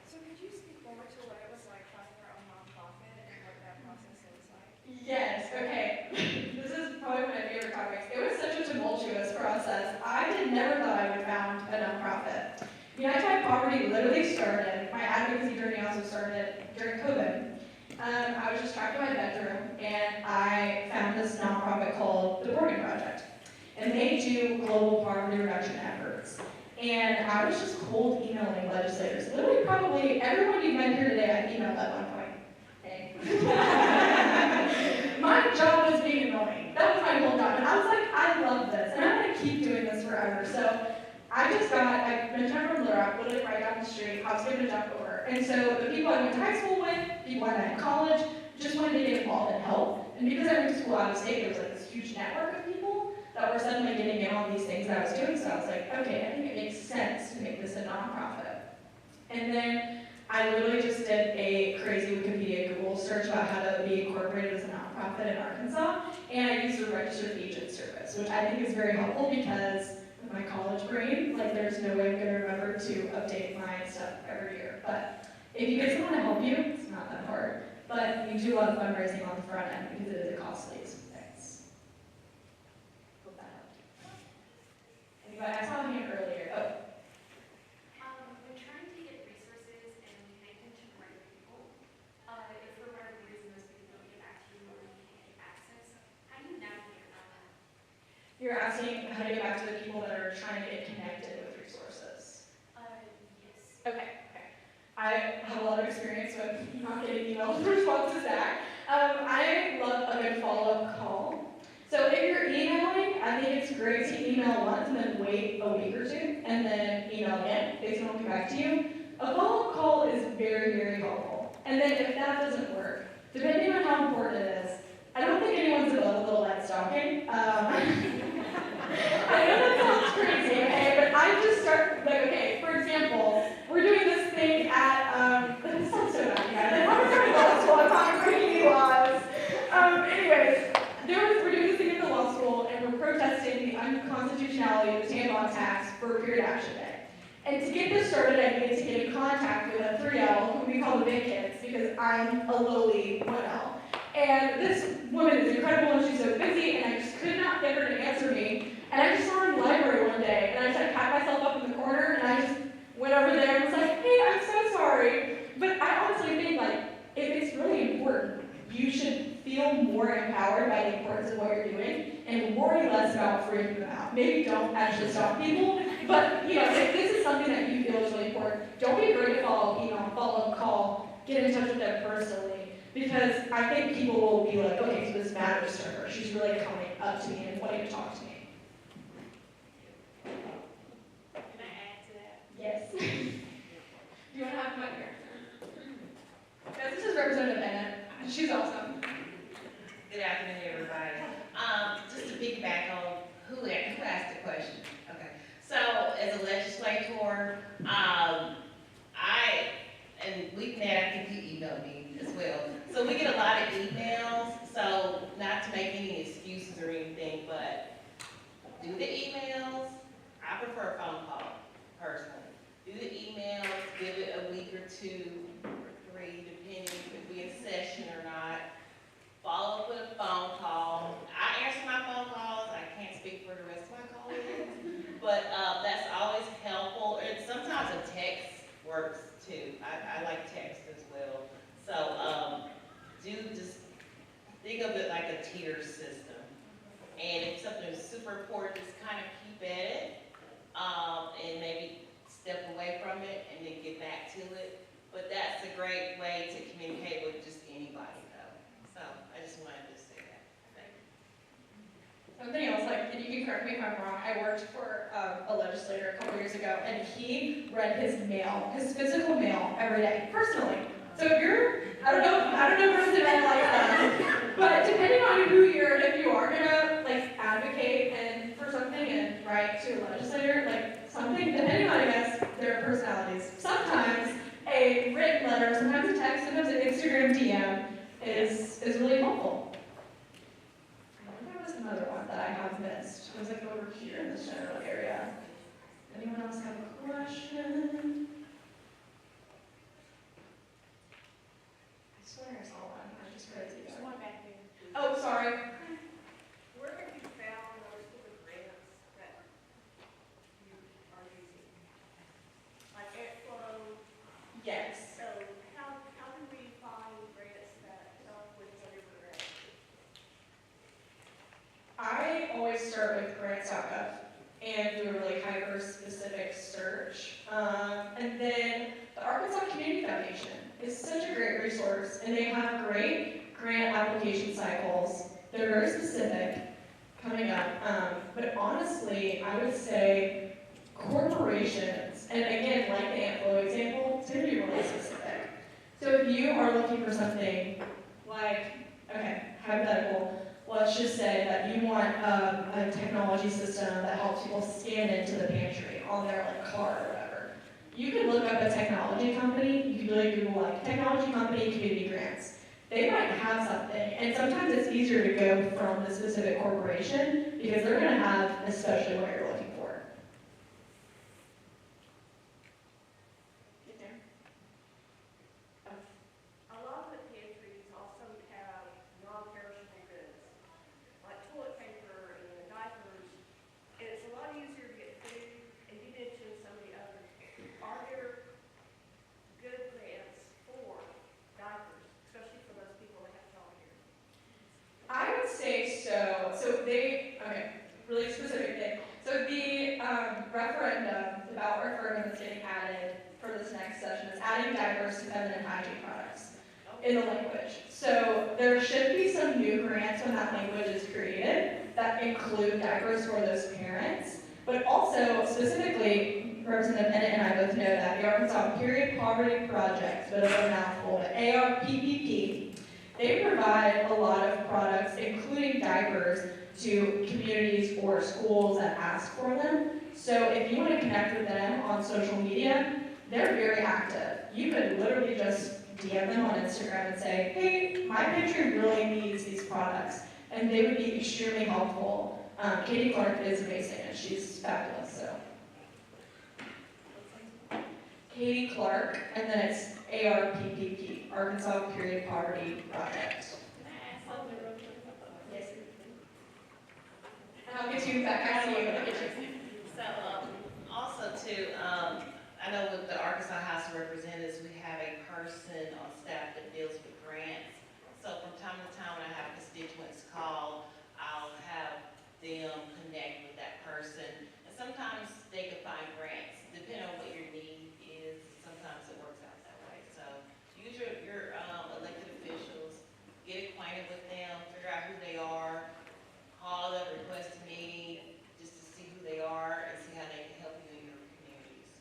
So could you speak more to what it was like running your own nonprofit and what that process was like? Yes, okay. This is probably one of my favorite topics. It was such a tumultuous process. I never thought I would found a nonprofit. United Fight Poverty literally started, my advocacy journey also started during COVID. I was just trapped in my bedroom and I found this nonprofit called the Morgan Project. And they do global poverty reduction efforts. And I was just cold emailing legislators. Literally probably everyone you've met here today I've emailed at one point. Hey. My job was being annoying. That was my whole job. And I was like, I love this. And I'm going to keep doing this forever. So I've been trying from Little Rock, literally right down the street. I was given a jump over. And so the people I went to high school with, people I met in college, just wanted to get involved and help. And because I went to school out of state, there was like this huge network of people that were suddenly getting in on these things that I was doing. So I was like, okay, I think it makes sense to make this a nonprofit. And then I literally just did a crazy Wikipedia Google search about how to be incorporated as a nonprofit in Arkansas. And I used the registered agent service, which I think is very helpful because of my college brain, like there's no way I'm going to remember to update my stuff every year. But if you get someone to help you, it's not that hard. But you do a lot of fundraising on the front end because it is a costly expense. Hope that helped. Anybody? I saw a hand earlier. Oh. When trying to get resources and connecting to the right people, if for whatever reason those people don't get back to you or you can't get access, how do you navigate around that? You're asking how to get back to the people that are trying to get connected with resources. Yes. Okay. I have a lot of experience with not getting email responses back. I love a good follow-up call. So if you're emailing, I think it's great to email once and then wait a week or two and then email again if someone will get back to you. A follow-up call is very, very helpful. And then if that doesn't work, depending on how important it is, I don't think anyone's above a little light stalking. I know that sounds crazy, okay, but I just start, like, okay, for example, we're doing this thing at, this sounds so bad, guys. I'm going to law school, I'm not breaking any laws. Anyways, we're doing this thing at the law school, and we're protesting the unconstitutionality of the tampon tax for Period Action Day. And to get this started, I needed to get in contact with a 3L, who we call the big kids, because I'm a lowly 1L. And this woman is incredible, and she's so busy, and I just could not get her to answer me. And I just saw her in the library one day, and I just packed myself up in the corner, and I just went over there and was like, hey, I'm so sorry. But I honestly think, like, if it's really important, you should feel more empowered by the importance of what you're doing and worry less about freaking them out. Maybe don't actually stalk people, but, you know, if this is something that you feel is really important, don't be afraid to follow up call, get in touch with them personally. Because I think people will be like, okay, so this matters to her. She's really coming up to me and wanting to talk to me. Can I add to that? Yes. Do you want to have my here? Guys, this is Representative Bennett. She's awesome. Good afternoon, everybody. Just to piggyback on who asked the question. Okay. So as a legislator, and we've met, I think you emailed me as well. So we get a lot of emails, so not to make any excuses or anything, but do the emails. I prefer a phone call, personally. Do the emails, give it a week or two or three, depending if it be in session or not. Follow up with a phone call. I answer my phone calls. I can't speak for the rest of my colleagues, but that's always helpful. And sometimes a text works too. I like text as well. So just think of it like a tier system. And if something is super important, just kind of keep at it and maybe step away from it and then get back to it. But that's a great way to communicate with just anybody though. So I just wanted to say that. Thank you. Something else, like, and you can correct me if I'm wrong, I worked for a legislator a couple years ago, and he read his mail, his physical mail, every day, personally. So if you're, I don't know person like that, but depending on who you're, if you are gonna, like, advocate and for something and write to a legislator, like, something, depending on, I guess, their personalities, sometimes a written letter, sometimes a text, sometimes an Instagram DM is really helpful. There was another one that I have missed. It was like over here in this general area. Anyone else have a question? I swear I saw one. I just crazy. There's one back there. Oh, sorry. Where have you found those different grants that you are using? Like Airflow? Yes. So how do we find grants that help with whatever grant? I always start with grants.gov and do a really hyper-specific search. And then the Arkansas Community Foundation is such a great resource, and they have great grant application cycles. They're very specific coming up. But honestly, I would say corporations, and again, like the Amplo example, it's going to be really specific. So if you are looking for something like, okay, hypothetical, let's just say that you want a technology system that helps people scan into the pantry on their like card or whatever. You can look up a technology company, you can really Google like technology company community grants. They might have something, and sometimes it's easier to go from the specific corporation because they're gonna have especially what you're looking for. A lot of the pantries also have non-perishable goods, like toilet paper and diapers, and it's a lot easier to get food, and you mentioned some of the others. Are there good grants for diapers, especially for those people that have childcare? I would say so. So they, okay, really specific thing. So the referendum, the ballot referendum that's getting added for this next session is adding diapers to feminine hygiene products in the language. So there should be some new grants when that language is created that include diapers for those parents. But also, specifically, Representative Bennett and I both know that the Arkansas Period Poverty Project, bit of a mouthful, but ARPPP, they provide a lot of products, including diapers, to communities or schools that ask for them. So if you want to connect with them on social media, they're very active. You could literally just DM them on Instagram and say, hey, my pantry really needs these products. And they would be extremely helpful. Katie Clark is amazing and she's fabulous, so. Katie Clark, and then it's ARPPP, Arkansas Period Poverty Project. Yes. And I'll get you back to you. So, also too, I know with the Arkansas House of Representatives, we have a person on staff that deals with grants. So from time to time, when I have constituents call, I'll have them connect with that person. And sometimes they can find grants, depending on what your need is. Sometimes it works out that way. So use your elected officials, get acquainted with them, figure out who they are, call them, request a meeting, just to see who they are and see how they can help you in your communities.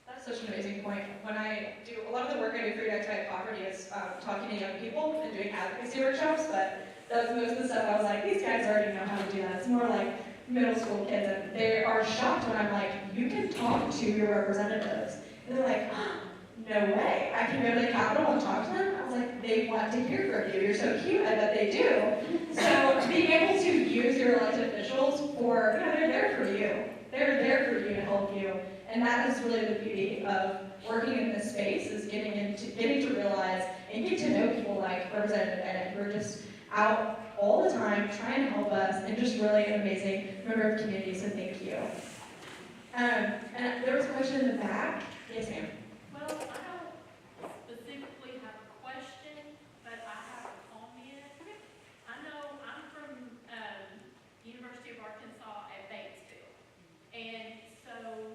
That's such an amazing point. When I do, a lot of the work I do for Fight Poverty is talking to young people and doing advocacy workshops, but that was most of the stuff I was like, these guys already know how to do that. It's more like middle school kids, and they are shocked when I'm like, you can talk to your representatives. And they're like, oh, no way. I can go to the Capitol and talk to them? I was like, they want to hear from you. You're so cute. I bet they do. So being able to use your elected officials for, they're there for you. They're there for you to help you. And that is really the beauty of working in this space, is getting to realize and get to know people like Representative Bennett, who are just out all the time trying to help us, and just really an amazing member of the community, so thank you. And there was a question in the back. Yes, ma'am. Well, I don't specifically have a question, but I have a comment. I know I'm from University of Arkansas at Batesville, and so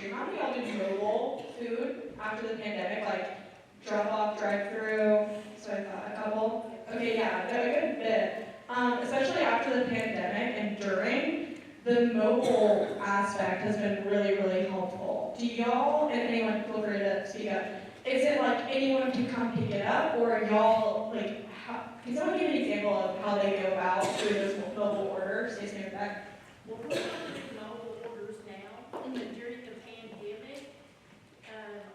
question. How many of y'all did mobile food after the pandemic, like drop off, drive through? So I thought a couple. Okay, yeah, a good bit. Especially after the pandemic and during, the mobile aspect has been really, really helpful. Do y'all, and anyone feel free to speak up, is it like anyone can come pick it up, or are y'all, like, can someone give an example of how they go about doing those mobile orders? Stacey, in fact. Well, we're not doing mobile orders now, but during the pandemic,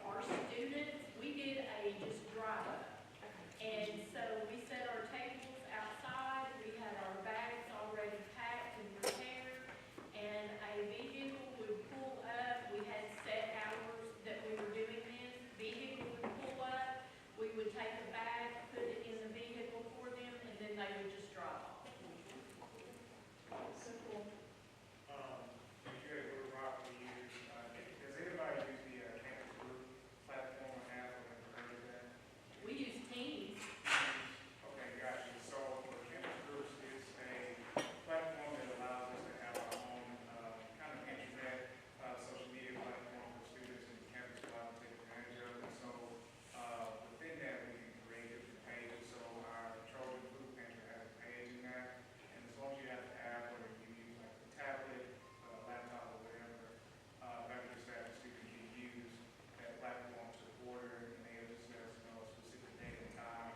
our students, we did a just drive-up. And so we set our tables outside, we had our bags already packed and prepared, and a vehicle would pull up. We had set hours that we were doing this. Vehicle would pull up, we would take a bag, put it in the vehicle for them, and then they would just drive off. So cool. Does anybody use the Campus Group platform or app or heard of that? We use Teams. Okay, gotcha. So for Campus Groups, it's a platform that allows us to have our own kind of internet social media platform for students and campus to take advantage of. And so within that, we can create different pages. So our Trojan Food Pantry has a page in that. And as long as you have the app or you use like a tablet, laptop, or whatever, regular staff and students can use that platform to order, and they'll just let us know a specific date and time,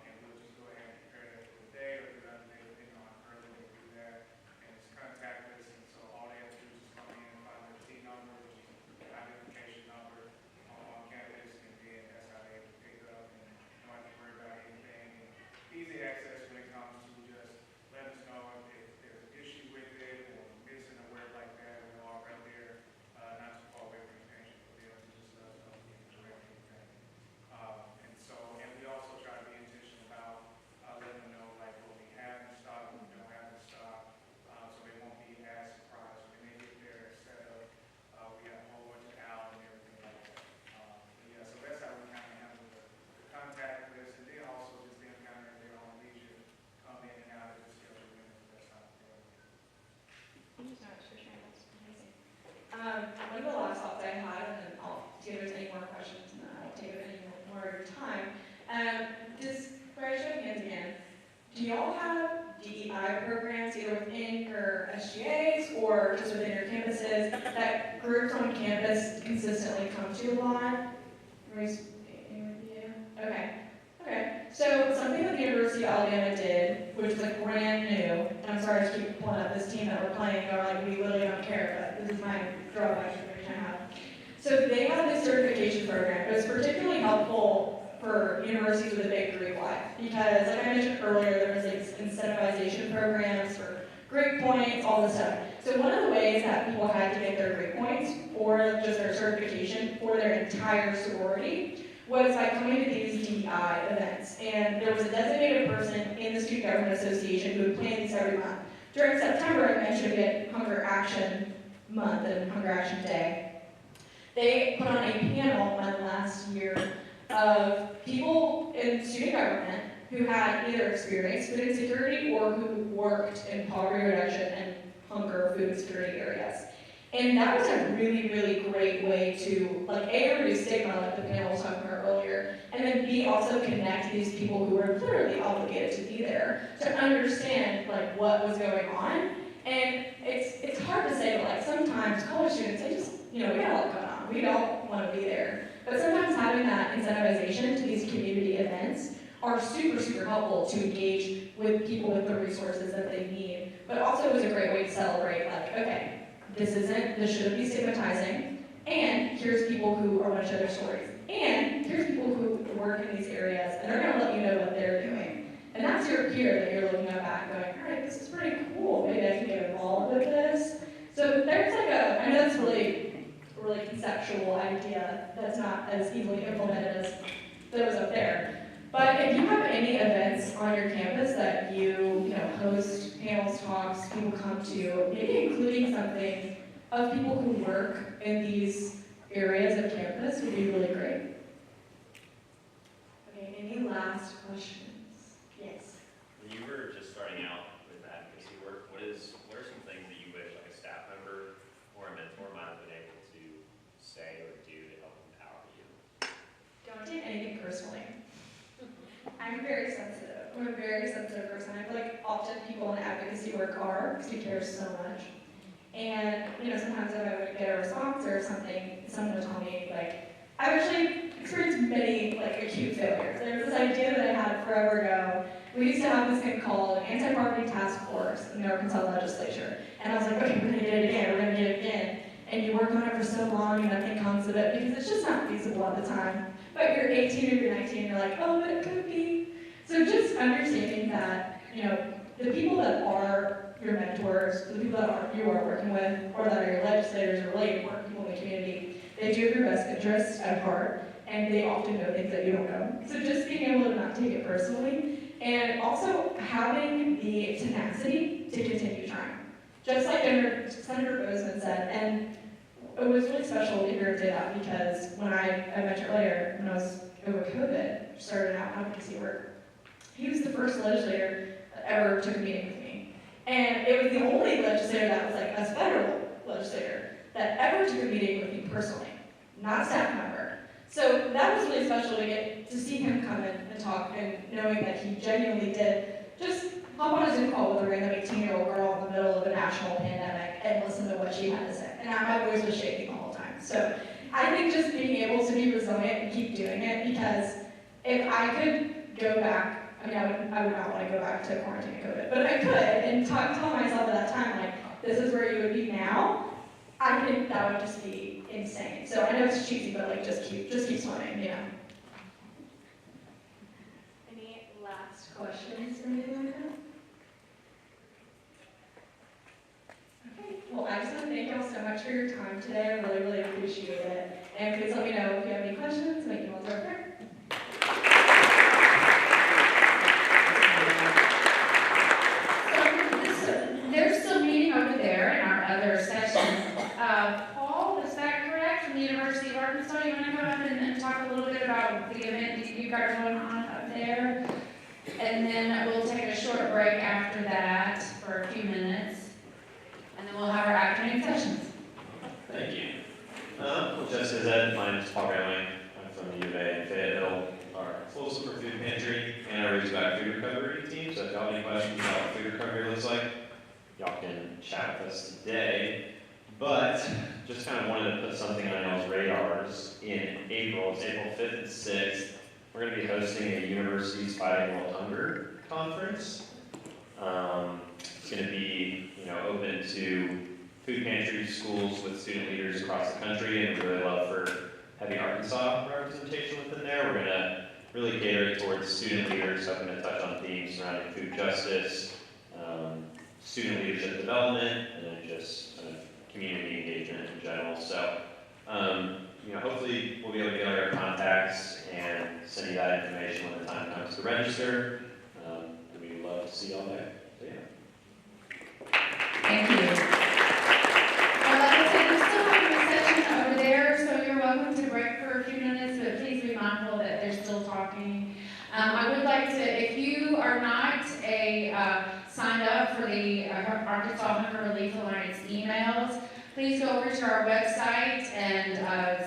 and we'll just go ahead and prepare that for the day or the other day, depending on how early they do that. And it's contactless, and so all they have to do is just come in, find their T number, which is the identification number on campus, and then that's how they pick up and don't have to worry about anything. And easy access when it comes to just let us know if there's an issue with it or missing or whatever like that. We're all right there, not too far away from the patient, but they'll just let us know if we can direct anything. And so, and we also try to be intentional about letting them know like what we have in stock, what we don't have in stock, so they won't be as surprised when they get there and set up. We have a whole bunch of out and everything like that. Yeah, so that's how we kind of handle the contact list, and then also just them kind of at their own leisure, come in and out of the schedule when it's the best time for them. Thank you so much for sharing. That's amazing. One of the last thoughts I had, and then I'll see if there's any more questions, and then I won't take up any more of your time. Just for a show of hands again, do y'all have DEI programs either within your SGAs or just within your campuses that groups on campus consistently come to a lot? Okay. Okay. So something that the University of Alabama did, which was like brand new, and I'm sorry to keep pulling up this team that we're playing, they're like, we really don't care, but this is my drawback information I have. So they had this certification program. It was particularly helpful for universities with a big Greek life, because like I mentioned earlier, there was like incentivization programs for Greek points, all this stuff. So one of the ways that people had to get their Greek points or just their certification for their entire sorority was by coming to these DEI events. And there was a designated person in the Student Government Association who would plan these every month. During September, I mentioned we had Hunger Action Month and Hunger Action Day. They put on a panel last year of people in student government who had either experienced food insecurity or who worked in poverty reduction and hunger, food insecurity areas. And that was a really, really great way to, like, A, reduce stigma, like the panel was talking about earlier, and then B, also connect these people who were literally obligated to be there to understand, like, what was going on. And it's hard to say, but, like, sometimes college students, they just, we got a lot going on. We don't want to be there. But sometimes having that incentivization to these community events are super, super helpful to engage with people with the resources that they need. But also it was a great way to celebrate, like, okay, this shouldn't be stigmatizing, and here's people who are want to share their stories. And here's people who work in these areas, and they're gonna let you know what they're doing. And that's your peer that you're looking at going, all right, this is pretty cool, maybe I can get involved with this. So there's like I know that's really conceptual idea that's not as easily implemented as those up there. But if you have any events on your campus that you host panels, talks, people come to, maybe including something of people who work in these areas of campus would be really great. Okay, any last questions? Yes. When you were just starting out with advocacy work, what are some things that you wish like a staff member or a mentor might have been able to often people in advocacy work are, because we care so much. And, sometimes if I would get a response or something, someone would tell me, like, I've actually experienced many, acute failures. There's this idea that I had forever ago. We used to have this thing called Anti-Parking Task Force in the Arkansas legislature. And I was like, okay, we're gonna get it again, we're gonna get it again. And you work on it for so long and nothing comes of it because it's just not feasible at the time. But you're 18 or you're 19 and you're like, oh, but it could be. So just understanding that, the people that are your mentors, the people that you are working with, or that are your legislators or related work people in the community, they do have your best interests at heart, and they often know things that you don't know. So just being able to not take it personally, and also having the tenacity to continue trying. Just like Senator Bozeman said, and it was really special to hear him say that because when I mentioned earlier, when I was over COVID, started out advocacy work, he was the first legislator that ever took a meeting with me. And it was the only legislator that was like a federal legislator that ever took a meeting with me personally, not a staff member. So that was really special to get to see him come in and talk, and knowing that he genuinely did just hop on a Zoom call with a random 18-year-old girl in the middle of a national pandemic and listen to what she had to say. And my voice was shaking the whole time. So I think just being able to be resilient and keep doing it, because if I could go back, I would not want to go back to quarantine and COVID, but if I could and tell myself at that time, like, this is where you would be now, I think that would just be insane. So I know it's cheesy, but just keep swimming, Any last questions from anyone? Okay, well, I just want to thank y'all so much for your time today. I really, really appreciate it. And please let me know if you have any questions. My emails are up there. They're still meeting over there in our other session. Paul, is that correct, from the University of Arkansas? You want to go up and talk a little bit about the event that you've got going on up there? And then we'll take a short break after that for a few minutes. And then we'll have our afternoon sessions. Thank you. Just as Ed, my name is Paul Grayling. I'm from the U of A in Fayetteville. Our full super food pantry and our Razorback food recovery team. So if y'all have any questions about what food recovery looks like, y'all can chat with us today. But just kind of wanted to put something on y'all's radars. In April, it's April 5th and 6th, we're going to be hosting a Universities Fighting World Hunger conference. It's going to be, open to food pantries, schools with student leaders across the country, and we'd really love for having Arkansas representation within there. We're going to really cater towards student leaders, hoping to touch on themes surrounding food justice, student leadership development, and then just community engagement in general. So, hopefully we'll be able to get all your contacts and send you that information when the time comes to register. We'd love to see y'all there. So, yeah. Thank you. Well, like I said, we're still having a session over there, so you're welcome to break for a few minutes, but please be mindful that they're still talking. I would like to, if you are not signed up for the Arkansas Hunger Relief Alliance emails, please go over to our website and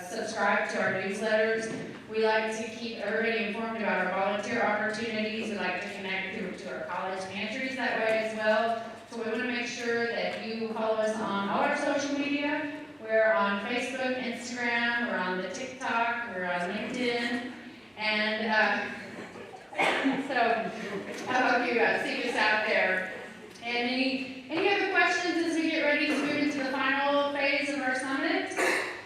subscribe to our newsletters. We like to keep everybody informed about our volunteer opportunities. We like to connect to our college pantries that way as well. So we want to make sure that you follow us on all our social media. We're on Facebook, Instagram, we're on the TikTok, we're on LinkedIn, and so I hope you see us out there. And any other questions as we get ready to move into the final phase of our summit?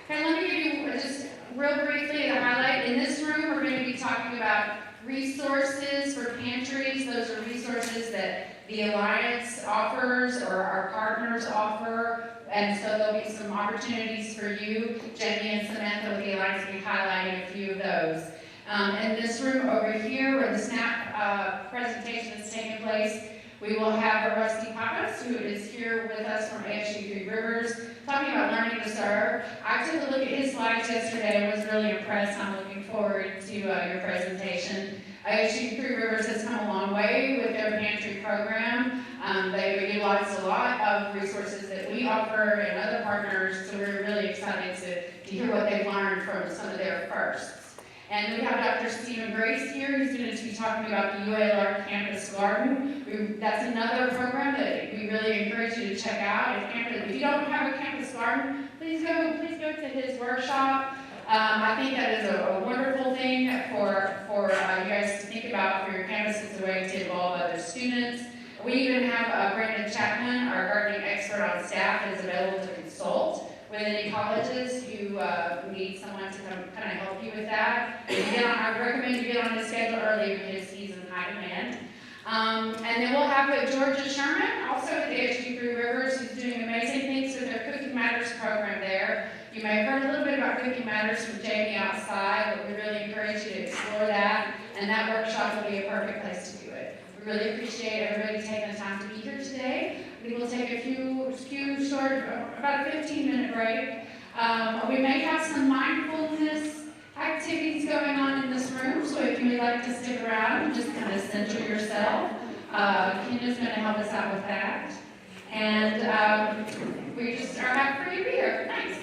Okay, let me give you just real briefly the highlight. In this room, we're going to be talking about resources for pantries. Those are resources that the Alliance offers or our partners offer. And so there'll be some opportunities for you. Jenny and Samantha with the Alliance will be highlighting a few of those. In this room over here where the SNAP presentation is taking place, we will have Rusty Pappas, who is here with us from ASU Three Rivers, talking about learning to serve. I took a look at his slides yesterday and was really impressed. I'm looking forward to your presentation. ASU Three Rivers has come a long way with their pantry program. They utilize a lot of resources that we offer and other partners, so we're really excited to hear what they've learned from some of their firsts. And we have Dr. Stephen Grace here, who's going to be talking about the UALR Campus Garden. That's another program that we really encourage you to check out. If you don't have a campus garden, please go to his workshop. I think that is a wonderful thing for you guys to think about for your campus as a way to involve other students. We even have Brandon Chapman, our gardening expert on staff, that is available to consult with any colleges who need someone to come kind of help you with that. I recommend you get on the schedule early because he's in high demand. And then we'll have Georgia Sherman, also at the HG Three Rivers, who's doing amazing things with their Cooking Matters program there. You may have heard a little bit about Cooking Matters from Jamie outside, but we really encourage you to explore that, and that workshop will be a perfect place to do it. We really appreciate everybody taking the time to be here today. We will take a few short, about a 15-minute break. We may have some mindfulness activities going on in this room, so if you would like to stick around and just kind of center yourself, Kenya's going to help us out with that. And we just are happy for you to be here. Thanks.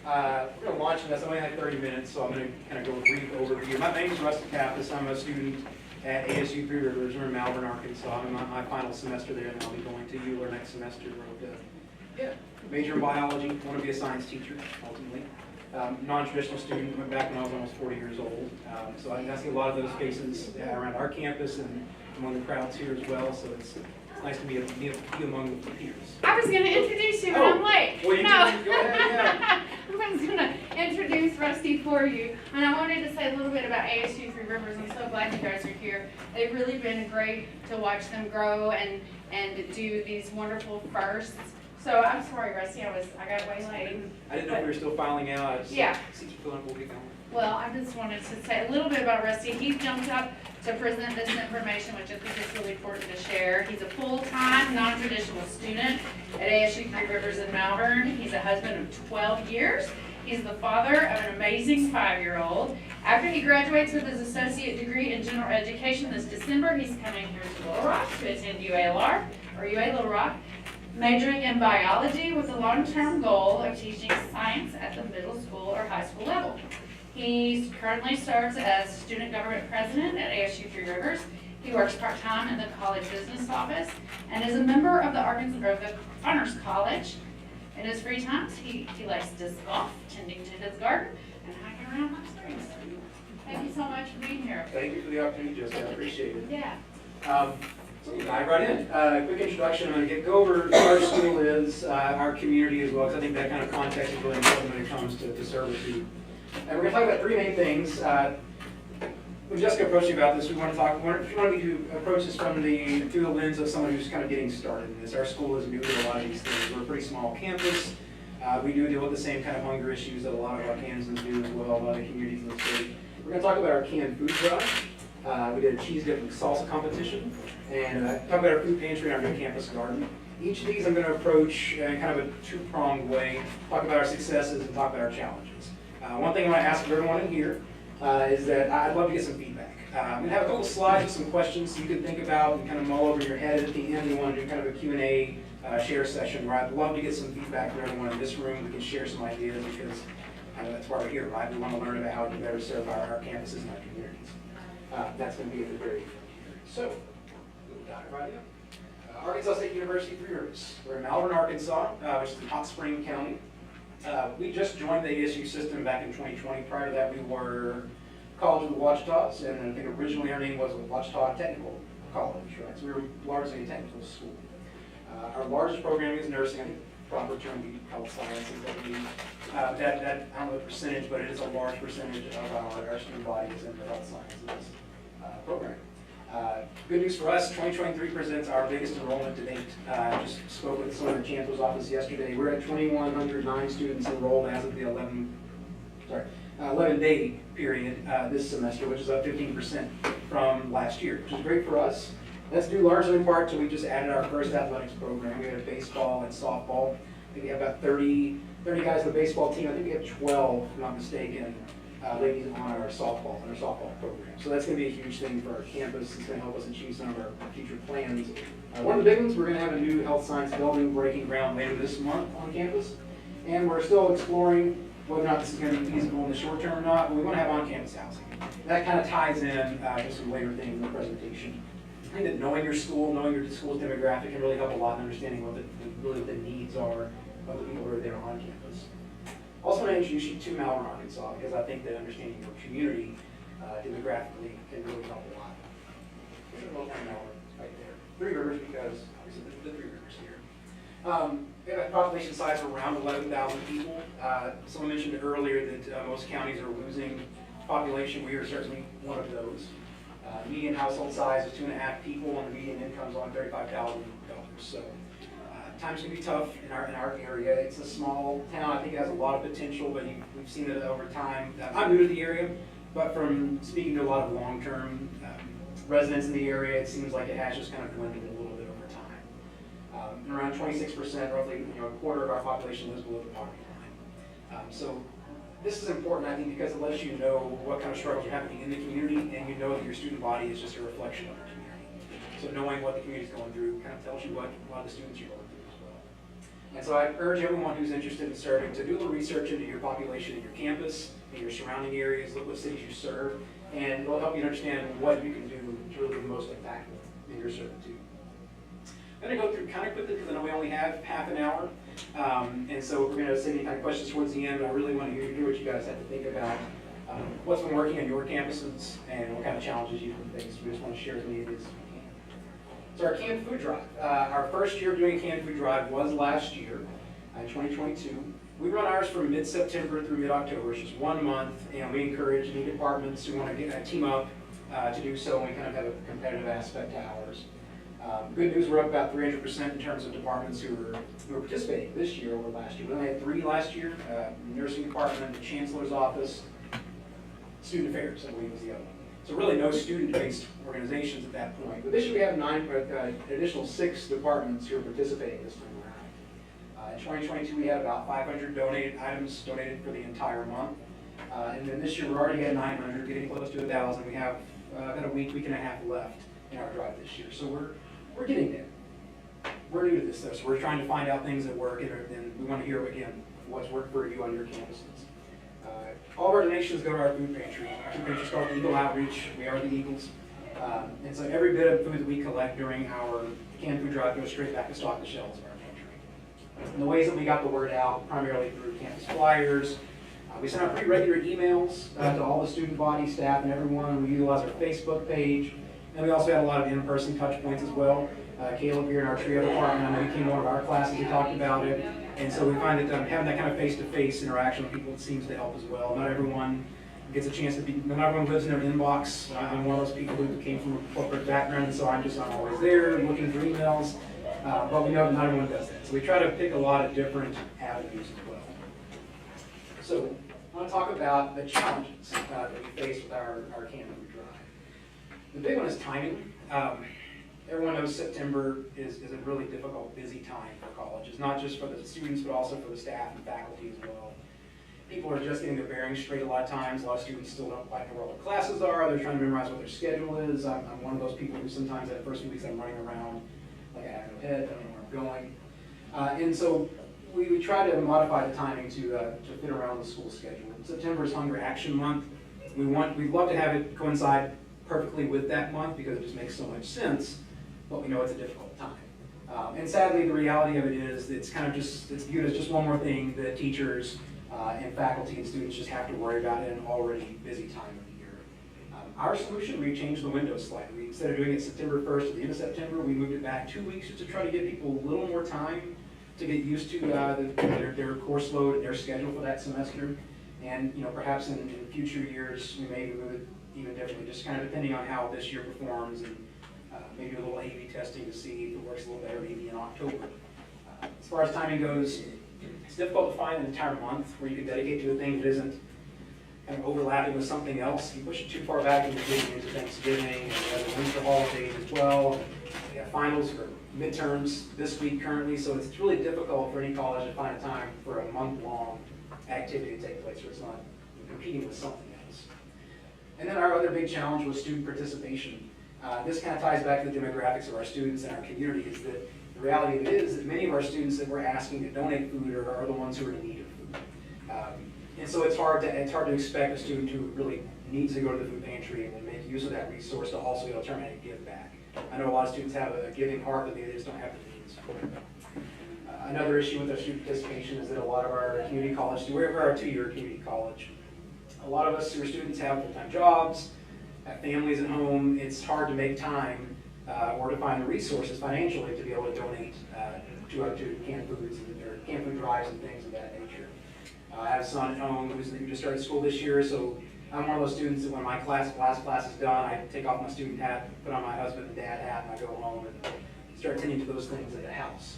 We're going to launch this. I only have 30 minutes, so I'm going to kind of go a brief overview. My name is Rusty Kappas. I'm a student at ASU Three Rivers. We're in Malvern, Arkansas. I'm in my final semester there, and I'll be going to ULR next semester. Major in biology. Want to be a science teacher, ultimately. Non-traditional student. Went back when I was almost 40 years old. So I see a lot of those faces around our campus and among the crowds here as well. So it's nice to be among the peers. I was going to introduce you, but I'm late. Well, you no. did. Go ahead, yeah. I was going to introduce Rusty for you, and I wanted to say a little bit about ASU Three Rivers. I'm so glad you guys are here. They've really been great to watch them grow and do these wonderful firsts. So I'm sorry, Rusty, I got way late. I didn't know if we were still filing out. Yeah. Since you feel like we'll get going. Well, I just wanted to say a little bit about Rusty. He jumped up to present this information, which I think is really important to share. He's a full-time, non-traditional student at ASU Three Rivers in Malvern. He's a husband of 12 years. He's the father of an amazing 5-year-old. After he graduates with his associate degree in general education this December, he's coming here to Little Rock to attend UALR, or UA Little Rock, majoring in biology with the long-term goal of teaching science at the middle school or high school level. He currently serves as student government president at ASU Three Rivers. He works part-time in the college business office and is a member of the Honors College. In his free times, he likes disc golf, tending to his garden, and hiking around my streets. Thank you so much for being here. Thank you for the opportunity, Jessica. I appreciate it. Yeah. So we'll dive right in. Quick introduction. I'm going to go over what our school is, our community as well, because I think that kind of context is really important when it comes to servitude. And we're going to talk about three main things. When Jessica approached me about this, we want me to approach this through the lens of someone who's kind of getting started in this. Our school is new to a lot of these things. We're a pretty small campus. We do deal with the same kind of hunger issues that a lot of our Kansans do as well, a lot of communities in the state. We're going to talk about our canned food drive. We did a cheese dip and salsa competition, and talk about our food pantry and our new campus garden. Each of these I'm going to approach in kind of a two-pronged way, talk about our successes and talk about our challenges. One thing I want to ask of everyone in here is that I'd love to get some feedback. I'm going to have a couple slides with some questions so you can think about and kind of mull over your head. At the end, we want to do kind of a Q&A share session where I'd love to get some feedback from everyone in this room. We can share some ideas because that's why we're here, right? We want to learn about how to better serve our campuses and our communities. That's going to be at the very end here. So, we'll dive right in. Arkansas State University Three Rivers. We're in Malvern, Arkansas, which is in Hot Spring County. We just joined the ASU system back in 2020. Prior to that, we were College of the Ouachitas, and I think originally our name was Ouachita Technical College, right? So we were largely a technical school. Our largest program is nursing. I think the proper term would be health sciences. That I don't know the percentage, but it is a large percentage of our student body is in the health sciences program. Good news for us, 2023 presents our biggest enrollment to date. Just spoke with the Southern Chancellor's office yesterday. We're at 2,109 students enrolled as of the 11-day period this semester, which is up 15% from last year, which is great for us. That's due largely in part to we just added our first athletics program. We had baseball and softball. I think we have about 30 guys on the baseball team. I think we have 12, if I'm not mistaken, ladies on our softball program. So that's going to be a huge thing for our campus. It's going to help us achieve some of our future plans. One of the big ones, we're going to have a new health science building breaking ground later this month on campus. And we're still exploring whether or not this is going to be feasible in the short term or not, but we want to have on-campus housing. That kind of ties in to some later things in the presentation. I think that knowing your school, knowing your school's demographic can really help a lot in understanding what the needs are of the people who are there on campus. Also want to introduce you to Malvern, Arkansas, because I think that understanding your community demographically can really help a lot. There's a little town Malvern right there. Three Rivers, because obviously the Three Rivers here. We have a population size of around 11,000 people. Someone mentioned earlier that most counties are losing population. We are certainly one of those. Median household size is 2.5 people, and the median income is only $35,000. So times can be tough in our area. It's a small town. I think it has a lot of potential, but we've seen it over time. I'm new to the area, but from speaking to a lot of long-term residents in the area, it seems like it has just kind of dwindled a little bit over time. Around 26%, roughly, a quarter of our population lives below the poverty line. So this is important, I think, because it lets you know what kind of struggles are happening in the community, and you know that your student body is just a reflection of the community. So knowing what the community is going through kind of tells you what a lot of the students are going through as well. And so I urge everyone who's interested in serving to do a little research into your population and your campus and your surrounding areas, look what cities you serve, and it'll help you understand what you can do to really be the most impactful in your servitude. I'm going to go through kind of quickly because I know we only have half an hour. And so we're going to send any kind of questions towards the end, but I really want to hear what you guys have to think about. What's been working on your campuses and what kind of challenges you've faced. We just want to share as many of these as we can. So our canned food drive. Our first year of doing a canned food drive was last year, in 2022. We run ours from mid-September through mid-October. It's just 1 month, and we encourage any departments who want to team up to do so, and we kind of have a competitive aspect to ours. Good news, we're up about 300% in terms of departments who are participating this year over last year. We only had 3 last year, nursing department, the chancellor's office, student affairs, I believe was the other one. So really no student-based organizations at that point. But this year we have an additional 6 departments who are participating this time around. In 2022 we had about 500 items donated for the entire month. And then this year we're already at 900, getting close to 1,000. We have about a week and a half left in our drive this year. So we're getting there. We're new to this though, so we're trying to find out things that work, and we want to hear again what's worked for you on your campuses. All of our donations go to our food pantry. Our food pantry is called Eagle Outreach. We are the Eagles. And so every bit of food that we collect during our canned food drive goes straight back to stock the shelves of our pantry. And the ways that we got the word out, primarily through campus flyers. We send out pretty regular emails to all the student body, staff, and everyone. We utilize our Facebook page. And we also had a lot of in-person touch points as well. Caleb here in our trio department, I know he came to one of our classes, he talked about it. And so we find that having that kind of face-to-face interaction with people seems to help as well. Not everyone gets a chance to be, not everyone lives in their inbox. I'm one of those people who came from a corporate background, and so I'm just not always there looking for emails. But we know that not everyone does that. So we try to pick a lot of different avenues as well. So I want to talk about the challenges that we face with our canned food drive. The big one is timing. Everyone knows September is a really difficult, busy time for colleges, not just for the students, but also for the staff and faculty as well. People are just getting their bearings straight a lot of times. A lot of students still don't quite know where all their classes are. They're trying to memorize what their schedule is. I'm one of those people who sometimes at the first few weeks I'm running around like I have no head, don't know where I'm going. And so we try to modify the timing to fit around the school schedule. September is Hunger Action Month. We'd love to have it coincide perfectly with that month because it just makes so much sense, but we know it's a difficult time. And sadly, the reality of it is it's kind of just, it's viewed as just one more thing that teachers and faculty and students just have to worry about in an already busy time of the year. Our solution, we changed the window slightly. Instead of doing it September 1st to the end of September, we moved it back 2 weeks just to try to give people a little more time to get used to their course load and their schedule for that semester. And perhaps in future years, we may move it even differently, just kind of depending on how this year performs, and maybe a little A/B testing to see if it works a little better maybe in October. As far as timing goes, it's difficult to find an entire month where you can dedicate to a thing that isn't kind of overlapping with something else. You push it too far back and you're getting into Thanksgiving, and you have the winter holidays as well. We have finals for midterms this week currently, so it's really difficult for any college to find a time for a month-long activity to take place where it's not competing with something else. And then our other big challenge was student participation. This kind of ties back to the demographics of our students and our community, is that the reality of it is that many of our students that we're asking to donate food are the ones who are in need of food. And so it's hard to expect a student who really needs to go to the food pantry and make use of that resource to also be able to turn around and give back. I know a lot of students have a giving heart, but they just don't have the means for it. Another issue with our student participation is that a lot of our community college, we're a 2-year community college. A lot of us who are students have full-time jobs, have families at home. It's hard to make time or to find the resources financially to be able to donate to canned foods or canned food drives and things of that nature. I have a son at home who just started school this year, so I'm one of those students that when my last class is done, I take off my student hat, put on my husband and dad hat, and I go home and start tending to those things at the house.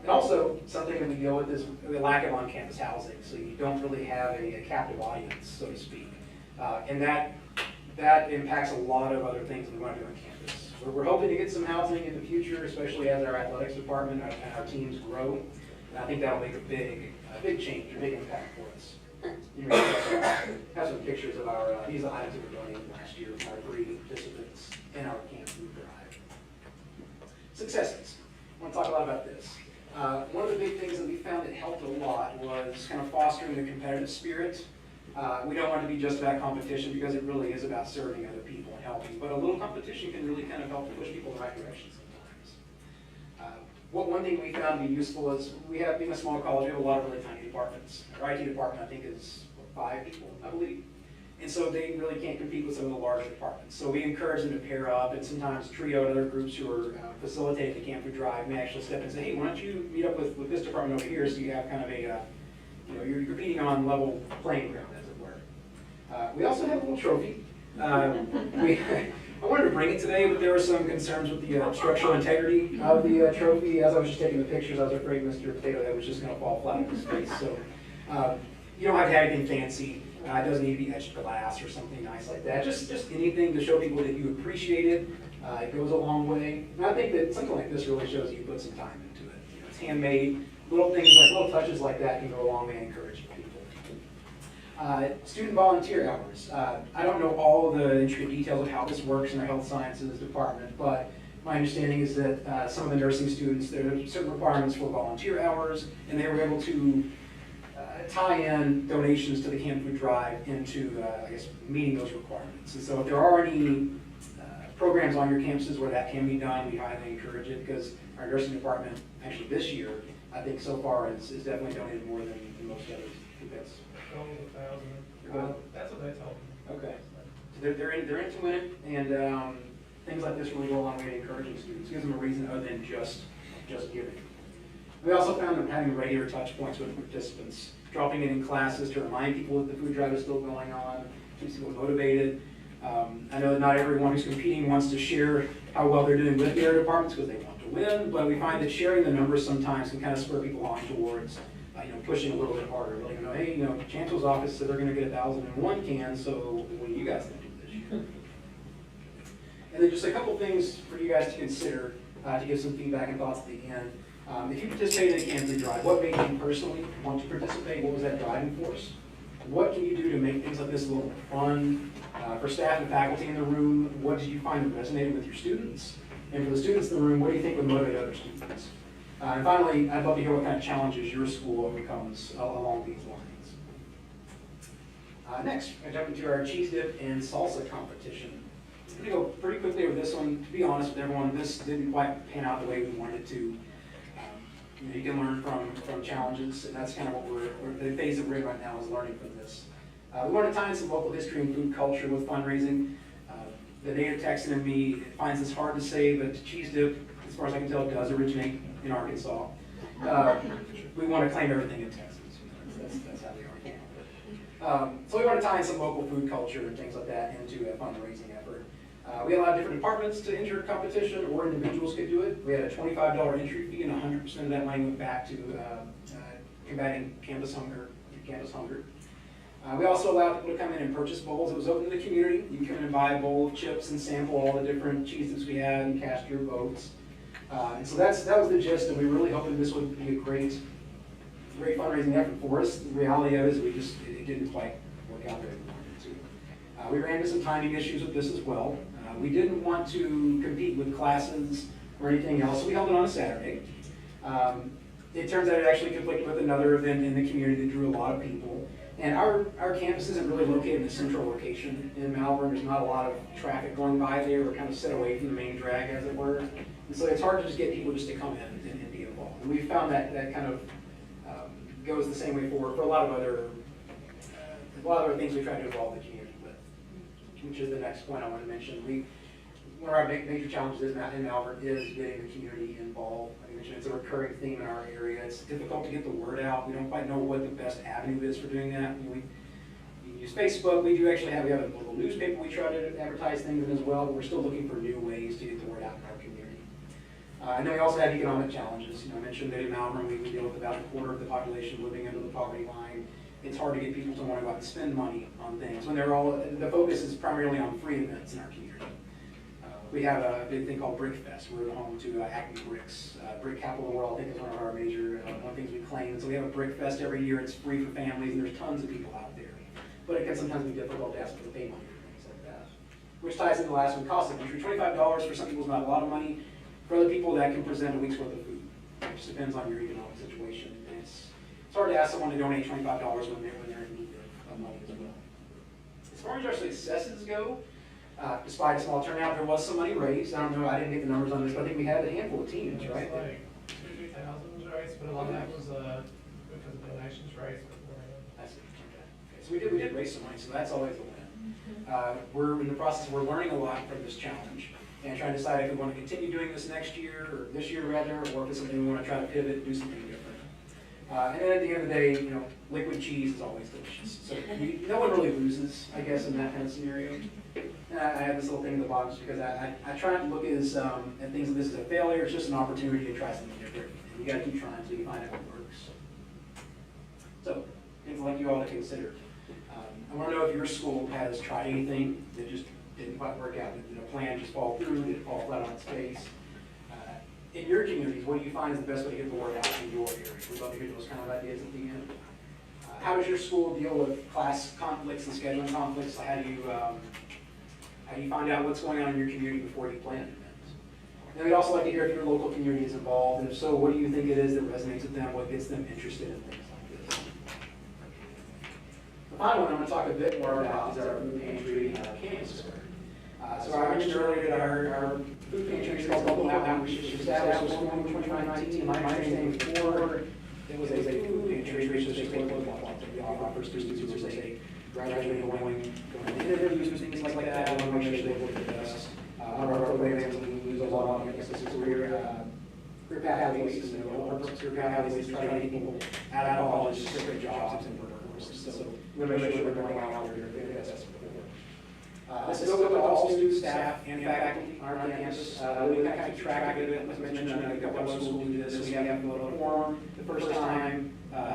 And also, something that we deal with is the lack of on-campus housing, so you don't really have a captive audience, so to speak. And that impacts a lot of other things we want to do on campus. We're hoping to get some housing in the future, especially as our athletics department and our teams grow. And I think that'll make a big change, a big impact for us. You have some pictures of these are the items that were donated last year from our 3 participants in our canned food drive. Successes. I want to talk a lot about this. One of the big things that we found that helped a lot was kind of fostering the competitive spirit. We don't want it to be just about competition because it really is about serving other people and helping, but a little competition can really kind of help to push people in the right direction sometimes. One thing we found to be useful is being a small college, we have a lot of really tiny departments. Our IT department, I think, is 5 people, I believe. And so they really can't compete with some of the larger departments. So we encourage them to pair up and sometimes trio and other groups who are facilitating the Camp Food Drive may actually step in and say, hey, why don't you meet up with this department over here so you have kind of a, you're competing on level playing ground, as it were. We also have a little trophy. I wanted to bring it today, but there were some concerns with the structural integrity of the trophy. As I was just taking the pictures, I was afraid Mr. Potato Head was just going to fall flat on his face. So you don't have to have anything fancy. It doesn't need to be etched glass or something nice like that. Just anything to show people that you appreciate it. It goes a long way. And I think that something like this really shows you put some time into it. It's handmade. Little things like little touches like that can go a long way in encouraging people. Student volunteer hours. I don't know all the intricate details of how this works in our health sciences department, but my understanding is that some of the nursing students, there are certain requirements for volunteer hours, and they were able to tie in donations to the Camp Food Drive into, I guess, meeting those requirements. And so if there are any programs on your campuses where that can be done, we highly encourage it because our nursing department, actually this year, I think so far is definitely donated more than most others. I think that's That's what they told me. okay. So they're into it, and things like this really go a long way to encouraging students. Gives them a reason other than just giving. We also found them having regular touch points with participants, dropping it in classes to remind people that the food drive is still going on, keeps people motivated. I know that not everyone who's competing wants to share how well they're doing with their departments because they want to win, but we find that sharing the numbers sometimes can kind of spur people on towards pushing a little bit harder, letting them know, hey, Chancellor's office said they're going to get 1,001 cans, so what do you guys think of this year? And then just a couple things for you guys to consider to give some feedback and thoughts at the end. If you participated in Camp Food Drive, what made you personally want to participate? What was that driving force? What can you do to make things like this a little more fun? For staff and faculty in the room, what did you find that resonated with your students? And for the students in the room, what do you think would motivate other students? And finally, I'd love to hear what kind of challenges your school overcomes along these lines. Next, I'm jumping to our cheese dip and salsa competition. I'm going to go pretty quickly with this one. To be honest with everyone, this didn't quite pan out the way we wanted it to. You can learn from challenges, and that's kind of what the phase that we're in right now is learning from this. We want to tie in some local history and food culture with fundraising. The native Texan in me finds this hard to say, but cheese dip, as far as I can tell, does originate in Arkansas. We want to claim everything in Texas. That's how they are. So we want to tie in some local food culture and things like that into a fundraising effort. We allowed different departments to enter competition, or individuals could do it. We had a $25 entry fee, and 100% of that money went back to combating campus hunger. We also allowed people to come in and purchase bowls. It was open to the community. You can come in and buy a bowl of chips and sample all the different cheese dips we had and cast your votes. And so that was the gist, and we were really hoping this would be a great fundraising effort for us. The reality of it is it didn't quite work out the way we wanted to. We ran into some timing issues with this as well. We didn't want to compete with classes or anything else, so we held it on a Saturday. It turns out it actually conflicted with another event in the community that drew a lot of people. And our campus isn't really located in a central location in Malvern. There's not a lot of traffic going by there. We're kind of set away from the main drag, as it were. And so it's hard to just get people just to come in and be involved. And we found that kind of goes the same way forward for a lot of other things we try to involve the community with, which is the next point I want to mention. One of our major challenges in Malvern is getting the community involved. I mentioned it's a recurring theme in our area. It's difficult to get the word out. We don't quite know what the best avenue is for doing that. We use Facebook. We have a local newspaper we try to advertise things in as well, but we're still looking for new ways to get the word out in our community. And then we also have economic challenges. I mentioned that in Malvern we deal with about a quarter of the population living under the poverty line. It's hard to get people to want to go out and spend money on things when the focus is primarily on free events in our community. We have a big thing called Brick Fest. We're home to Acme Bricks. Brick Capital of the World, I think, is one of our major things we claim. So we have a Brick Fest every year. It's free for families, and there's tons of people out there. But it can sometimes be difficult to ask people to pay money for things like that. Which ties into the last one, cost of entry. $25 for some people is not a lot of money. For other people, that can present a week's worth of food. It just depends on your economic situation. And it's hard to ask someone to donate $25 when they're in need of money as well. As far as our successes go, despite a small turnout, there was some money raised. I don't know, I didn't get the numbers on this, but I think we had a handful of teams, right? Like 2,000 was raised, but a lot of that was because of donations raised beforehand. I see. Okay. So we did raise some money, so that's always a win. We're in the process, we're learning a lot from this challenge and trying to decide if we want to continue doing this next year, or this year rather, or if it's something we want to try to pivot and do something different. And then at the end of the day, you know, liquid cheese is always delicious. So no one really loses, I guess, in that kind of scenario. And I have this little thing at the bottom just because I try not to look at things like this as a failure. It's just an opportunity to try something different. And you got to keep trying until you find out what works. So things like you all to consider. I want to know if your school has tried anything that just didn't quite work out. Did a plan just fall through? Did it fall flat on its face? In your communities, what do you find is the best way to get the word out in your area? We'd love to hear those kind of ideas at the end. How does your school deal with class conflicts and scheduling conflicts? How do you find out what's going on in your community before you plan events? And we'd also like to hear if your local community is involved, and if so, what do you think it is that resonates with them? What gets them interested in things like this? The final one I'm going to talk a bit more about is our food pantry and our campus square. So I mentioned earlier that our food pantry is called Local Outreach. It was established in 2019, and my understanding before it was a food pantry, which is just a local one that we offer students who say graduating, going to interviews and things like that. We want to make sure they look at us. One of our programs we use a lot on campus is career pathways, career pathways, try to get people out of college, different jobs and workforces. So we want to make sure we're going out there to get us. This is open to all students, staff, and faculty on our campus. We kind of keep track of it. As mentioned, a couple of schools do this. We have to fill out a form the first time.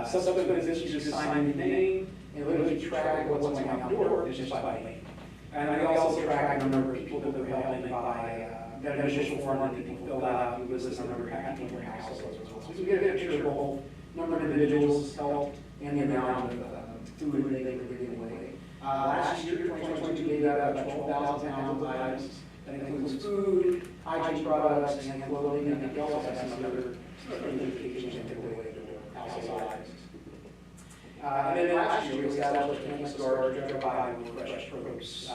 Subsequent visits, you just sign the name, and literally keep track of what's going out the door. It's just by name. And we also track the number of people that are helping by that initial form that people fill out. We list the number of people in your household. So we get a picture of the whole number of individuals helped and the amount of food they were giving away. Last year, 2022, gave out about 12,000 pounds of items. That includes food, hygiene products, and clothing, and we also have some other indications and giveaway household items. And then last year, we established a campus guard to provide fresh produce.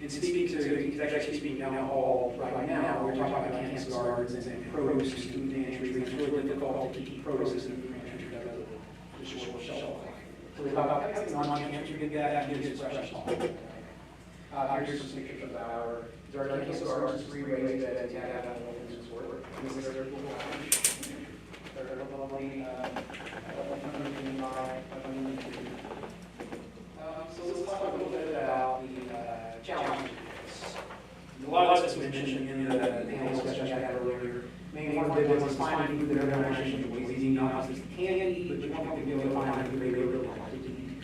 And speaking to executive speaking down the hall right now, we're talking about campus guards and produce and food pantries. It's really difficult to keep produce in the food pantry because of the short shelf life. So we talk about testing on campus, we get that, and it's fresh. Here's some pictures of our campus guards, 3 ways that we have things work. This is their cool lounge. They're lovely, so let's talk a little bit about the challenges. A lot of this was mentioned in the panel discussion I had earlier. Main one of it was finding food that everyone actually enjoys eating, not just can eat, but you want people to be able to find food they really like to eat.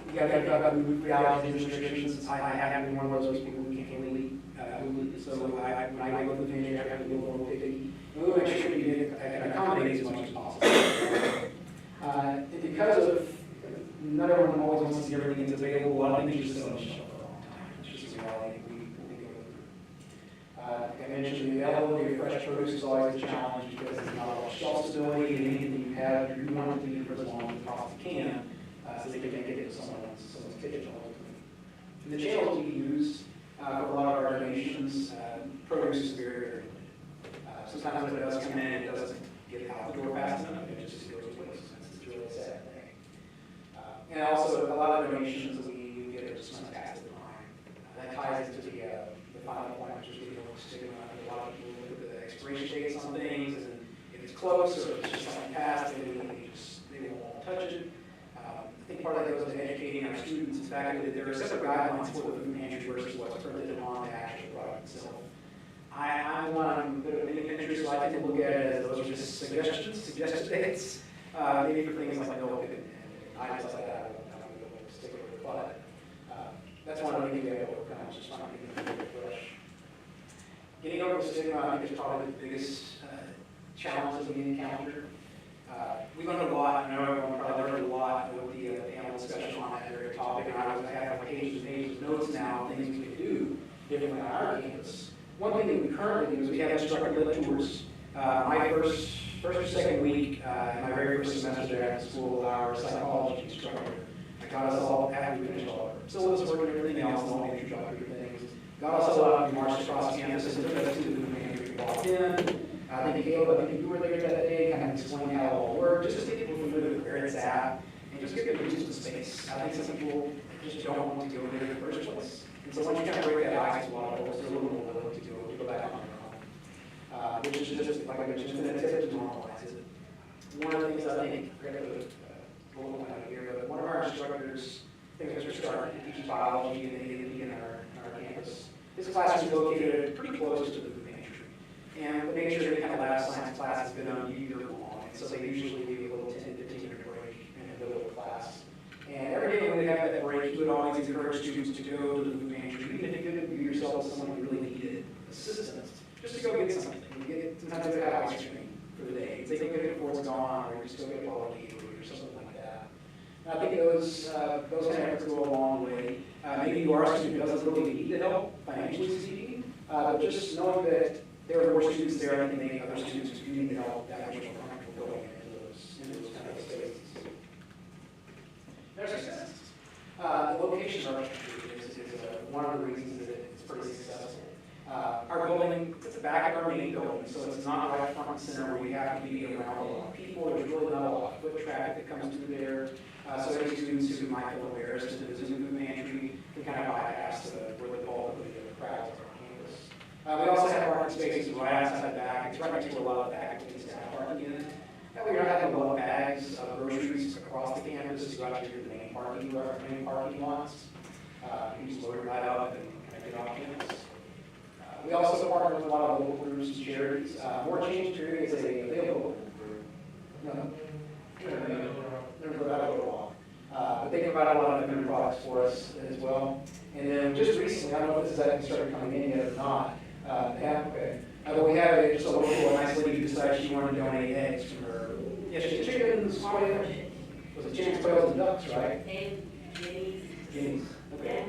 You got to talk about food realities and restrictions. I happen to be one of those people who can't really eat food, so when I go to the pantry, I have to be a little more picky. We will make sure we can accommodate as much as possible. And because of not everyone always wants to see everything that's available, a lot of things just sit on the shelf for a long time. It's just a reality we go through. Like I mentioned, the availability of fresh produce is always a challenge because there's not a lot of shelf stability, and anything you have, you want it to be for as long as you possibly can, so they can get it to someone's kitchen ultimately. And the channels we use for a lot of our donations, produce is very, very limited. Sometimes when it does come in, it doesn't get out the door fast enough, it just goes to waste. It's really a sad thing. And also, a lot of donations that we get are just past the time. That ties into the final point, which is really sticking around. A lot of people look at the expiration dates on things, and if it's close or if it's just something past, they won't touch it. I think part of that goes to educating our students and faculty that there are separate guidelines for the food pantry versus what's printed on the actual product itself. I'm one of many pantries, so I tend to look at it as those are just suggested dates, maybe for things like milk and items like that. I don't know if stick with it, but that's one of the things we have to overcome, is just trying to keep it fresh. Getting over the stigma, I think, is probably the biggest challenge that we encounter. We learned a lot, I know everyone probably learned a lot with the panel discussion on that very topic, and I have pages and pages of notes now, things we can do differently on our campus. One thing that we currently do is we have instructor-led tours. My first first or second week, in my very first semester there at the school, our psychology instructor, I got us all, after we finished all our syllabus work and everything else, and all the introductory things, got us all out and marched across campus and took us to the food pantry. We walked in, I think Caleb, I think you were there that day, kind of explained how it all worked, just to get people familiar with where it's at, and just get people used to the space. I think some people just don't want to go there in the first place. And so once you kind of break that ice, a lot of folks are a little more willing to go back on their own. Which is just, like I mentioned, an attempt to normalize it. One of the things I think, I forget the local kind of here, but one of our instructors, I think Mr. Stark, he teaches biology and AAP in our campus. His class is located pretty close to the food pantry. And the nature of the kind of lab science class has been on year long, and so they usually give you a little 10, 15-minute break in the middle of the class. And every day when we have that break, we would always encourage students to go to the food pantry, even if you didn't view yourself as someone who really needed assistance, just to go get something. Sometimes they have ice cream for the day. They can get it before it's gone, or just go get a bottle of tea or something like that. And I think those kind of efforts go a long way. Maybe you are a student who doesn't really need the help, financially speaking, but just knowing that there are more students there, I think make other students who need the help that much more comfortable going into those kind of spaces. There's success. The location of our is one of the reasons that it's pretty successful. Our building, it's the back of our main building, so it's not right front and center where we have to be around a lot of people. There's really not a lot of foot traffic that comes through there. So any students who might feel embarrassed to visit the food pantry can kind of bypass where the bulk of the crowds are on campus. We also have parking spaces right outside the back. It's right next to a lot of faculty and staff parking units. That way you're not having a lot of bags of groceries across the campus to go out to your main parking lots. You just load it right up and kind of get off campus. We also partner with a lot of local groups and charities. More Change Tree is available. No. Never provide a little walk. But they provide a lot of different products for us as well. And then just recently, I don't know if this has actually started coming in yet or not. But we have just a nice lady who decided she wanted to donate eggs from her. Yeah, she had chickens, was it chickens, quails, and ducks, right? And Guineas. Okay.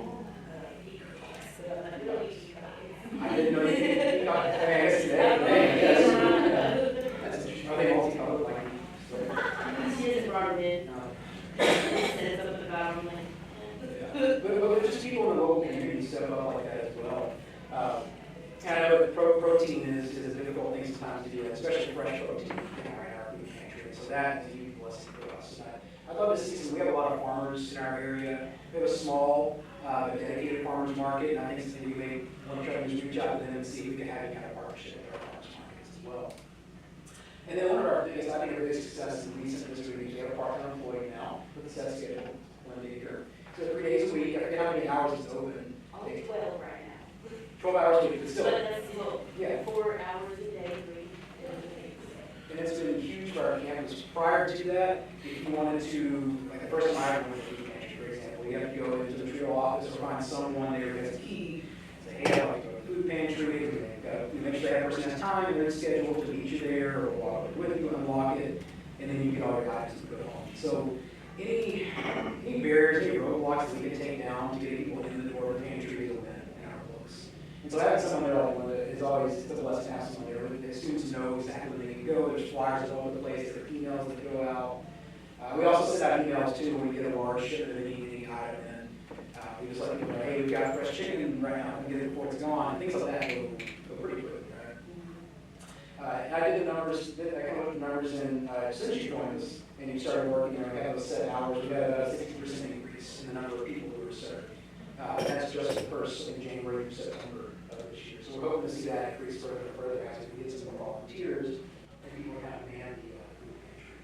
I didn't know you could, I guess today, yes. That's interesting. Are they multicolored like you? She just brought it in. Said something about them. But just people in the local community step up like that as well. And I know that protein is a difficult thing sometimes to do, especially fresh protein in our food pantry. So that is a huge blessing for us. I thought this season, we have a lot of farmers in our area. We have a small, dedicated farmers market, and I think we may want to try to just reach out to them and see if we can have any kind of partnership with our farmers markets as well. And then one of our things, I think, a big success in recent history, we have a part-time employee now with a set schedule, Linda here. So 3 days a week, I forget how many hours it's open. Only 12 right now. 12 hours a week, but still. But that's still Yeah. 4 hours a day, 3 days. And it's been huge for our campus. Prior to that, if you wanted to, like the first time I went to the food pantry, for example, you have to go into the Trio office or find someone there who has a key, say, hey, I'd like to go to the food pantry, we make sure that person has time and they're scheduled to meet you there or walk with you, unlock it, and then you get all your items and go home. So any barriers, any roadblocks that we can take down to get people in the door of the pantry is a win in our books. And so having someone there like Linda is always, it's a blessing to have someone there. The students know exactly where they can go. There's flyers all over the place. There are emails that go out. We also send out emails too when we get a large shipment of any item in. We just let people know, hey, we've got fresh chicken right now. We can get it before it's gone. Things like that go pretty quick, right? And I did the numbers. I came up with the numbers in since you joined us and you started working. We had those set hours. We had a 60% increase in the number of people who were served. And that's just the first in January through September of this year. So we're hoping to see that increase further and further as we get some more volunteers and people kind of man the food pantry.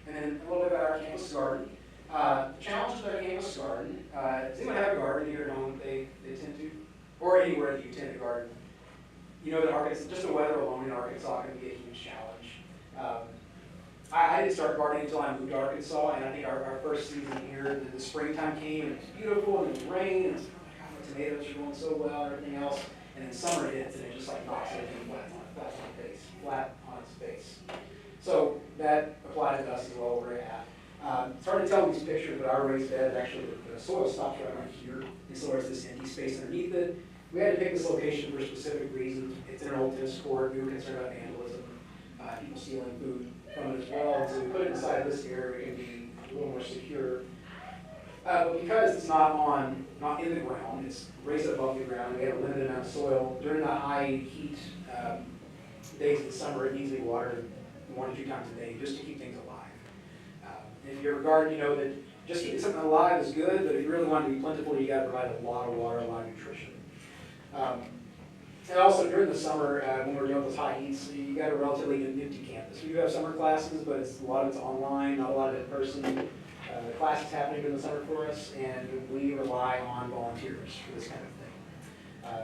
And then a little bit about our campus garden. Challenges with our campus garden. Does anyone have a garden here at home they tend to? Or anywhere that you tend to garden? You know that Arkansas, just the weather alone in Arkansas can be a huge challenge. I didn't start gardening until I moved to Arkansas, and I think our first season here, the springtime came, and it was beautiful, and it was rain, and it was, oh my God, the tomatoes are going so well, and everything else, and then summer hits, and it just like knocks everything flat on its face. So that applies to us as well, where we're at. It's hard to tell in these pictures, but our raised bed, actually, the soil stops right here, and so there's this empty space underneath it. We had to pick this location for a specific reason. It's in an old tennis court. We were concerned about vandalism. people stealing food from it as well. So we put it inside this area, it can be a little more secure. But because it's not in the ground, it's raised above the ground, we have a limited amount of soil. During the high heat days of the summer, it needs to be watered 1 to 2 times a day just to keep things alive. If you're a garden, you know that just keeping something alive is good, but if you really want it to be plentiful, you got to provide a lot of water, a lot of nutrition. And also during the summer, when we're dealing with those high heats, you got a relatively empty campus. We do have summer classes, but a lot of it's online, not a lot of it in person. The class is happening during the summer for us, and we rely on volunteers for this kind of thing.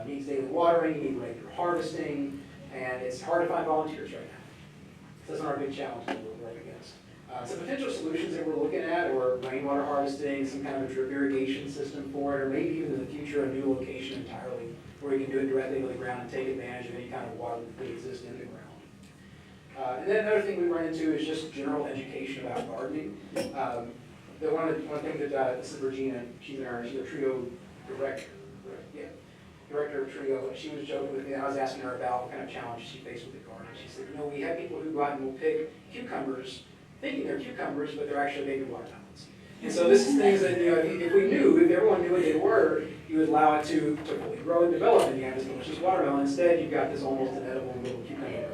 It needs daily watering, you need regular harvesting, and it's hard to find volunteers right now. So that's our big challenge that we're up against. Some potential solutions that we're looking at are rainwater harvesting, some kind of a drip irrigation system for it, or maybe even in the future a new location entirely where you can do it directly to the ground and take advantage of any kind of water that exists in the ground. And then another thing we run into is just general education about gardening. One thing that this is Regina, she's a TRIO director. Yeah. Director of TRIO, she was joking with me, and I was asking her about what kind of challenges she faced with the garden. She said, you know, we have people who go out and will pick cucumbers, thinking they're cucumbers, but they're actually baby watermelons. And so this is things that, you know, if everyone knew what they were, you would allow it to fully grow and develop, and you have this delicious watermelon. Instead, you've got this almost inedible little cucumber.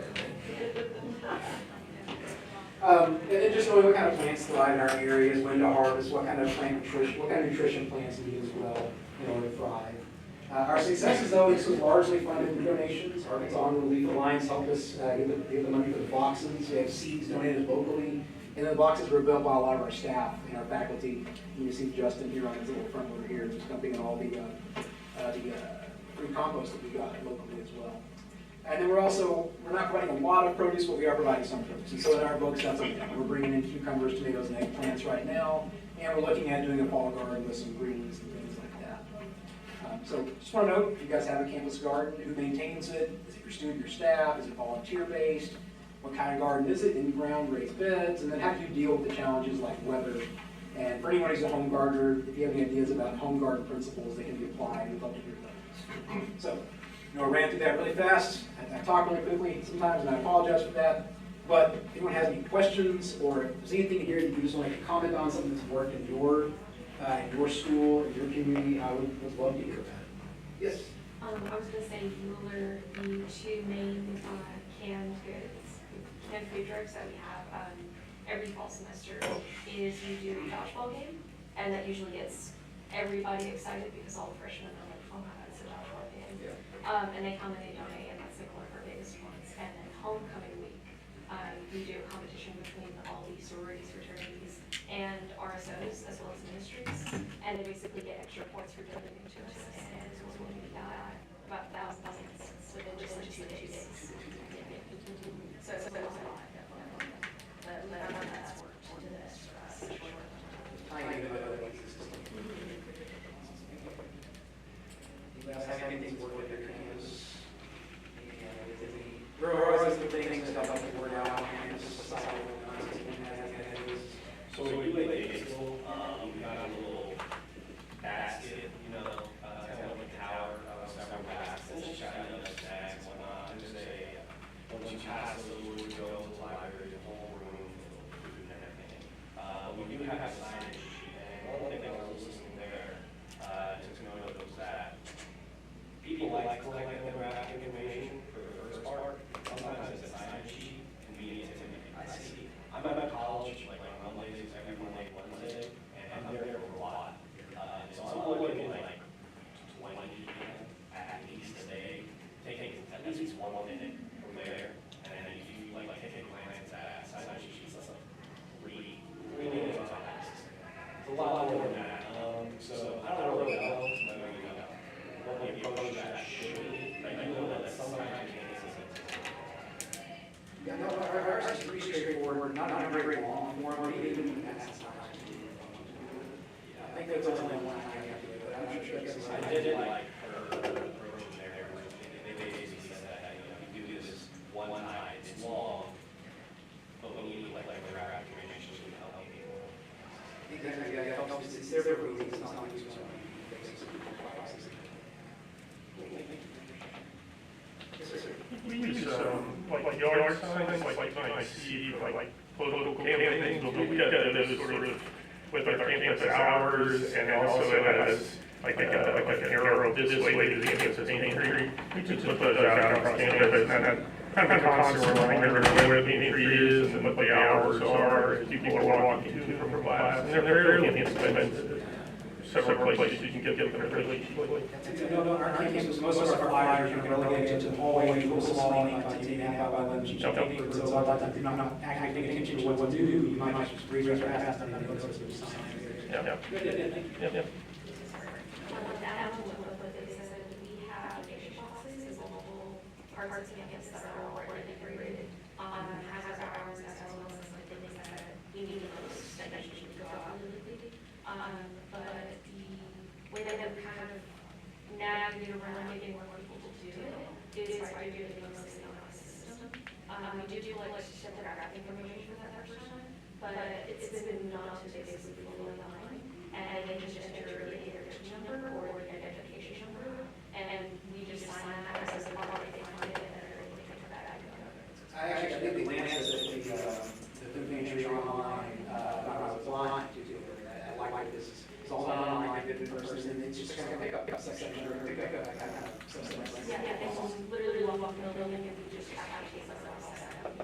And then just knowing what kind of plants thrive in our areas, when to harvest, what kind of nutrition plants need as well in order to thrive. Our successes, though, this was largely funded through donations. Arkansas Hunger Relief Alliance helped us give the money for the boxes. We have seeds donated locally. And the boxes were built by a lot of our staff and our faculty. You see Justin here on his little front loader here, just dumping in all the free compost that we got locally as well. And then we're not providing a lot of produce, but we are providing some produce. And so in our books, that's what we're doing. We're bringing in cucumbers, tomatoes, and eggplants right now. And we're looking at doing a fall garden with some greens and things like that. So just want to know, if you guys have a campus garden, who maintains it? Is it your student, your staff? Is it volunteer-based? What kind of garden is it? In-ground, raised beds? And then how do you deal with the challenges like weather? And for anyone who's a home gardener, if you have any ideas about home garden principles that can be applied, we'd love to hear those. So, I ran through that really fast. I talk really quickly sometimes, and I apologize for that. But if anyone has any questions, or if there's anything here that you just want to comment on, something that's worked in your school, in your community, I would love to hear about it. Yes? I was going to say Mueller, the 2 main canned food drugs that we have every fall semester is you do a dodgeball game, and that usually gets everybody excited because all the freshmen are like, oh my god, it's a dodgeball game. Yeah. And they come and they donate, and that's like one of our biggest ones. And then homecoming week, we do a competition between all the sororities, fraternities, and RSOs, as well as ministries, and they basically get extra points for donating to us, and we're winning about thousands within just 2 days. So it's a lot. That's worked to this for us. You guys have anything to work with your campus? We're always looking for things to help the word out on campus, society. So we do a school, we got a little basket, you know, kind of like a tower, several baskets, shotgun snacks and whatnot. And just once you pass those, we would go to the library, the whole room, food and everything. We do have a signage sheet, and one thing that I was listening there, just to note was that people like collecting demographic information for the first part. Sometimes the signage sheet can be intimidating. I see. I'm at college, like on Mondays, every Monday, Wednesday, and I'm there for a lot. So I'm looking like 20 people at least a day, taking at least 1 minute from there, and then if you like take a glance at signage sheets, that's like 3 minutes on access. It's a lot more than that. So I don't really know what the approach that should be. Like I know that sometimes you can't. Yeah, no, ours is pretty straightforward, not very long form, even that's not. I think that's only one I have to do, but I'm not sure. I did like her approach there, they basically said that, you do this one time, it's long, but we need like the graphic information to help people. Exactly, yeah, it's there for reasons, it's not used for We use, like yard signs, like you might see for like political campaigns, but we got those sort of with our campus hours, and also it has like an arrow this way to the campus entry. We just put those out across campus, and that kind of a constant reminder of where the entry is and what the hours are as people are walking to and from class. And they're fairly inexpensive. Several places you can get them really cheaply. Our campus, most of our flyers are relegated to the hallway, little small ink by 10 and by 11 sheets of paper. So a lot of times, if you're not actually paying attention to what to do, you might just read right past and notice there's a sign there. Yeah. That what they said, we have picture boxes as multiple parts of campus that are already integrated, hazard hours as well as like things that we need to post that you should go out really quickly. But the way that we kind of navigate around getting more people to do it is by doing it mostly on the system. We do like demographic information for that person, but it's been not to basically fully online, and they just enter either their number or their identification number, and we just sign that as a part of the find it and everything for that. I think the Lance says the food pantry online, I was blind to do it. I like this. It's all online, good in person, it's just kind of pick up section or pick up that kind of stuff. Yeah, they will literally walk in the building and we just have our case of all set up.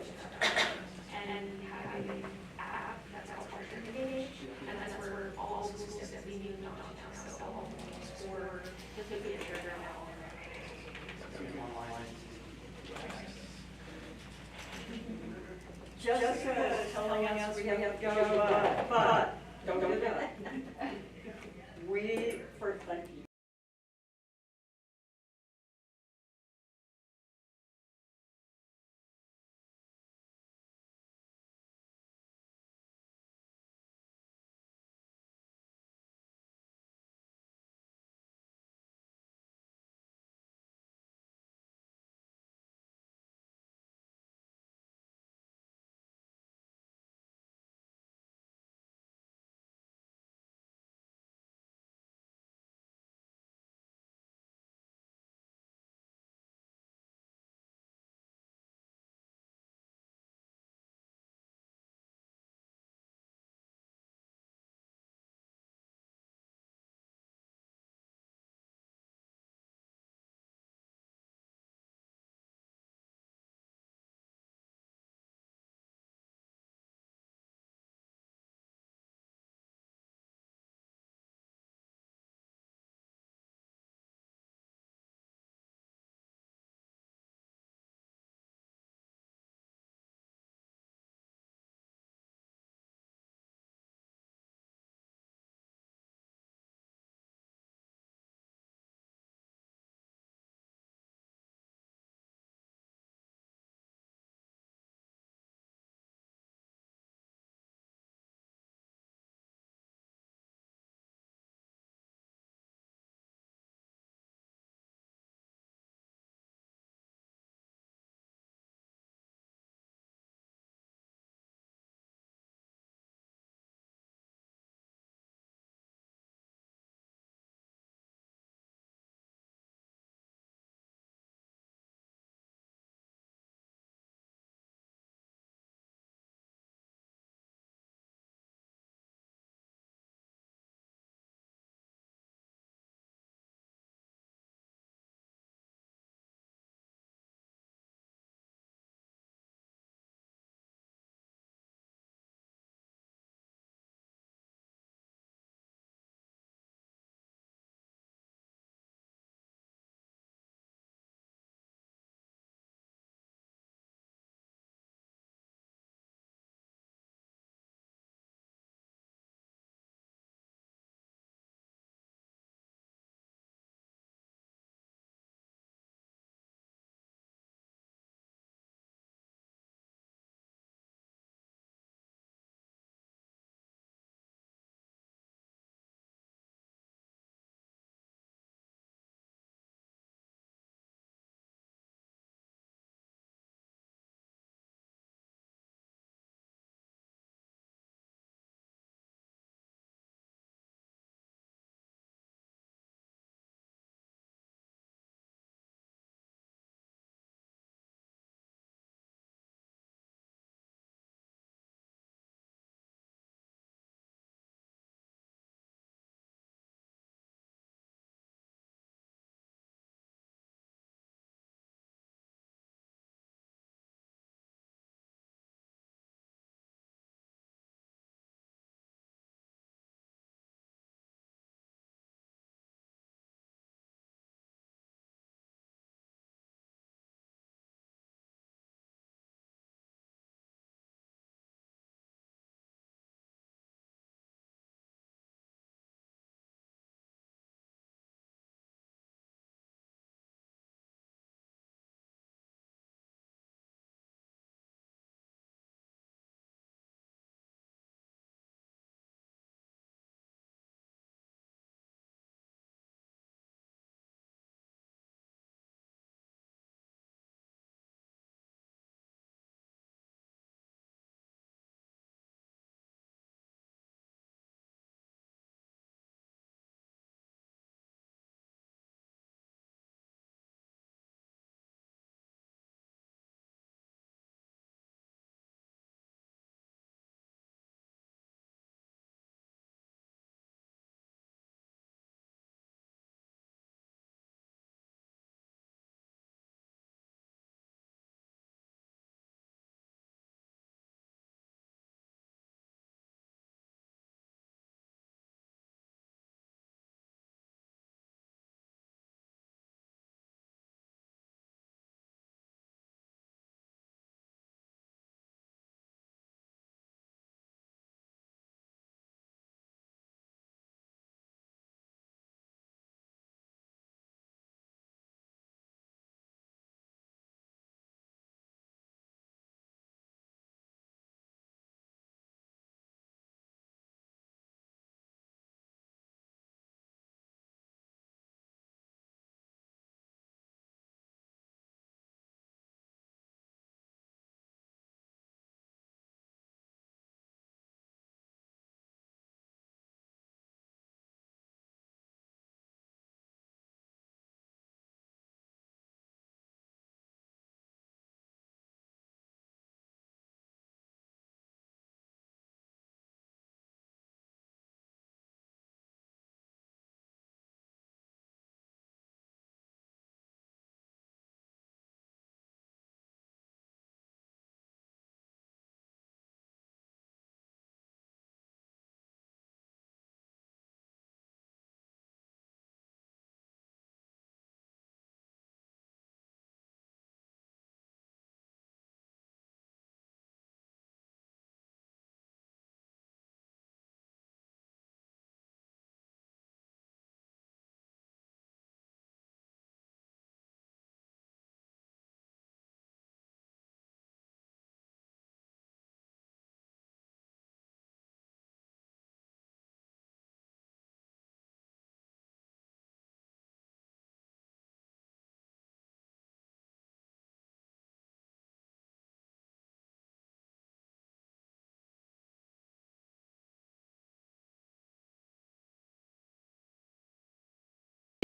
And we have an app that's called Partner Engage, and that's where all schools that we need to know now, so all or the future now. Jessica is telling us we have to go, but don't do that. We, first, thank you.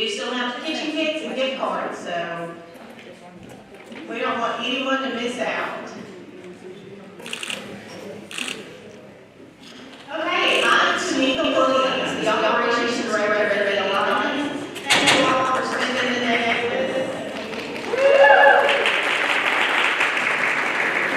We still have the kitchen kits and gift cards, so we don't want anyone to miss out. Okay, I'm Tamika Williams, the Operations Director at the Alliance. Thank you all for spending the day with us.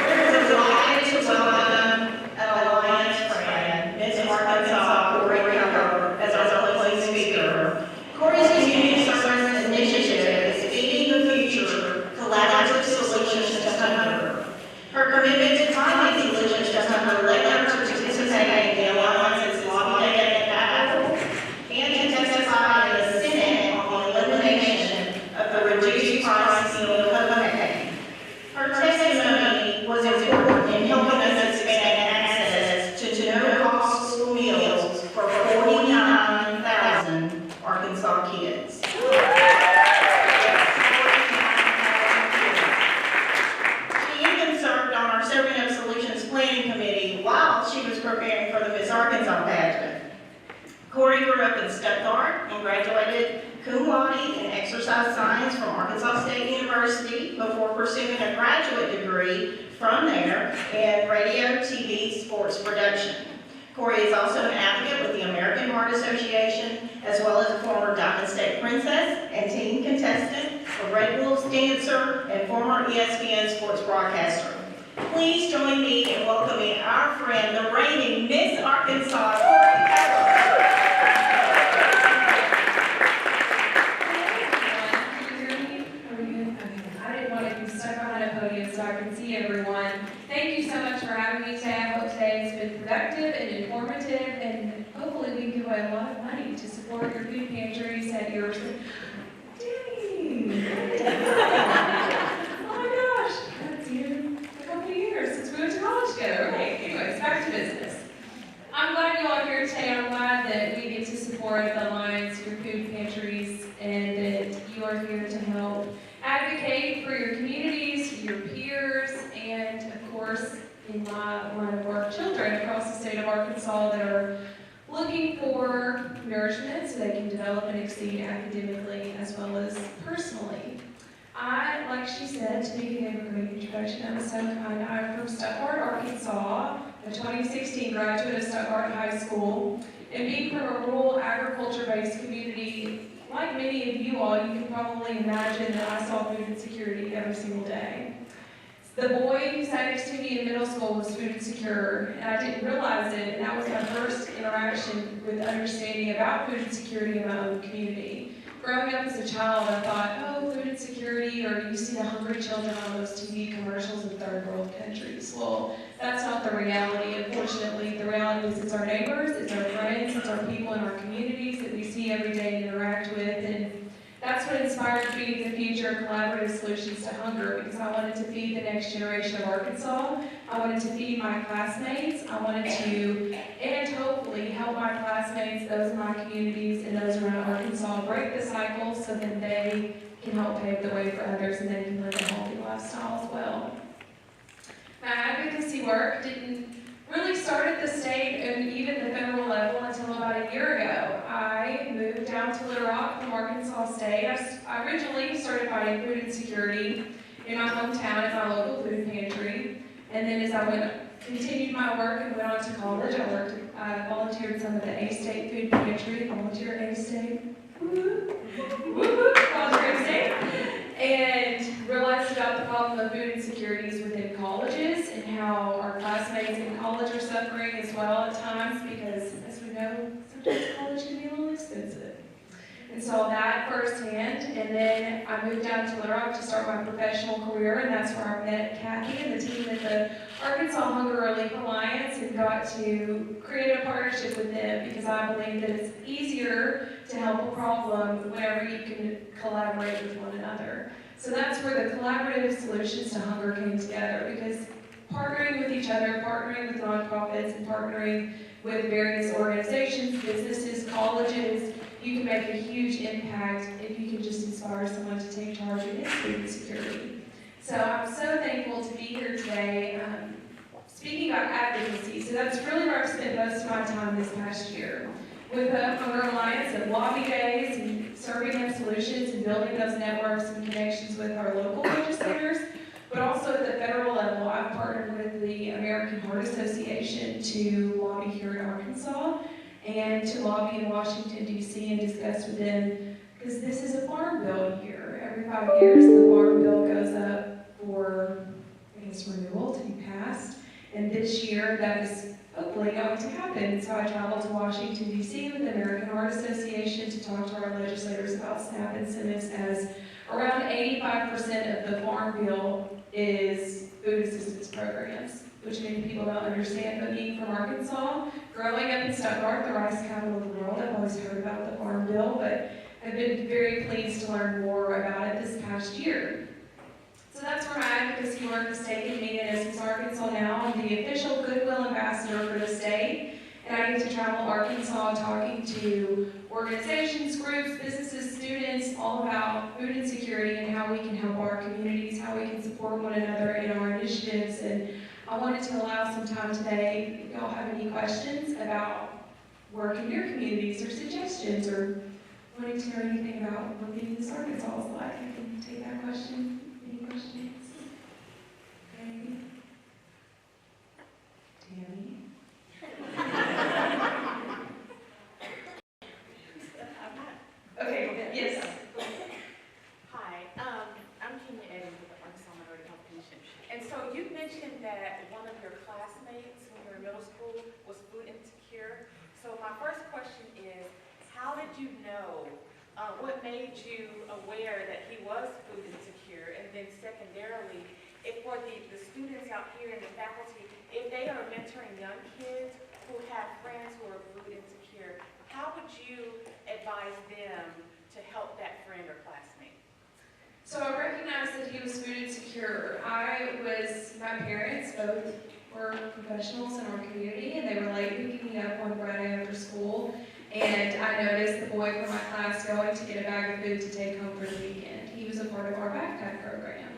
We're delighted to welcome an Alliance friend, Ms. Arkansas Corey Cover, as our closing speaker. Corey's community service initiative is Feeding the Future, Collaborative Solutions to Hunger. Her commitment to finding solutions to hunger led her to participate in the Alliance's lobby day at the Capitol and to testify in the Senate on the elimination of the reduced price meal co-pay. Her testimony was important in helping us expand access to no-cost school meals for 49,000 Arkansas kids. She even served on our Serving Up Solutions Planning Committee while she was preparing for the Miss Arkansas pageant. Corey grew up in Stuttgart and graduated cum laude in exercise science from Arkansas State University before pursuing a graduate degree from there in radio, TV, sports production. Corey is also an advocate with the American Heart Association, as well as a former Diamond State Princess and team contestant, a Red Wolves dancer, and former ESPN sports broadcaster. Please join me in welcoming our friend, the reigning Miss Arkansas, Corey Cover. I didn't want to be stuck behind a podium so I can see everyone. Thank you so much for having me today. I hope today has been productive and informative, and hopefully we can give away a lot of money to support your food pantries at your... Dang! Oh my gosh, that's you a couple of years since we went to college together. Okay, anyways, back to business. I'm glad you all are here today. I'm glad that we get to support the Alliance, your food pantries, and that you are here to help advocate for your communities, your peers, and of course, in my line of work, children across the state of Arkansas that are looking for nourishment so they can develop and exceed academically as well as personally. I, like she said, Tamika gave a great introduction. That was so kind. I'm from Stuttgart, Arkansas, a 2016 graduate of Stuttgart High School, and being from a rural agriculture-based community, like many of you all, you can probably imagine that I saw food insecurity every single day. The boy who sat next to me in middle school was food insecure, and I didn't realize it, and that was my first interaction with understanding about food insecurity in my own community. Growing up as a child, I thought, oh, food insecurity, or you see the hungry children on those TV commercials in third world countries. Well, that's not the reality, unfortunately. The reality is it's our neighbors, it's our friends, it's our people in our communities that we see every day and interact with, and that's what inspired Feeding the Future, Collaborative Solutions to Hunger, because I wanted to feed the next generation of Arkansas. I wanted to feed my classmates. I wanted to, and hopefully, help my classmates, those in my communities, and those around Arkansas break the cycle so that they can help pave the way for others and they can live a healthy lifestyle as well. My advocacy work didn't really start at the state and even the federal level until about a year ago. I moved down to Little Rock from Arkansas State. I originally started fighting food insecurity in my hometown at my local food pantry. And then as I continued my work and went on to college, I volunteered some of the A-State food pantry, volunteer A-State, volunteer A-State, and realized about the problem of food insecurities within colleges and how our classmates in college are suffering as well at times because, as we know, sometimes college can be a little expensive. And saw that firsthand, and then I moved down to Little Rock to start my professional career, and that's where I met Kathy and the team at the Arkansas Hunger Relief Alliance and got to create a partnership with them because I believe that it's easier to help a problem whenever you can collaborate with one another. So that's where the Collaborative Solutions to Hunger came together, because partnering with each other, partnering with nonprofits, and partnering with various organizations, businesses, colleges, you can make a huge impact if you can just inspire someone to take charge against food insecurity. So I'm so thankful to be here today speaking about advocacy. So that's really where I've spent most of my time this past year. With the Hunger Alliance and lobby days and serving up building those networks and connections with our local legislators, but also at the federal level, I've partnered with the American Heart Association to lobby here in Arkansas and to lobby in Washington, D.C. and discuss with them, because this is a farm bill year. Every 5 years, the farm bill goes up for, I guess, renewal to be passed. And this year, that is hopefully going to happen. So I traveled to Washington, D.C. with the American Heart Association to talk to our legislators about SNAP incentives, as around 85% of the farm bill is food assistance programs, which many people don't understand. But being from Arkansas, growing up in Stuttgart, the rice capital of the world, I've always heard about the farm bill, but I've been very pleased to learn more about it this past year. So that's where my advocacy work has taken me, and as Miss Arkansas now, I'm the official Goodwill Ambassador for the state, and I get to travel Arkansas talking to organizations, groups, businesses, students, all about food insecurity and how we can help our communities, how we can support one another in our initiatives. And I wanted to allow some time today, if y'all have any questions about work in your communities or suggestions or wanting to know anything about what being Miss Arkansas is like, I can take that question. Any questions? Okay. Tammy? Okay, yes. Hi, I'm Kenya Edmonds with the Arkansas Minority Health Commission. And so you mentioned that one of your classmates when you were in middle school was food insecure. So my first question is, how did you know, what made you aware that he was food insecure? And then secondarily, if for the students out here and the faculty, if they are mentoring young kids who have friends who are food insecure, how would you advise them to help that friend or classmate? So I recognized that he was food insecure. My parents both were professionals in our community, and they were late picking me up one Friday after school. And I noticed the boy from my class going to get a bag of food to take home for the weekend. He was a part of our backpack program.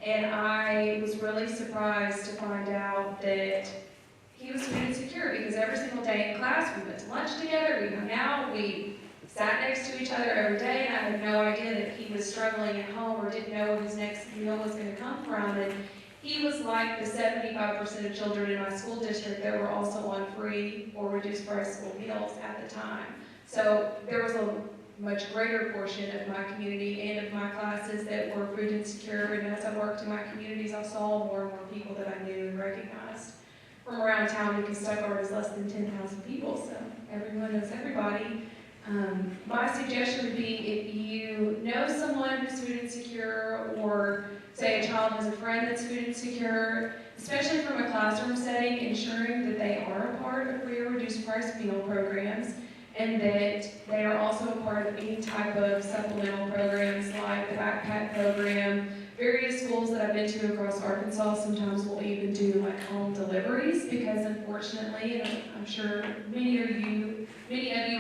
And I was really surprised to find out that he was food insecure, because every single day in class we went to lunch together, we hung out, we sat next to each other every day, and I had no idea that he was struggling at home or didn't know where his next meal was going to come from. And he was like the 75% of children in my school district that were also on free or reduced price school meals at the time. So there was a much greater portion of my community and of my classes that were food insecure, and as I worked in my communities, I saw more and more people that I knew and recognized from around town, because Stuttgart is less than 10,000 people, so everyone knows everybody. My suggestion would be, if you know someone who's food insecure, or say a child has a friend that's food insecure, especially from a classroom setting, ensuring that they are a part of free or reduced price meal programs, and that they are also a part of any type of supplemental programs like the backpack program. Various schools that I've been to across Arkansas sometimes will even do like home deliveries, because unfortunately, and I'm sure many of you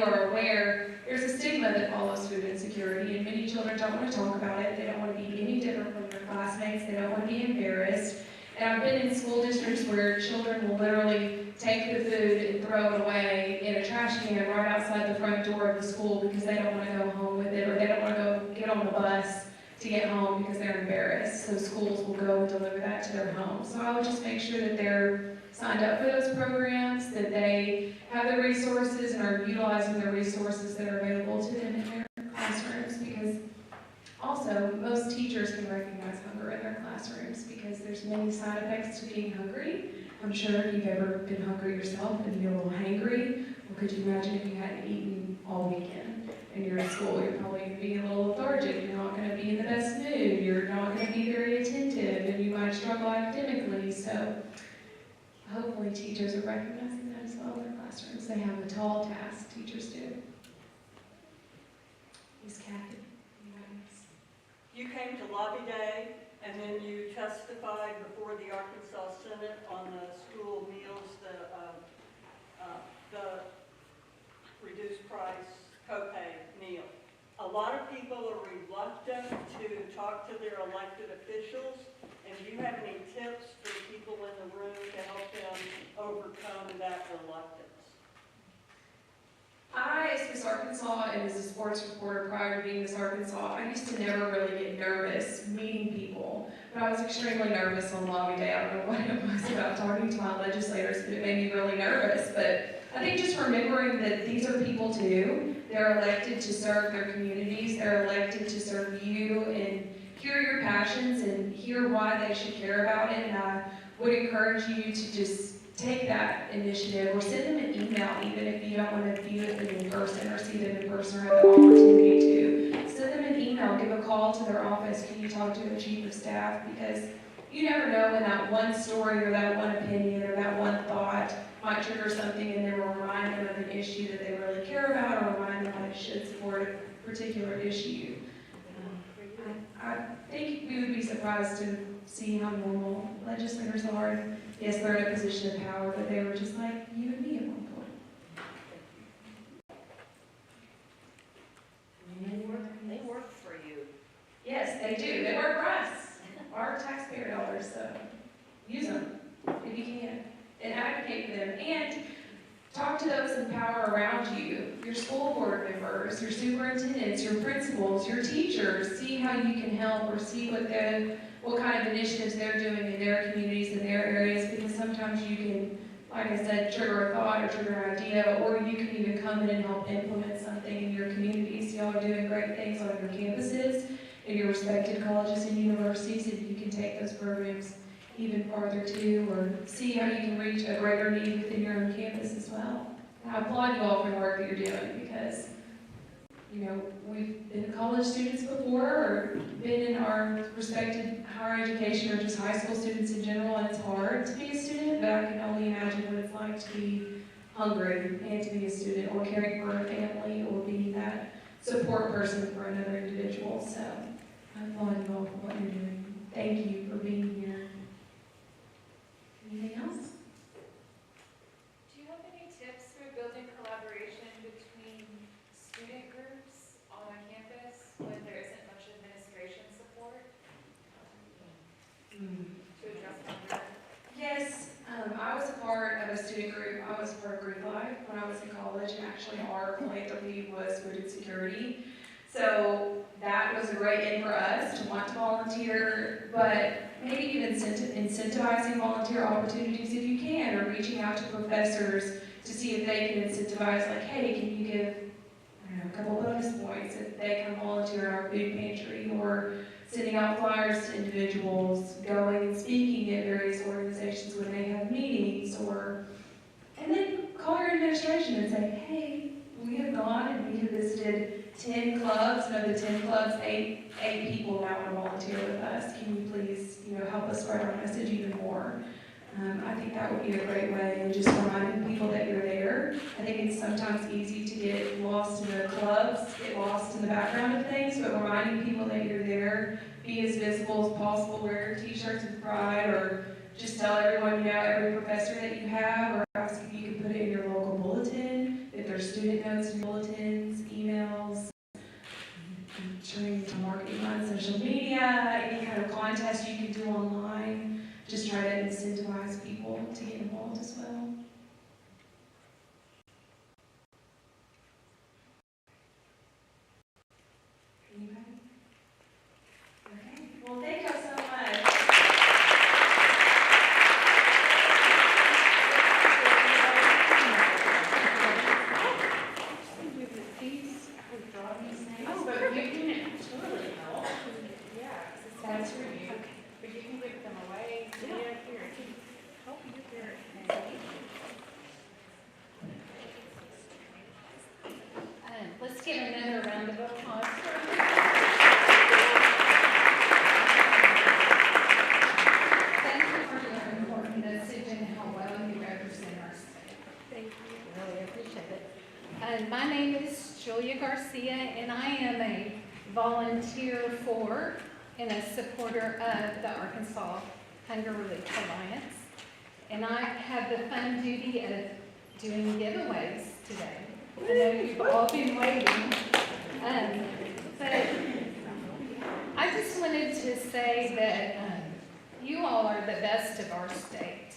are aware, there's a stigma that follows food insecurity, and many children don't want to talk about it. They don't want to be any different from their classmates. They don't want to be embarrassed. And I've been in school districts where children will literally take the food and throw it away in a trash can right outside the front door of the school because they don't want to go home with it, or they don't want to go get on the bus to get home because they're embarrassed. So schools will go and deliver that to their home. So I would just make sure that they're signed up for those programs, that they have the resources and are utilizing the resources that are available to them in their classrooms, because also most teachers can recognize hunger in their classrooms, because there's many side effects to being hungry. I'm sure if you've ever been hungry yourself and you're a little hangry, well, could you imagine if you hadn't eaten all weekend and you're in school? You're probably going to be a little lethargic, you're not going to be in the best mood, you're not going to be very attentive, and you might struggle academically. So hopefully teachers are recognizing that as well in their classrooms. They have a tall task, teachers do. Miss Kathy? You came to Lobby Day, and then you testified before the Arkansas Senate on the school meals, the reduced price copay meal. A lot of people are reluctant to talk to their elected officials, and do you have any tips for the people in the room to help them overcome that reluctance? I, as Miss Arkansas and as a sports reporter prior to being Miss Arkansas, I used to never really get nervous meeting people. But I was extremely nervous on lobby day. I don't know what it was about talking to my legislators, but it made me really nervous. But I think just remembering that these are people too. They're elected to serve their communities. They're elected to serve you and hear your passions and hear why they should care about it. And I would encourage you to just take that initiative or send them an email, even if you don't want to view it in person or see them in person or have the opportunity to. Send them an email, give a call to their office. Can you talk to the chief of staff? Because you never know when that one story or that one opinion or that one thought might trigger something and then will remind them of an issue that they really care about or remind them why they should support a particular issue. I think we would be surprised to see how normal legislators are. Yes, they're in a position of power, but they were just like you and me at one point. They work for you. Yes, they do. They work for us. Our taxpayer dollars, so use them if you can. And advocate for them. And talk to those in power around you, your school board members, your superintendents, your principals, your teachers. See how you can help or see what kind of initiatives they're doing in their communities, in their areas, because sometimes you can, like I said, trigger a thought or trigger an idea, or you can even come in and help implement something in your communities. Y'all are doing great things on your campuses, in your respected colleges and universities, and you can take those programs even farther too, or see how you can reach a greater need within your own campus as well. And I applaud you all for the work that you're doing because, you know, we've been college students before or been in our respected higher education or just high school students in general, and it's hard to be a student, but I can only imagine what it's like to be hungry and to be a student or caring for a family or being that support person for another individual. So I applaud you all for what you're doing. Thank you for being here. Anything else? Do you have any tips for building collaboration between student groups on a campus when there isn't much administration support to address hunger? Yes, I was a part of a student group. I was part of Group Life when I was in college, and actually our philanthropy was food insecurity. So that was a great in for us to want to volunteer, but maybe even incentivizing volunteer opportunities if you can, or reaching out to professors to see if they can incentivize, like, hey, can you give, I don't know, a couple bonus points if they come volunteer in our food pantry, or sending out flyers to individuals, going and speaking at various organizations when they have meetings, and then call your administration and say, hey, we have gone and we have visited 10 clubs, and of the 10 clubs, eight people now want to volunteer with us. Can you please, help us spread our message even more? I think that would be a great way, and just reminding people that you're there. I think it's sometimes easy to get lost in the clubs, get lost in the background of things, but reminding people that you're there, be as visible as possible, wear your t-shirts with pride, or just tell everyone, every professor that you have, or ask if you can put it in your local bulletin, if there's student notes in bulletins, emails, training to marketing on social media, any kind of contest you can do online. Just try to incentivize people to get involved as well. Anybody? Okay. Well, thank y'all so much. Oh, but you can totally help. Yeah, that's for you. But you can give them away. Yeah, here. Help you here. Let's give another round of applause for Thank you for your important message and how well you represent our state. Thank you. Really appreciate it. My name is Julia Garcia, and I am a volunteer for and a supporter of the Arkansas Hunger Relief Alliance. And I have the fun duty of doing giveaways today. I know you've all been waiting. But I just wanted to say that you all are the best of our state.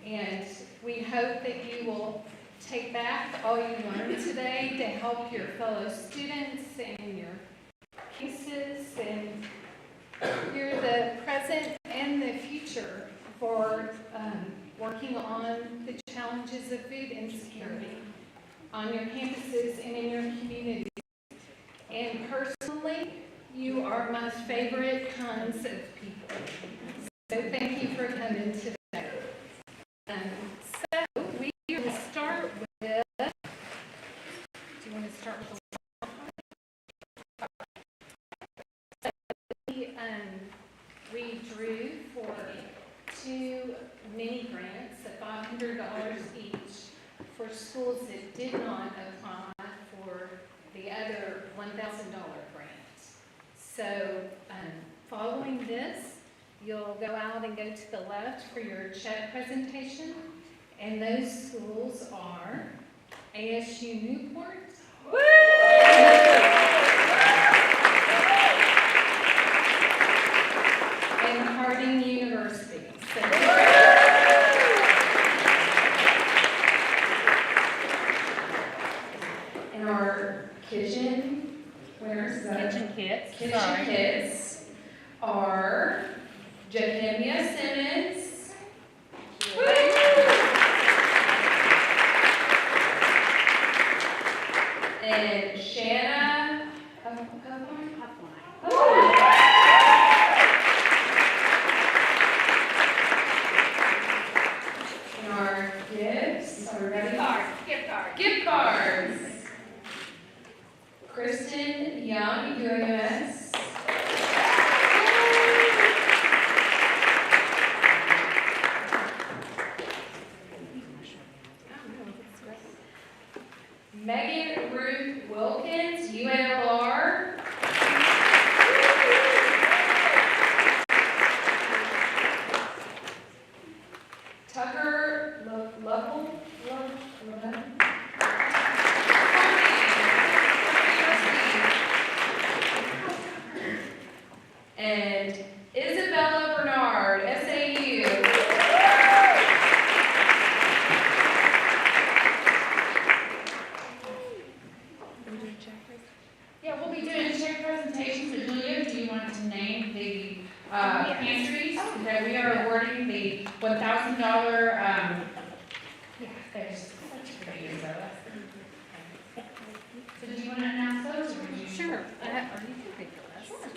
And we hope that you will take back all you learned today to help your fellow students and your pieces, and you're the present and the future for working on the challenges of food insecurity on your campuses and in your communities. And personally, you are my favorite kinds of people. So thank you for coming today. So we are going to start with, do you want to start with we drew for 2 mini grants of $500 each for schools that did not apply for the other $1,000 grant. So following this, you'll go out and go to the left for your check presentation, and those schools are ASU Newport, and Harding University. And our kitchen winners, kitchen kits are Jacamia Simmons, and Shanna and our gifts, are we ready? Gift cards. Kristen Young, UAS. Megan Ruth Wilkins, UNLR. Tucker Lovell. And Isabella Bernard, SAU. Yeah, we'll be doing check presentations, but Julia, do you want to name the pantries that we are awarding the $1,000, there's such great info. So did you want to announce those, or would you? Sure. Or you can pick the list. Sure.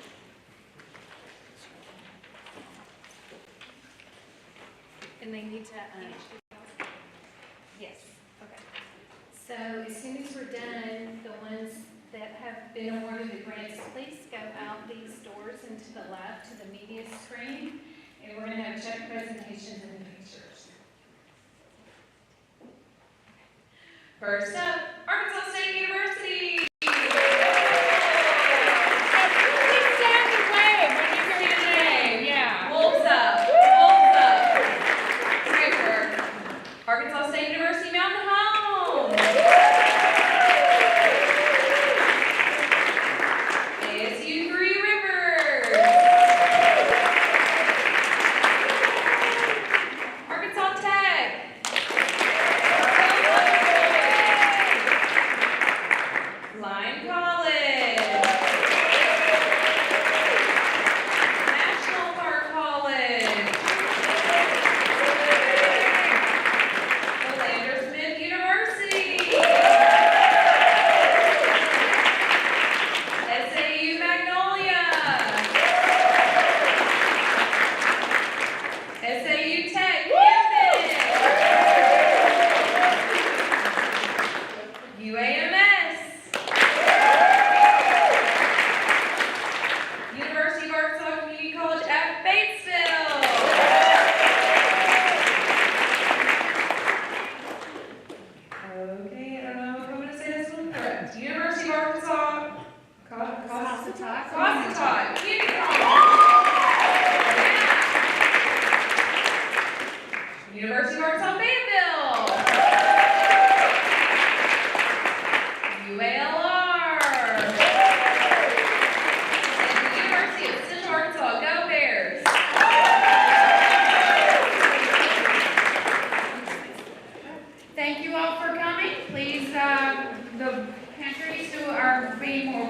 And they need to, yes, okay. So as soon as we're done, the ones that have been awarded the grants, please go out these doors and to the left to the media screen, and we're gonna have check presentations and pictures. First up, Arkansas State University. Yeah, wolves up, wolves up. Great work. Arkansas State University Mountain Home. ASU Three Rivers. Arkansas Tech. Lyon College. National Park College. Philander Smith University. SAU Magnolia. SAU Tech Campus. UAMS.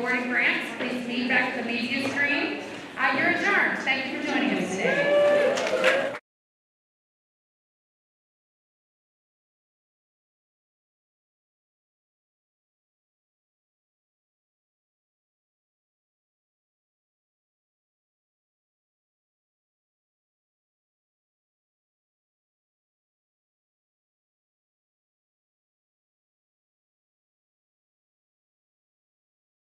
awarding grants, please meet back at the media screen. You're adjourned. Thank you for joining us today.